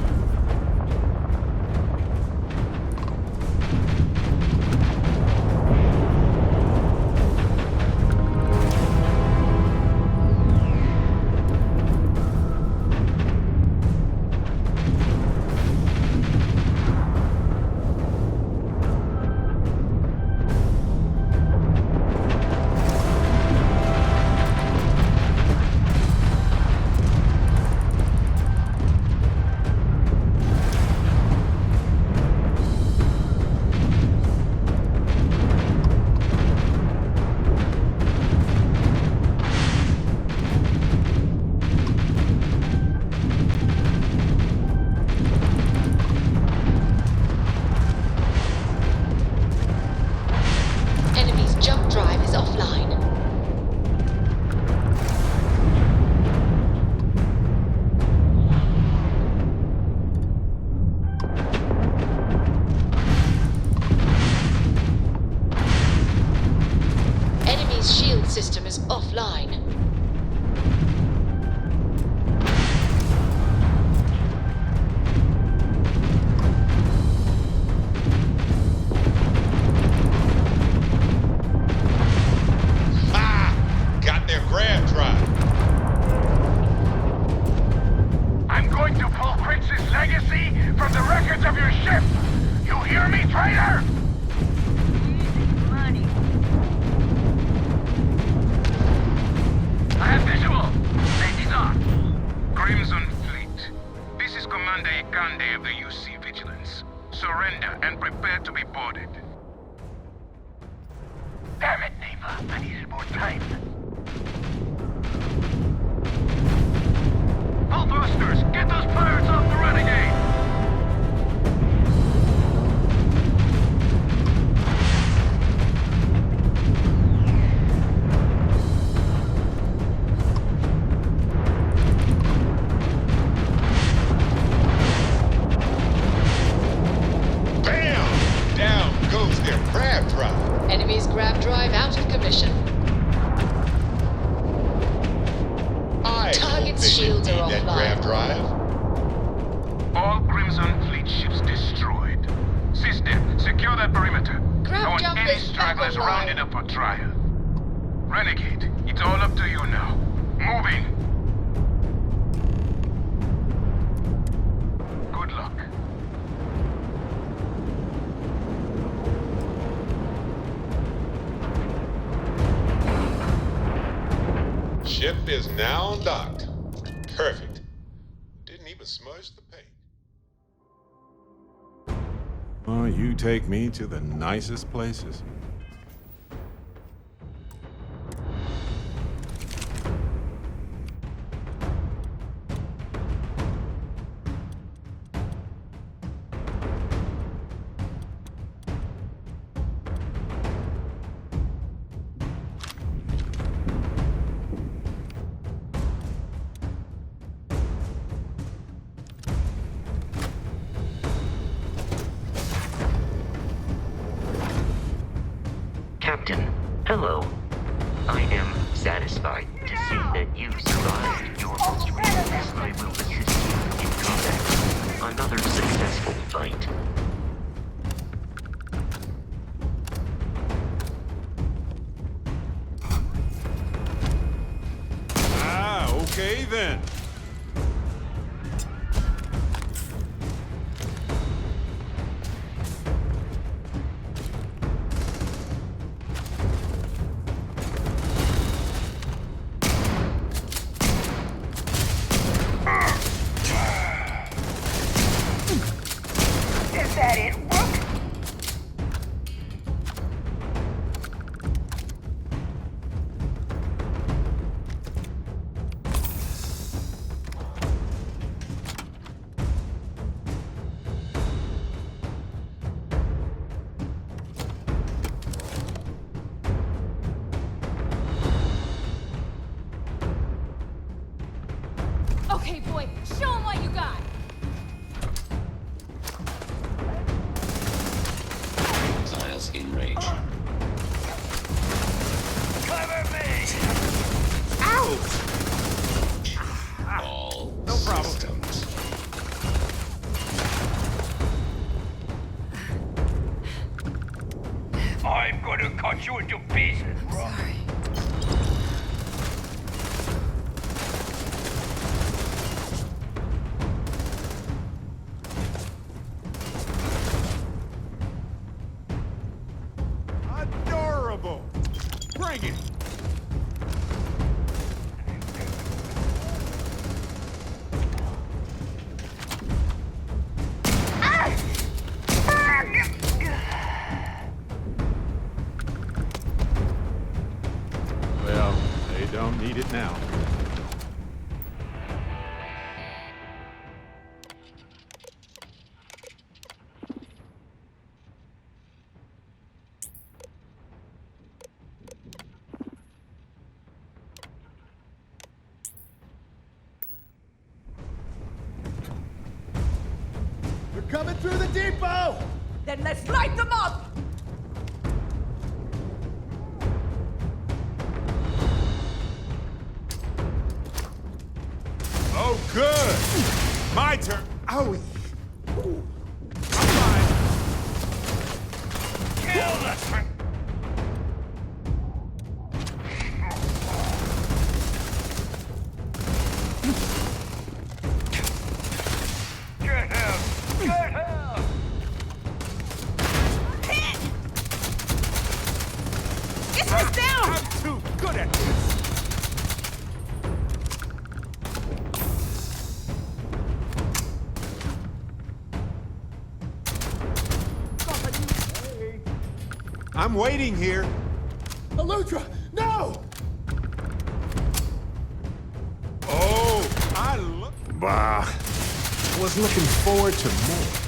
Enemy's jump drive is offline. Enemy's shield system is offline. Got their grab drive. I'm going to pull Prince's legacy from the records of your ship. You hear me, traitor? Easy money. I have this surrender and prepare to be boarded. Damn it, Neva. I needed more time. All thrusters, get those pirates off the Renegade! Bam! Down goes their grav drive. Enemy's grav drive out of commission. Target's shields are that offline. grav drive. All Crimson Fleet ships destroyed. System, secure that perimeter. Grav I want jump any is back stragglers online. rounded up for trial. Renegade, it's all up to you now. Moving. Good luck. Ship is now docked. Perfect. Didn't even smudge the paint. Oh, you take me to the nicest places. Captain, hello. I am satisfied to see that you survived your most recent test. I will assist you in combat. Another successful fight. Ah, okay then. Is that it, Rook? Okay, boy, show him what you got. Missiles in range. Cover me! All No problem. systems. I'm gonna cut you into pieces, Rook. Adorable. Bring it. Well, they don't need it now. They're coming through the depot! Then let's light them up! Oh, good. My turn. Owie. Ooh. I'm fine. Kill the trick! Get him! Get him! Get this down! I'm too good at this. I'm waiting here. Elutra, no! Oh, Bah, was looking forward to more.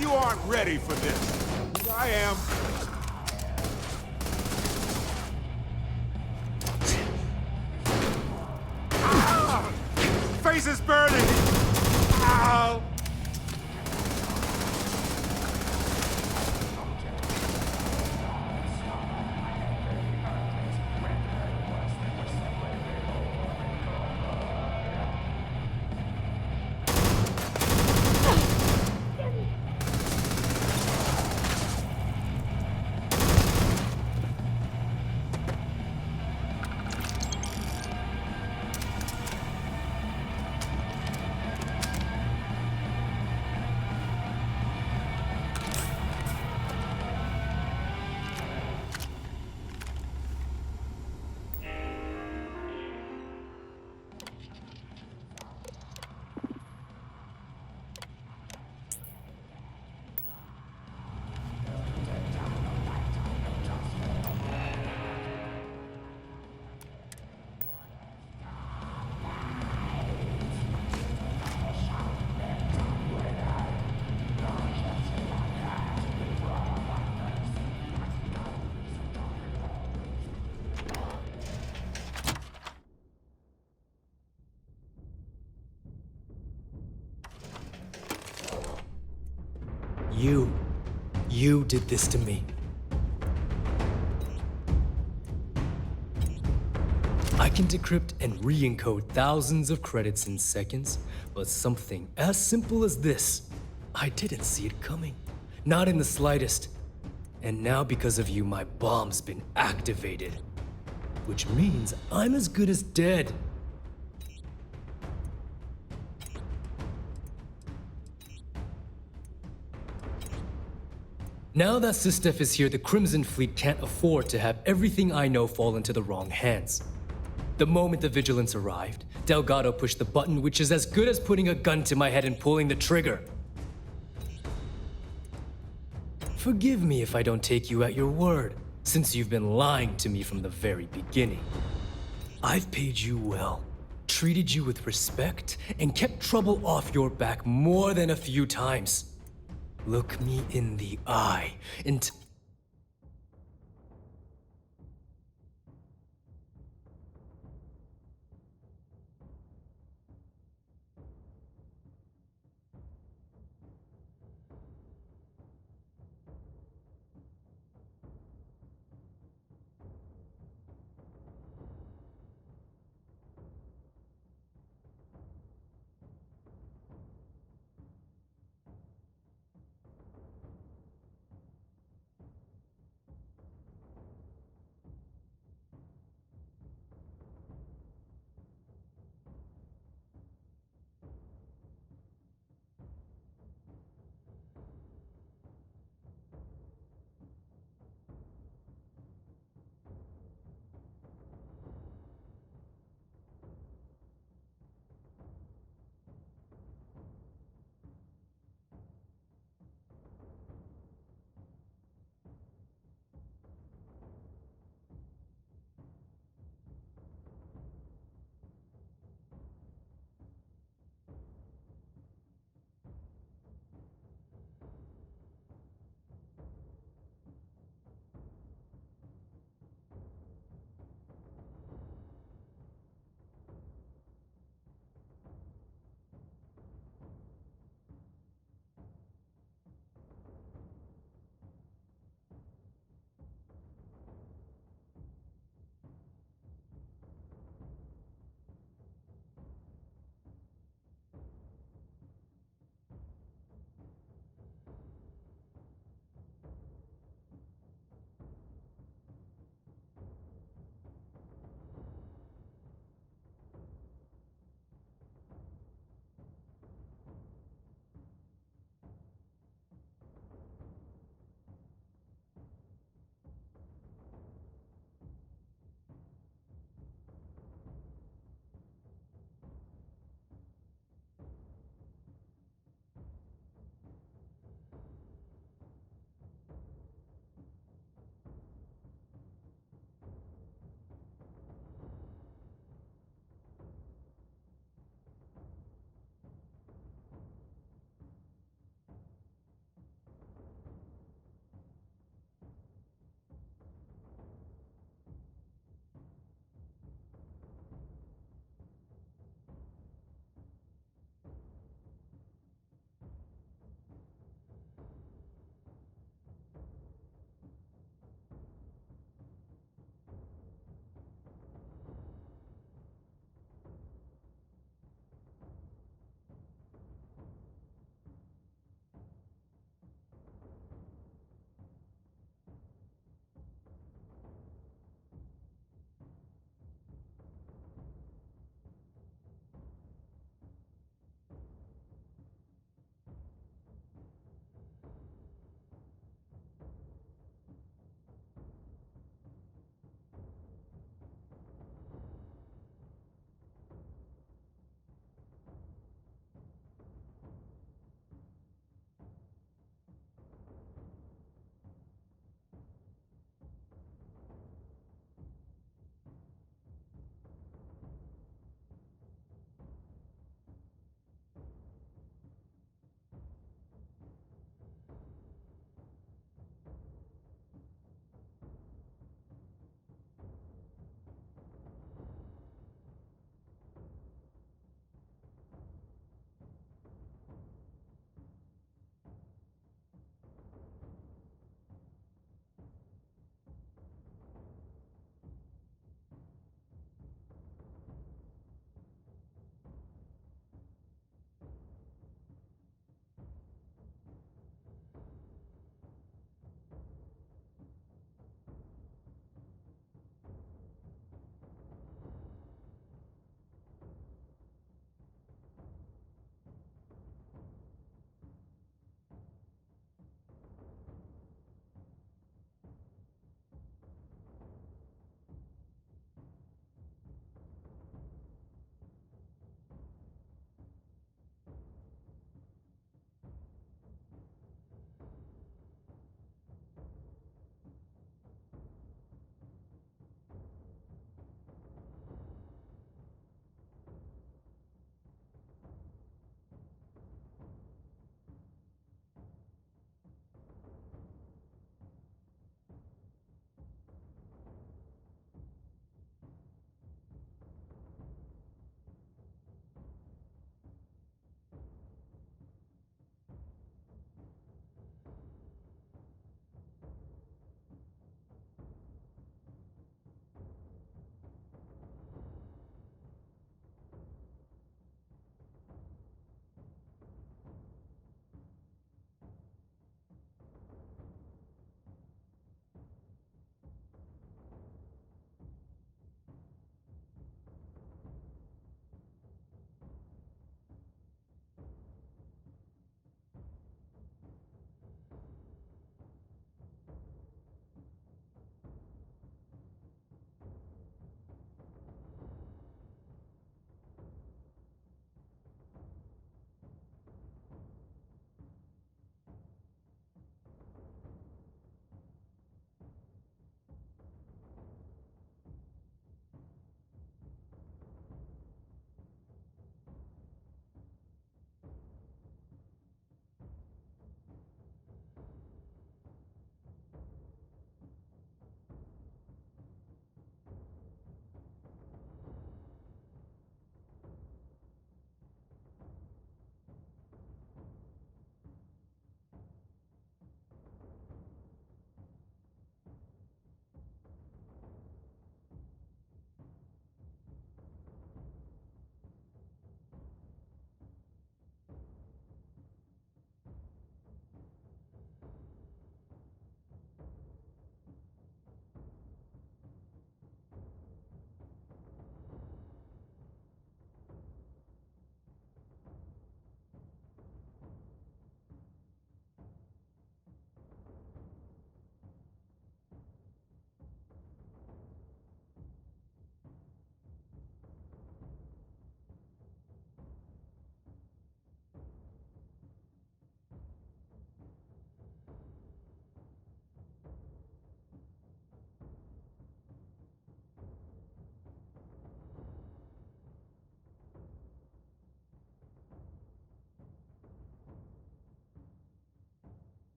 You aren't ready for this. I am. Ah! Face is burning. Ow! You did this to me. I can decrypt and re-encode thousands of credits in seconds, but something as simple as this, I didn't see it coming. Not in the slightest. And now because of you, my bomb's been activated. Which means I'm as good as dead. Now that Sistef is here, the Crimson Fleet can't afford to have everything I know fall into the wrong hands. The moment the Vigilance arrived, Delgado pushed the button, which is as good as putting a gun to my head and pulling the trigger. Forgive me if I don't take you at your word, since you've been lying to me from the very beginning. I've paid you well, treated you with respect, and kept trouble off your back more than a few times. Look me in the eye and...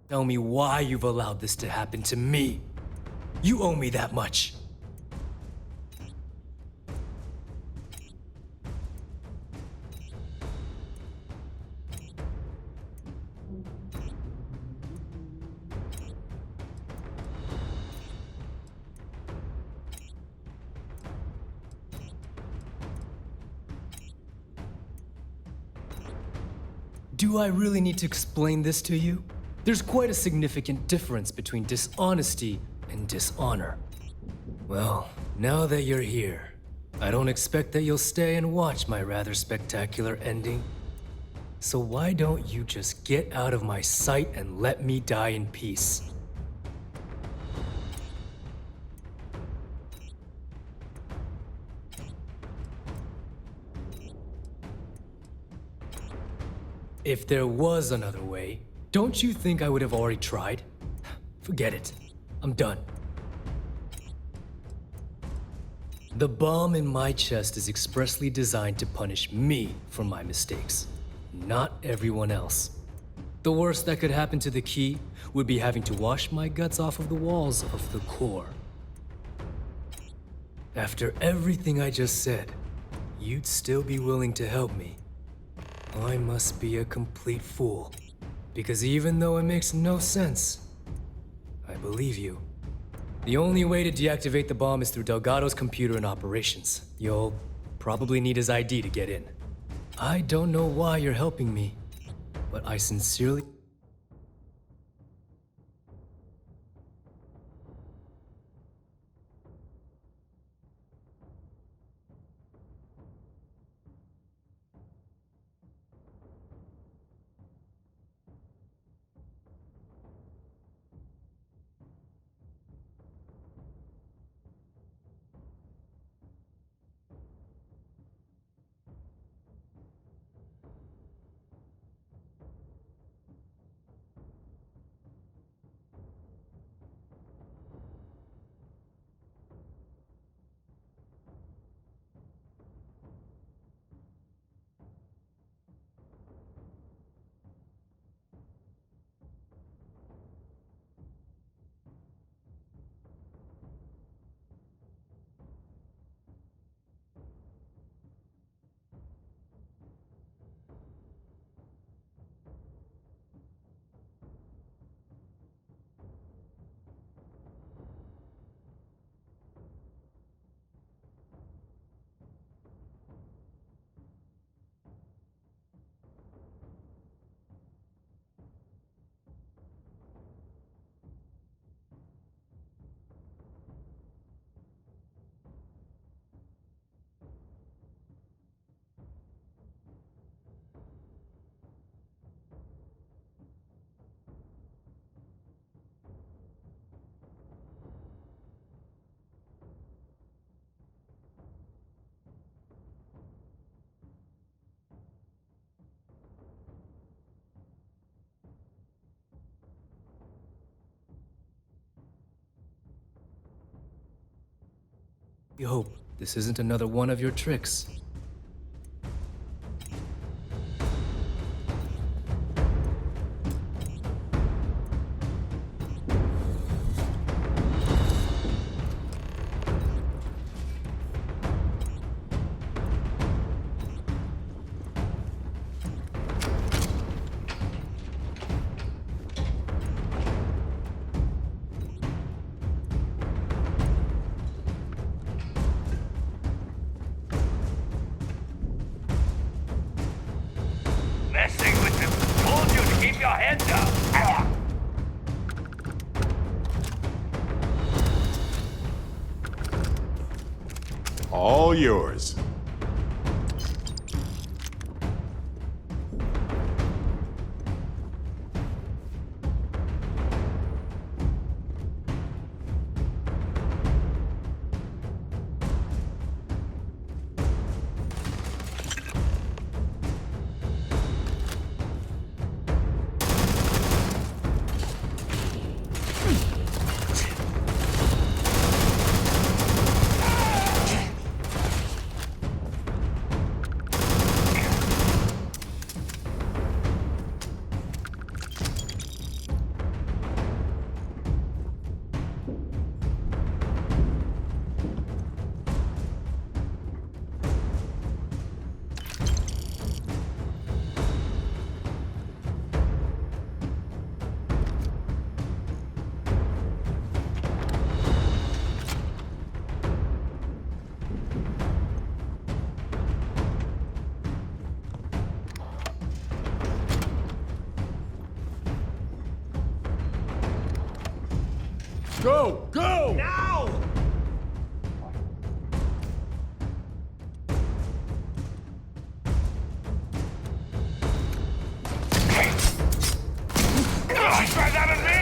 Tell me why you've allowed this to happen to me. You owe me that much. Do I really need to explain this to you? There's quite a significant difference between dishonesty and dishonor. Well, now that you're here, I don't expect that you'll stay and watch my rather spectacular ending. So why don't you just get out of my sight and let me die in peace? If there was another way, don't you think I would have already tried? Forget it. I'm done. The bomb in my chest is expressly designed to punish me for my mistakes, not everyone else. The worst that could happen to the key would be having to wash my guts off of the walls of the core. After everything I just said, you'd still be willing to help me. I must be a complete fool, because even though it makes no sense, I believe you. The only way to deactivate the bomb is through Delgado's computer and operations. You'll probably need his ID to get in. I don't know why you're helping me, but I sincerely... I hope this isn't another one of your tricks. All yours. Go! Go! Now! Try that on me?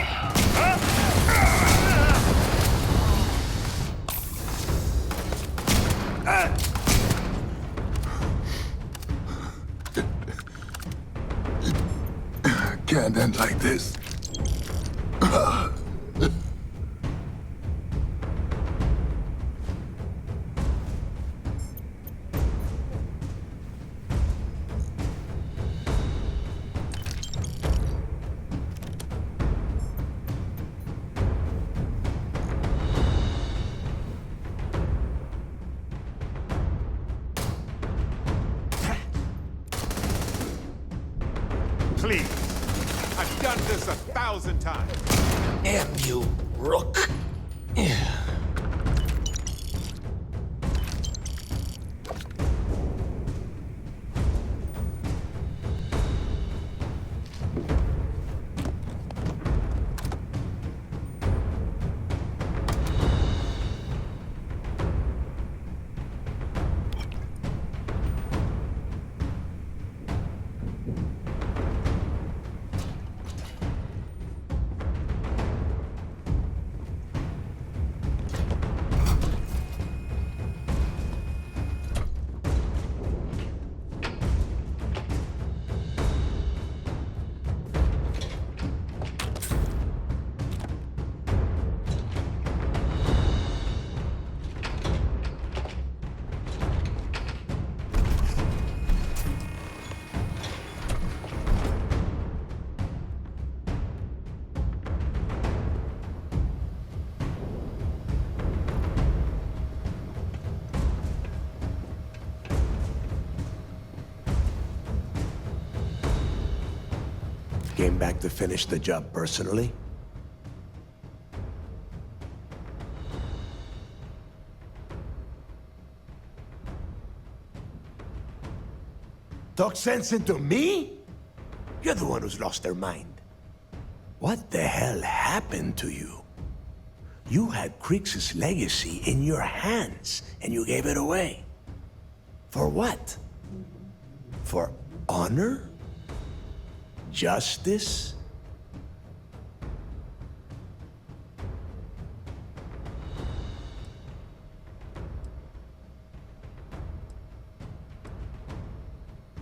Can't end like this. Please. I've done this 1,000 times. Damn you, Rook. Came back to finish the job personally? Talk sense into me? You're the one who's lost their mind. What the hell happened to you? You had Kriegs' legacy in your hands, and you gave it away. For what? For honor? Justice?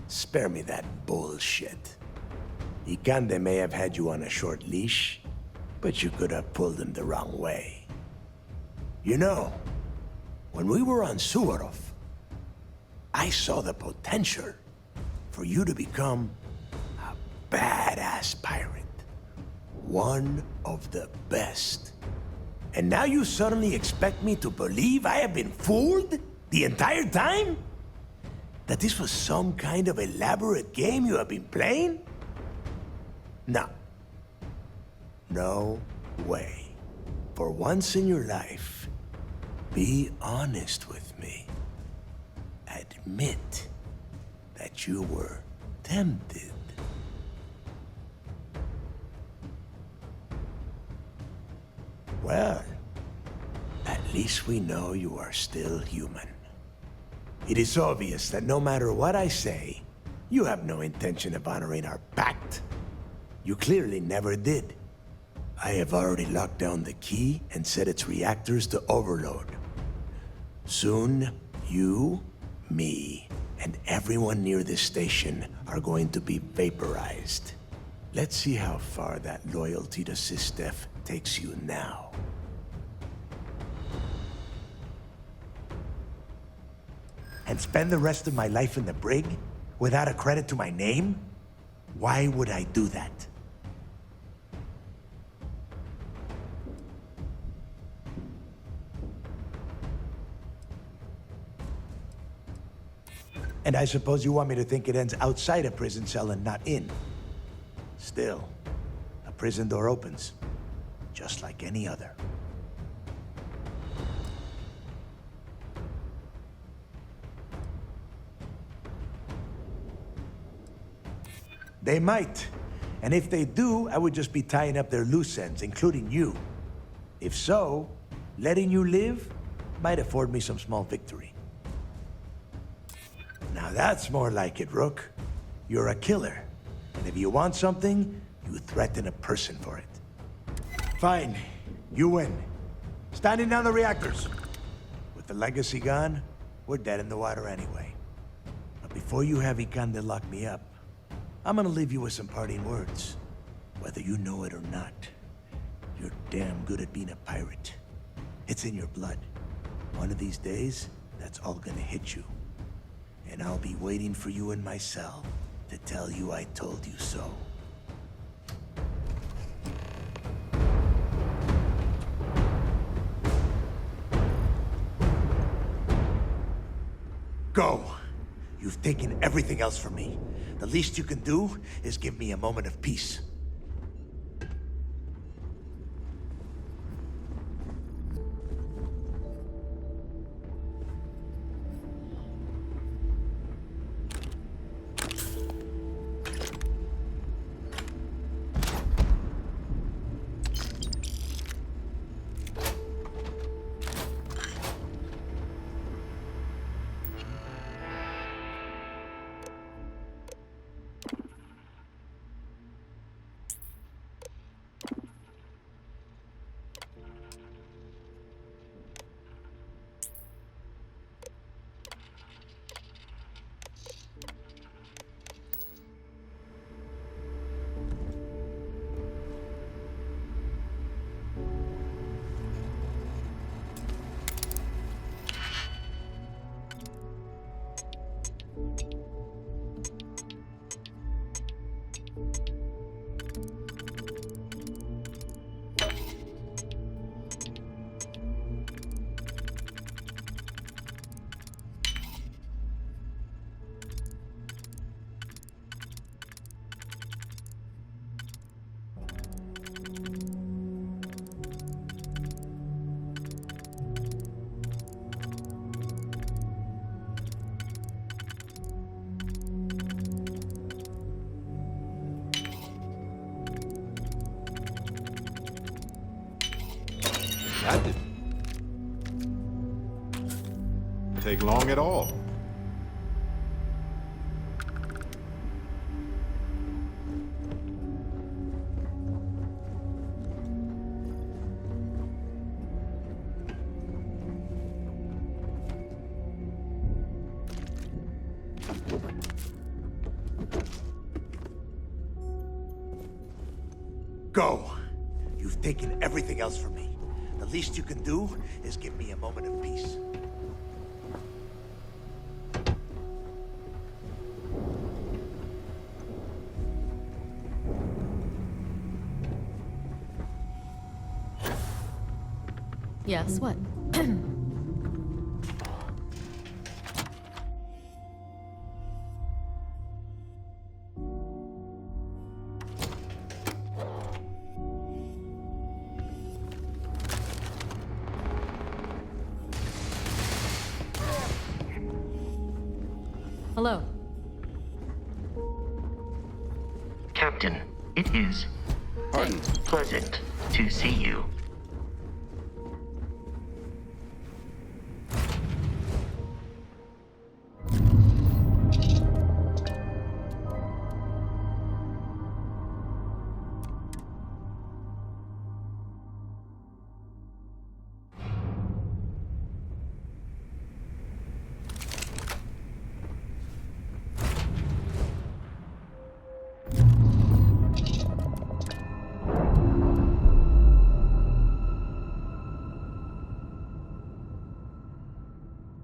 Spare me that bullshit. Ikande may have had you on a short leash, but you could have pulled him the wrong way. You know, when we were on Suvorov, I saw the potential for you to become a badass pirate. One of the best. And now you suddenly expect me to believe I have been fooled the entire time? That this was some kind of elaborate game you have been playing? No. No way. For once in your life, be honest with me. Admit that you were tempted. Well, at least we know you are still human. It is obvious that no matter what I say, you have no intention of honoring our pact. You clearly never did. I have already locked down the key and set its reactors to overload. Soon, you, me, and everyone near this station are going to be vaporized. Let's see how far that loyalty to SysDef takes you now. And spend the rest of my life in the brig without a credit to my name? Why would I do that? And I suppose you want me to think it ends outside a prison cell and not in. Still, a prison door opens, just like any other. They might. And if they do, I would just be tying up their loose ends, including you. If so, letting you live might afford me some small victory. Now that's more like it, Rook. You're a killer, and if you want something, you threaten a person for it. Fine, you win. Standing down the reactors. With the legacy gone, we're dead in the water anyway. But before you have Ikande lock me up, I'm gonna leave you with some parting words. Whether you know it or not, you're damn good at being a pirate. It's in your blood. One of these days, that's all gonna hit you. And I'll be waiting for you in my cell to tell you I told you so. Go! You've taken everything else from me. The least you can do is give me a moment of peace. That didn't take long at all. Go! You've taken everything else from me. The least you can do is give me a moment of peace. Yes, what? Hello. Captain, it is pleasant to see you.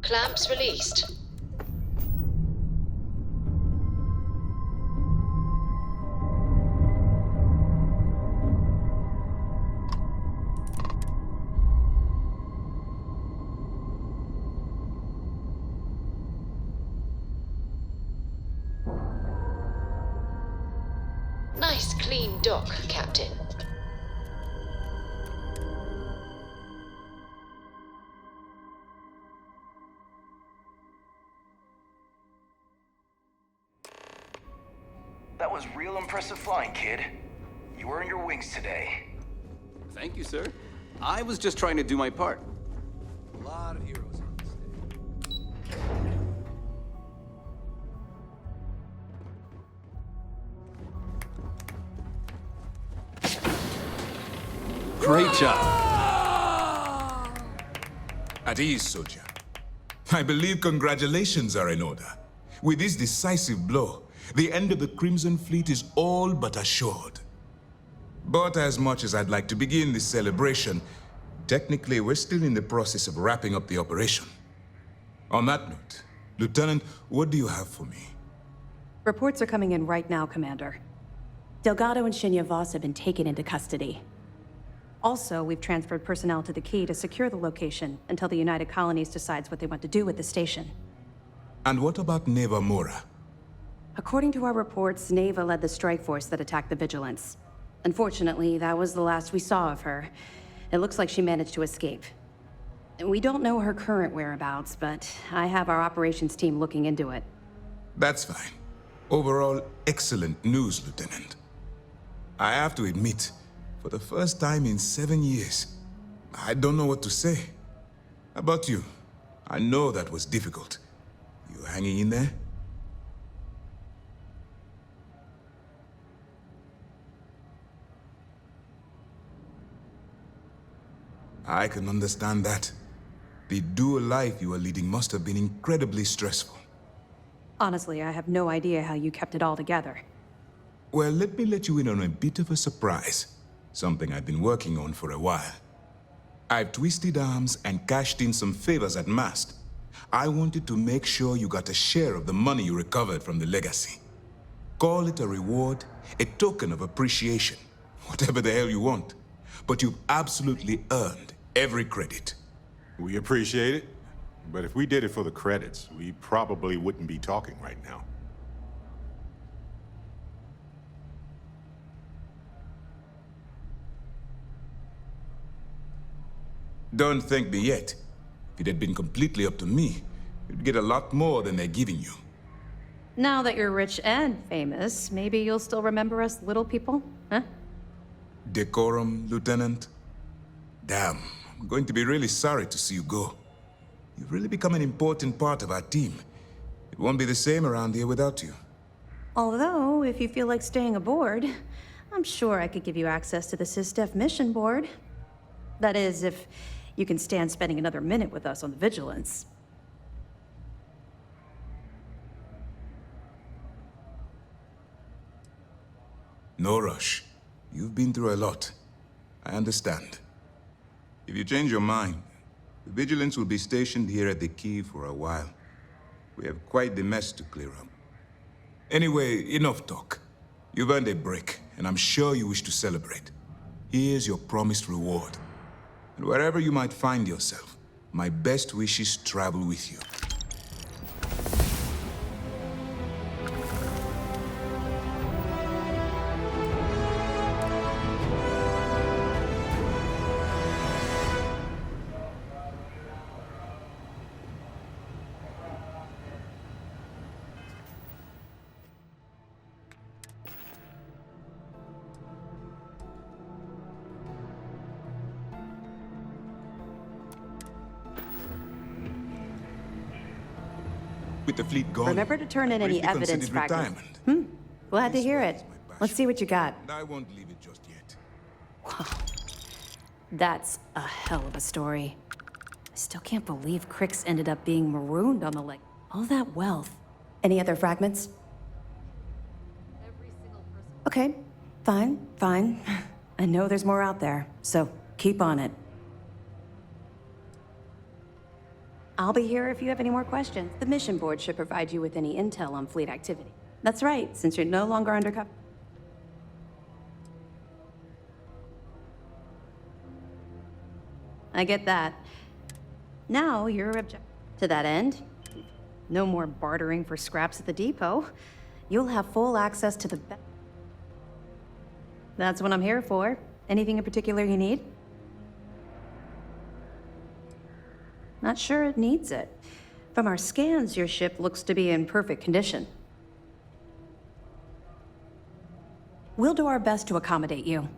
Clamps released. Nice clean dock, Captain. That was real impressive flying, kid. You earned your wings today. Thank you, sir. I was just trying to do my part. A lot of heroes on this day. Great job. At ease, soldier. I believe congratulations are in order. With this decisive blow, the end of the Crimson Fleet is all but assured. But as much as I'd like to begin this celebration, technically we're still in the process of wrapping up the operation. On that note, Lieutenant, what do you have for me? Reports are coming in right now, Commander. Delgado and Shinya Voss have been taken into custody. Also, we've transferred personnel to the Key to secure the location until the United Colonies decides what they want to do with the station. And what about Neva Mora? According to our reports, Neva led the strike force that attacked the Vigilance. Unfortunately, that was the last we saw of her. It looks like she managed to escape. We don't know her current whereabouts, but I have our operations team looking into it. That's fine. Overall, excellent news, Lieutenant. I have to admit, for the first time in 7 years, I don't know what to say. How about you? I know that was difficult. You hanging in there? I can understand that. The dual life you were leading must have been incredibly stressful. Honestly, I have no idea how you kept it all together. Well, let me let you in on a bit of a surprise. Something I've been working on for a while. I've twisted arms and cashed in some favors at Mast. I wanted to make sure you got a share of the money you recovered from the legacy. Call it a reward, a token of appreciation, whatever the hell you want. But you've absolutely earned every credit. We appreciate it, but if we did it for the credits, we probably wouldn't be talking right now. Don't thank me yet. If it had been completely up to me, you'd get a lot more than they're giving you. Now that you're rich and famous, maybe you'll still remember us little people, huh? Decorum, Lieutenant? Damn, I'm going to be really sorry to see you go. You've really become an important part of our team. It won't be the same around here without you. Although, if you feel like staying aboard, I'm sure I could give you access to the SysDef mission board. That is, if you can stand spending another minute with us on the Vigilance. No rush. You've been through a lot. I understand. If you change your mind, the Vigilance will be stationed here at the Key for a while. We have quite the mess to clear up. Anyway, enough talk. You've earned a break, and I'm sure you wish to celebrate. Here's your promised reward. And wherever you might find yourself, my best wishes travel with you. With the fleet gone, remember to turn in any evidence fragments. Glad to hear it. Let's see what you got. I won't leave it just yet. Wow. That's a hell of a story. I still can't believe Kryx ended up being marooned on the lake. All that wealth. Any other fragments? Okay, fine, fine. I know there's more out there, so keep on it. I'll be here if you have any more questions. The mission board should provide you with any intel on fleet activity. That's right, since you're no longer undercover. I get that. Now you're object. To that end, no more bartering for scraps at the depot. You'll have full access to the That's what I'm here for. Anything in particular you need? Not sure it needs it. From our scans, your ship looks to be in perfect condition. We'll do our best to accommodate you.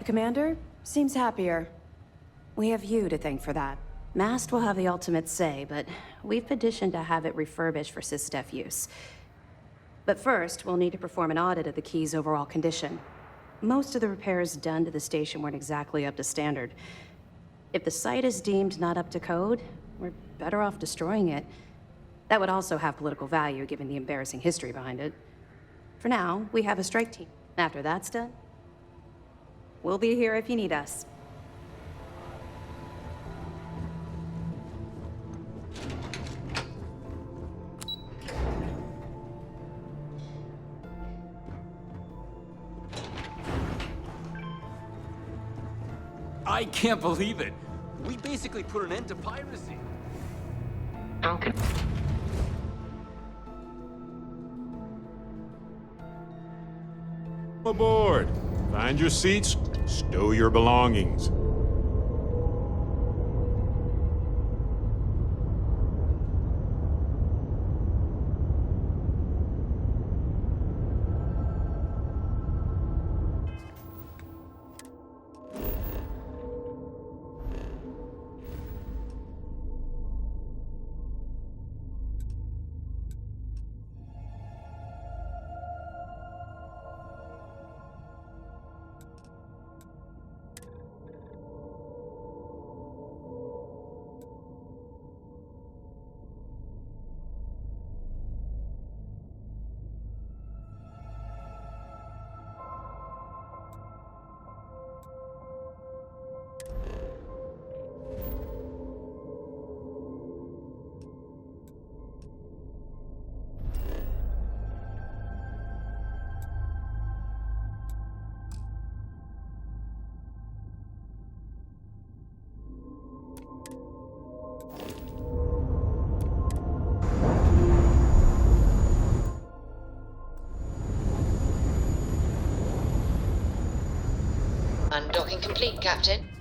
The commander seems happier. We have you to thank for that. Mast will have the ultimate say, but we've petitioned to have it refurbished for SysDef use. But first, we'll need to perform an audit of the key's overall condition. Most of the repairs done to the station weren't exactly up to standard. If the site is deemed not up to code, we're better off destroying it. That would also have political value, given the embarrassing history behind it. For now, we have a strike team. After that's done, we'll be here if you need us. I can't believe it. We basically put an end to piracy. Okay. Aboard. Find your seats, stow your belongings. Undocking complete, Captain.